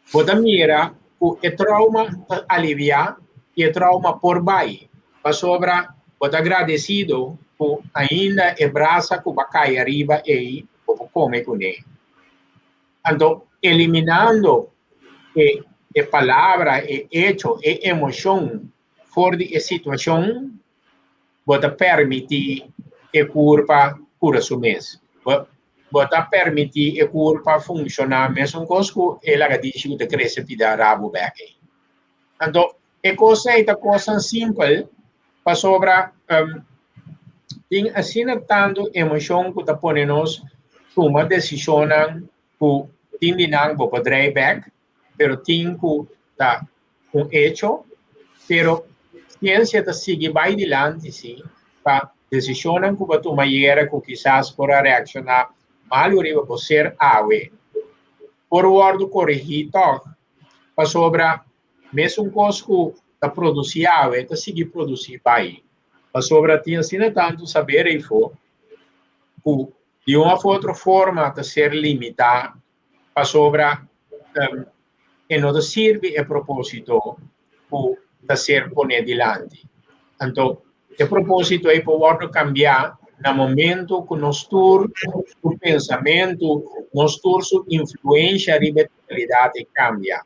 você mira que o trauma alivia e o trauma por baixo. Para sobra, você agradecido que ainda é braça que cai arriba e você come com ele. Então, eliminando a palavra, o hecho, a emoção, for de situação, você permite a curva cura su mês. Você permite a curva funcionar mesmo com que ela diz que cresce para rabo back. Então, é coisa simples para sobra tem assim tanto emoção que está ponendo-nos uma decisão que tem de não poder back, pero tem que tá hecho, pero ciência está seguir vai adiante sim para decisão que você toma que quizás por reaccionar mal ou por ser ave por word corrigir para sobra mesmo coisa que está produzir ave está seguir produzir vai para sobra tinha assim tanto saber e for que de uma ou outra forma está ser limitado para sobra e não serve a propósito para ser poner adiante. Então, o propósito é poder cambiar no momento que nós tur o pensamento, nós tur sua influência e realidade cambia.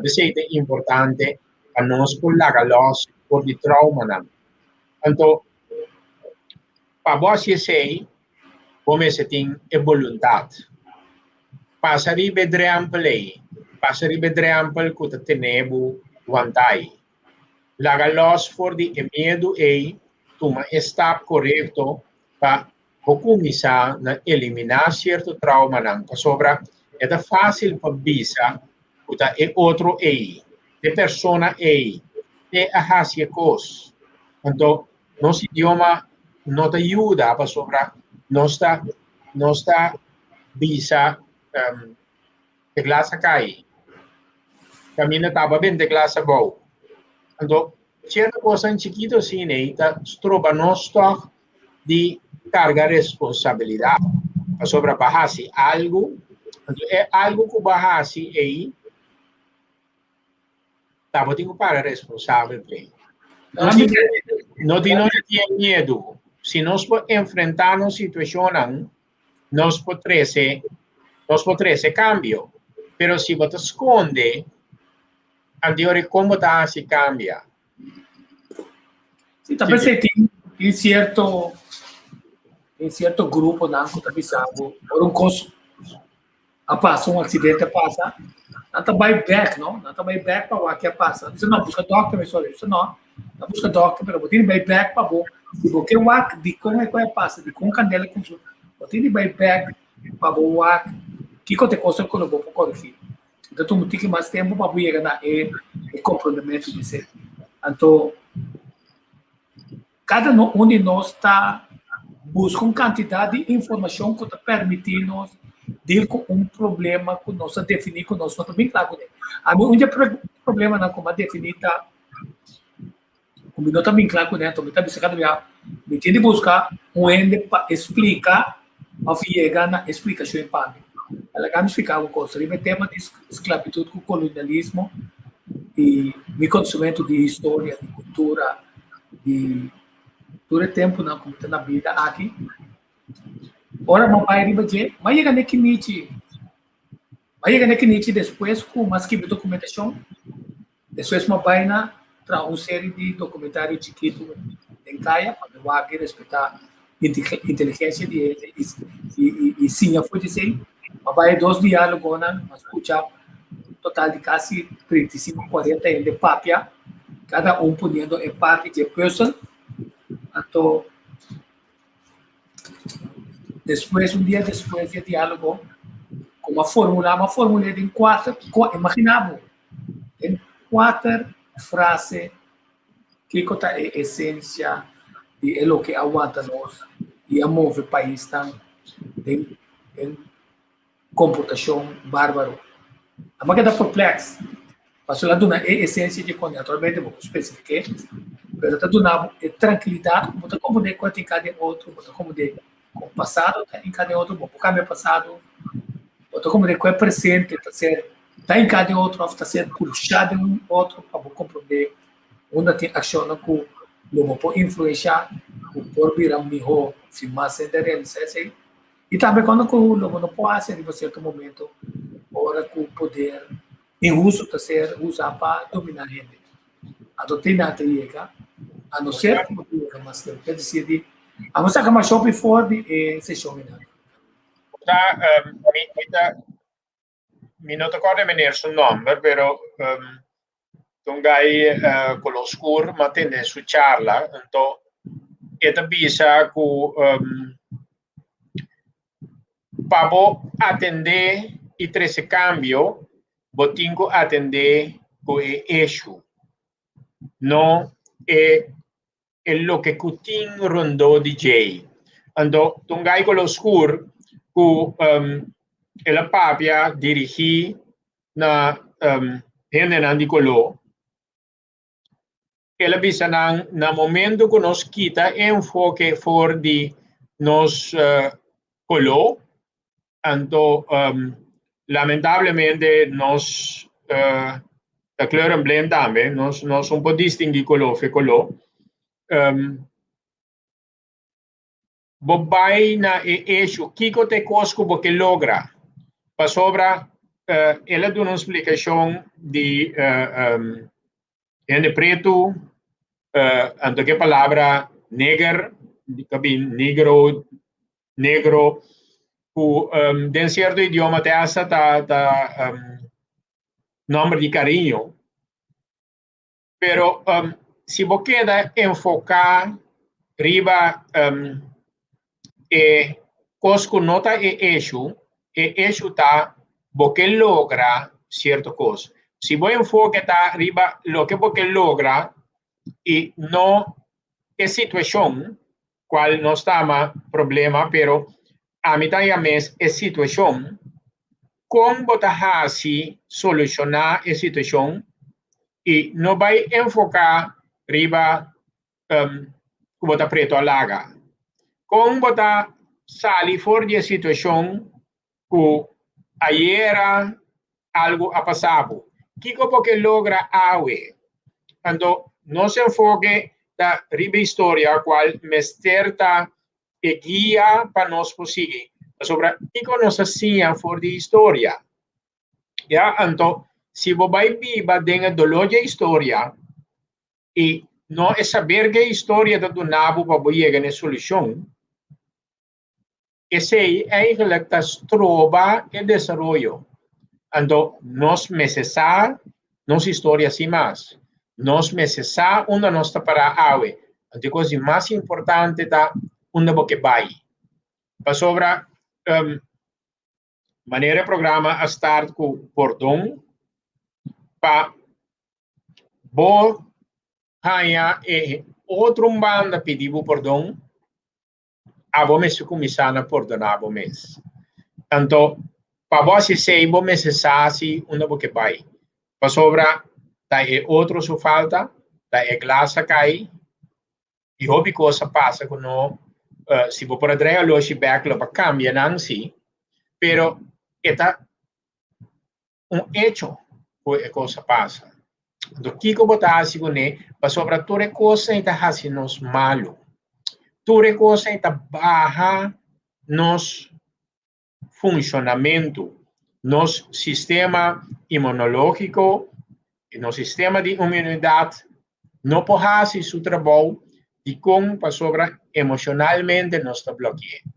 Isso é importante para nós colocar los por de trauma não. Então, para você sei, como você tem a vontade. Passa ribedreampel que te tenebu wantai. Laga los for di medo toma step correto para começar a eliminar certo trauma não. Sobra é fácil para bisa é outro de persona de a hasia cos. Então, nosso idioma não te ajuda para sobra nossa bisa de glasa cai. Camina estava bem de glasa boa. Então, certa coisa em chiquito assim, né, trova nós de carga responsabilidade. Sobre bahasi algo, então, é algo que bahasi aí, estava tendo para responsável. Não tem medo. Se nós enfrentar uma situação, nós podemos ser cambio. Pero se você esconde, anterior como está se cambia. Sim, talvez você tem em certo grupo não que talvez sabe por coisa passa acidente passa não tá back não tá back para o que passa você não busca doctor mas olha isso não busca doctor pero botar back para bom porque o de como é que passa de com candela com botar back para o que te costa com o bom corrigir então tu tem que mais tempo para chegar na comprometimento de ser então cada um de nós está busca uma quantidade de informação que está permitindo deal com problema que nós definir com nós não bem claro né a mim problema não como definir tá como não está bem claro né então está buscando já me tem de buscar ende para explicar a chegar na explicação em parte ela vai explicar o coisa o tema de escravidão com colonialismo e me conhecimento de história de cultura de todo o tempo na como na vida aqui ora mamãe riba je mas chega nesse nicho depois com mais que documentação depois mamãe na traz uma série de documentários chiquito em caia para o aqui respeitar inteligência de ele e sim a foi dizer mamãe 2 diálogos na escutar total de quase 35 40 de papia cada ponendo em parte de person então depois um dia depois de diálogo com uma fórmula em 4 imaginamos em 4 frases que é a essência de o que aguenta nós e move o país tão em comportação bárbaro a máquina perplexa passou lá do na essência de quando atualmente vou especificar mas está dando tranquilidade botar como de quanto em cada outro botar como de com o passado em cada outro vou cambia passado botar como de qual é presente está em cada outro está ser puxado em um outro para compreender onde tem ação que não pode influenciar por virar melhor se mais se realizar isso e também quando não pode ser em certo momento hora que o poder em uso está ser usado para dominar a gente a doutrina chega a não ser como diga mas quer dizer a nossa cama shopping for de sessão né mi non ricordo il suo nome però un guy con lo scuro ma tende su charla então e da bisa ku pabo atender e trece cambio botingo atender ku e issue no è lo che Kutin rondò DJ andò un guy con lo scuro ku e la papia dirigì na henenandi kolo e la bisa na momento que nos quita enfoque for di nos kolo anto lamentablemente nos la kleuren blend también nos un po' distingui kolo fe kolo bobay na issue, kiko te cosco porque logra. Pa sobra, ela dá uma explicação de preto, ando que palavra neger, negro, de certo idioma te asa nombre de carinho. Pero se você queda enfocar riba cosco nota eixo tá porque logra certa coisa. Se você enfoca tá riba lo que você logra e não é situação qual não está mais problema, pero a mitad mes é situação como botar assim solucionar a situação e não vai enfocar riba botar preto a laga. Como botar sair fora de situação que ayer algo ha passado. Que porque logra awe. Quando não se enfoque da riba história qual mesterta e guia para nós conseguir. Sobre que nós assim fora de história. Ja, então se você vai viver dentro do dolor de história e não é saber que a história está donada para você chegar na solução, esse é eigenlijk das trova e desenvolvimento. Então, nós necessitamos nossa história assim mais. Nós necessitamos onde nós está para a a coisa mais importante é onde você vai. Para sobre maneira programa a start com perdão para bo hanya outro banda pedir perdão a você começar a perdonar você. Então, para você sei você necessita onde você vai. Para sobre tá outro sua falta, tá glaça cai e houve coisa passa quando se você pode trazer a loja back para cambiar não sim, pero está hecho que coisa passa. Do que botar assim com ele, para sobre toda coisa está fazendo nos malo, toda coisa está barra nos funcionamento, nos sistema imunológico, no sistema de imunidade, não pode fazer seu trabalho e como para sobre emocionalmente nós está bloqueado.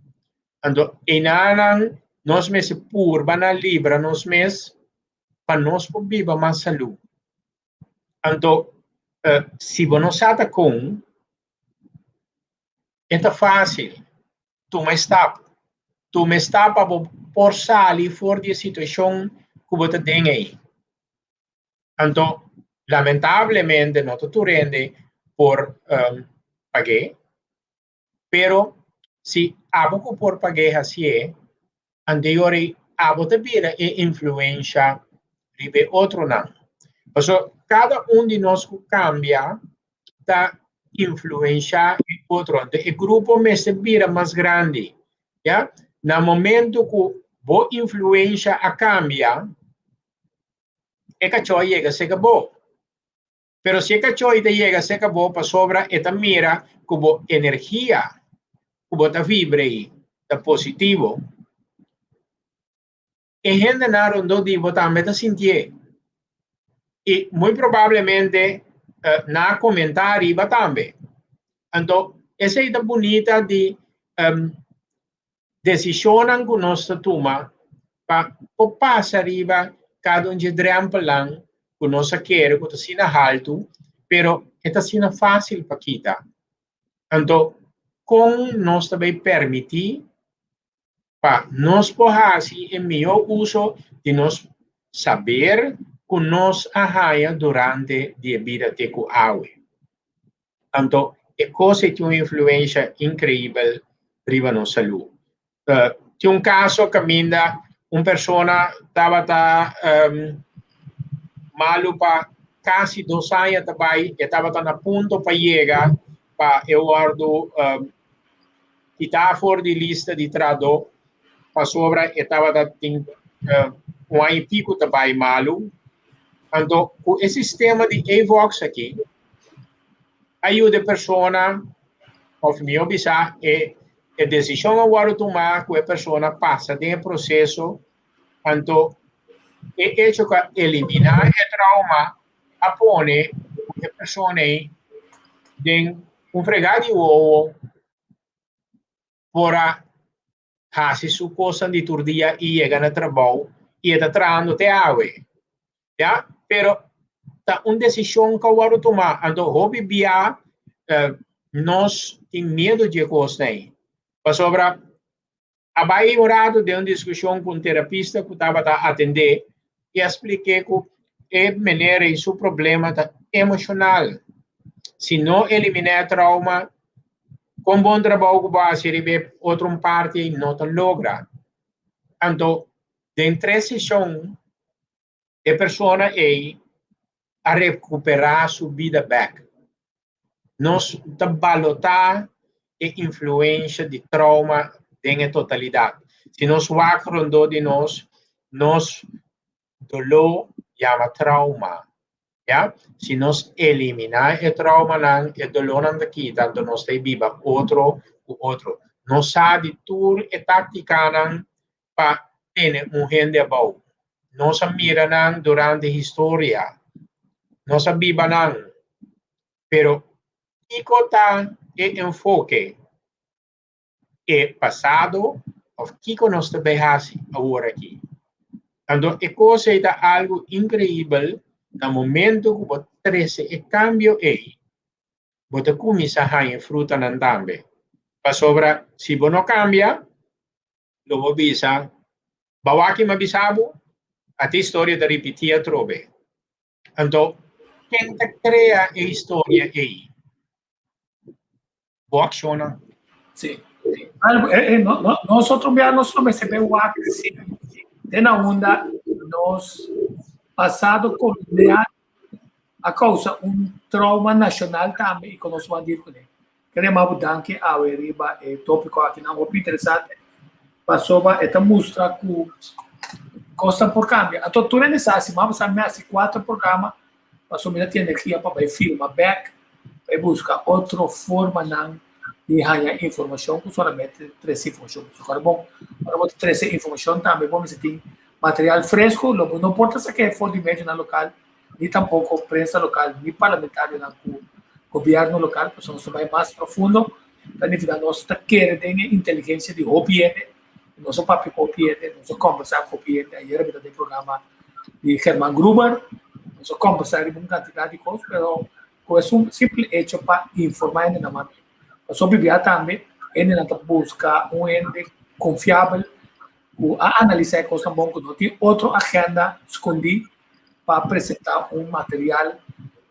Então, nós mesmos purba na libra, nós mesmos para nós viver mais saúde. Então, se você não está com, é fácil. Tu me está para por sair fora de situação que você tem aí. Então, lamentavelmente, não te rende por pagar, pero se abo por pagar assim, anterior abo te vira e influência de outro não. Então, cada de nós cambia, da influência em outro. O grupo me se vira mais grande. Ja? No momento que a influência cambia, é que a chega a ser bom. Pero se a chega a ser bom, para sobra, esta mira como energia, como esta vibra aí, está positivo. E gente não digo também está sentindo. E muito provavelmente na comentário também. Então, essa é a bonita de decisão que nós tomamos para passar arriba cada de drempelão que nós queremos, que está sendo alto, pero está sendo fácil para quitar. Então, como nós também permitir para nós poder melhor uso de nós saber que nós arraia durante a vida de água. Então, é coisa que tem uma influência incrível para nossa saúde. Tinha caso que uma pessoa estava malo para quase 2 anos também, e estava a ponto para chegar para Eduardo quitar fora de lista de trabalho, para sobra, estava ano e pico também malo. Então, com esse sistema de Evox aqui, ajuda a pessoa, ou meu bisa, a decisão agora tomar que a pessoa passa de processo, então é hecho que eliminar o trauma, apone a pessoa de fregado de ovo para fazer sua coisa de todo dia e chegar no trabalho e está trazendo até água, já? Pero tá uma decisão que agora tomar, então hobby via nós tem medo de coisa aí. Para sobra abai orado de uma discussão com um terapista que estava a atender e expliquei que é maneira e seu problema tá emocional. Se não eliminar trauma, com bom trabalho que vai receber outra parte e não te logra. Então, dentro da sessão, a pessoa é a recuperar sua vida back. Nós balotar a influência de trauma em totalidade. Se nós vamos de nós dolor chama trauma. Ja? Se nós eliminar o trauma, o dolor não aqui, tanto nós temos viva outro. Nós sabemos tudo e tática para ter gente boa. Nós miramos durante a história. Nós sabemos, pero Kiko está e enfoque é passado, ou Kiko nós também faz agora aqui. Então, a coisa é algo incrível, no momento que você traz o cambio aí, você começa a ter fruta na também. Para sobra, se você não cambia, você bisa, bawaki mabisabo, a história da repetir trobe. Então, quem cria a história aí? Boa ação. Sim. Nosotros nos recebemos de na onda nos passado colonial a causa trauma nacional também que nós vamos dizer com ele. Queremos abordar que a riba é tópico aqui não muito interessante. Passou a esta mostra que costa por cambio. A tortura necessária, mas a minha 4 programas passou a ter energia para filmar back, para buscar outra forma de ganhar informação, que somente 3 informações. Agora, bom, para 3 informações também, vamos ter material fresco, não importa se é for de médio na local, nem tampouco prensa local, nem parlamentar na governo local, porque nós vai mais profundo, para nível nós queremos inteligência de OPN, nosso papel OPN, nós conversar com OPN, ayer vi o programa de Herman Gruber, nós conversar com uma quantidade de coisas, mas com um simples hecho para informar na mão. Sobre via também, ele não busca ente confiável, a analisar coisas bom que não tem outra agenda escondida para apresentar material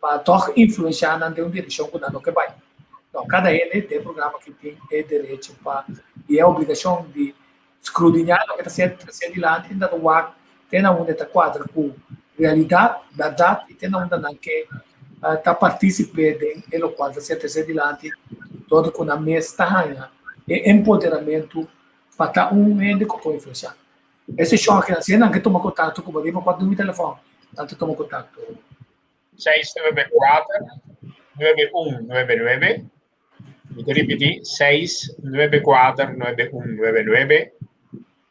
para toch influenciar na direção que não que vai. Então, cada ele tem programa que tem direito para e é obrigação de escrutinar o que está sendo adiante, ainda tem onde está quadro com realidade, verdade, e tem onde que está participando em o qual está sendo adiante, todo com a mesma e empoderamento para estar ente que pode influenciar. Esse choque na cena que toma contato com o Badima quando no telefone, tanto toma contato. 694-9199. Vou repetir, 694-9199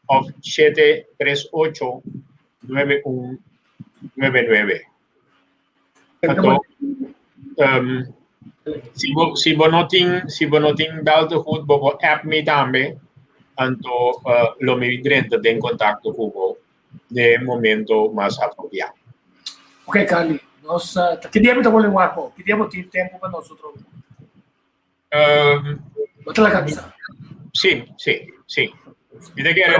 ou 738-9199. Então, se você não tem dado tudo, você app me também, então, lo me dirento em contato com você no momento mais apropriado. Ok, Carly. Nós, que dia me tocou o arco? Que dia vou ter tempo para nós outro? Bota a cabeça. Sim. Dice que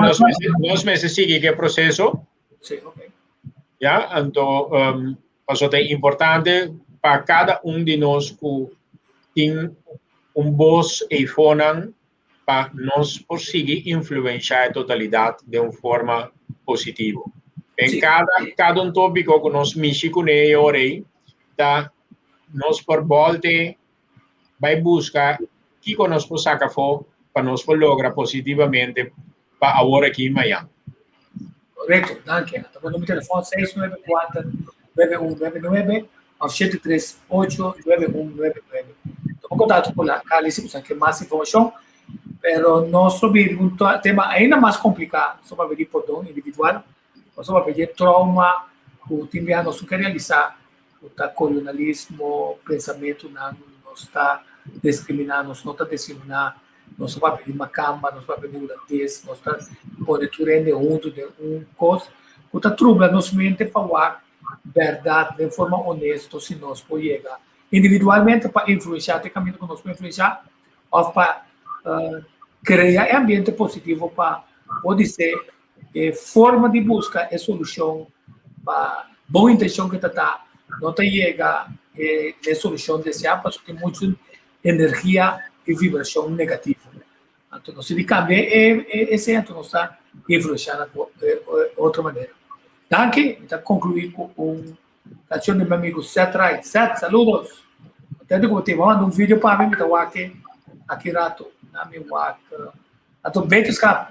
nós meses sigue que processo. Sim, ok. Já, então, isso é importante para cada de nós que tem voz e fona para nós conseguir influenciar a totalidade de uma forma positiva. Em cada tópico que nós mencionamos hoje, nós por volta vai buscar o que nós podemos sacar fora para nós lograr positivamente para agora aqui em Miami. Correto, danke. Estamos no telefone 694-9199 ou 738-9199. Estamos em contato com a Carly se você quer mais informação. Pero nós vamos um tema ainda mais complicado. Nós vamos ver perdão individual, nós vamos ver trauma, o time nós não quer realizar, o colonialismo, pensamento não está discriminando, nós não está discriminando, nós vamos ver macamba, nós vamos ver holandês, nós está monitoreando coisa, que está troublando nossa mente para a verdade de forma honesta, se nós podemos chegar individualmente para influenciar, tem caminho que nós podemos influenciar, ou para criar ambiente positivo para pode ser forma de busca e solução para boa intenção que está não te chega a solução desejada porque tem muita energia e vibração negativa. Então se cambia esse então está influenciando de outra maneira. Danke, está concluir com uma canção do meu amigo Seth Wright. Seth, saludos. Até que eu te mando vídeo para mim, então aqui rato. Nami wak atau betuskap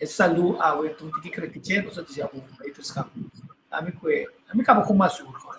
selalu awet untuk dikritik no sa tiyabu betuskap nami kabo kumasur ko.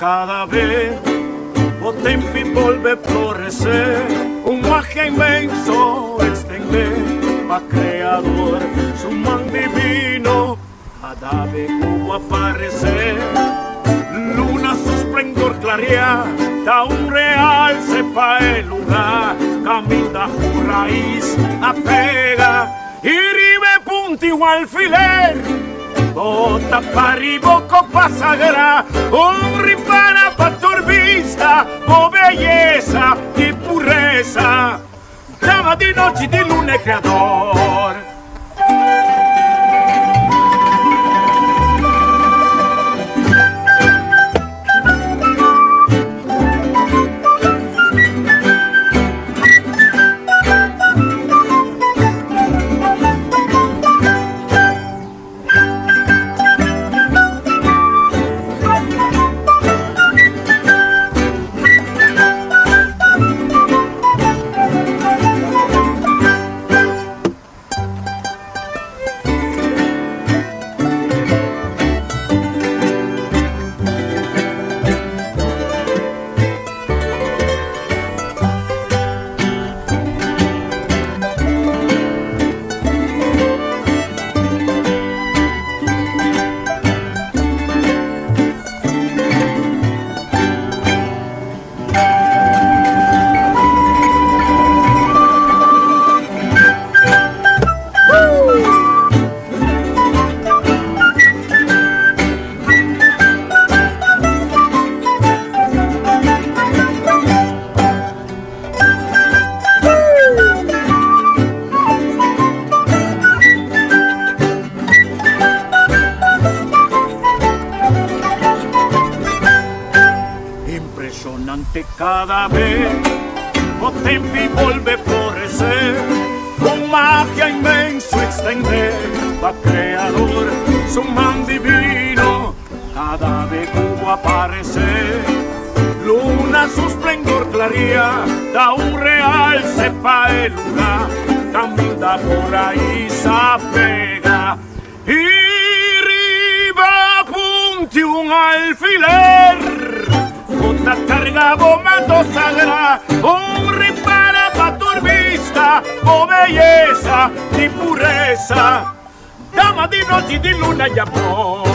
Cada vez o tempo volve a florecer, magia inmenso extender pa Creador su man divino, cada vez como aparecer, luna su esplendor clarea, da un realce pa el lugar, camina su raíz apega, y ribe punti o alfiler, bota pa riboco pa sagrà, un ripara pa vista, o belleza y pureza, llama di noche di luna creador. Cada vez o tempo volve a florecer, con magia inmenso extender, va Creador su man divino, cada vez como aparecer, luna su esplendor claría, da un real sepa el lugar, camina por ahí s'appega. I riva punti un alfiler, tutta carga bombato sagrà, un ripara pa' turbista, o belleza, di pureza, dama di notti di luna y amor.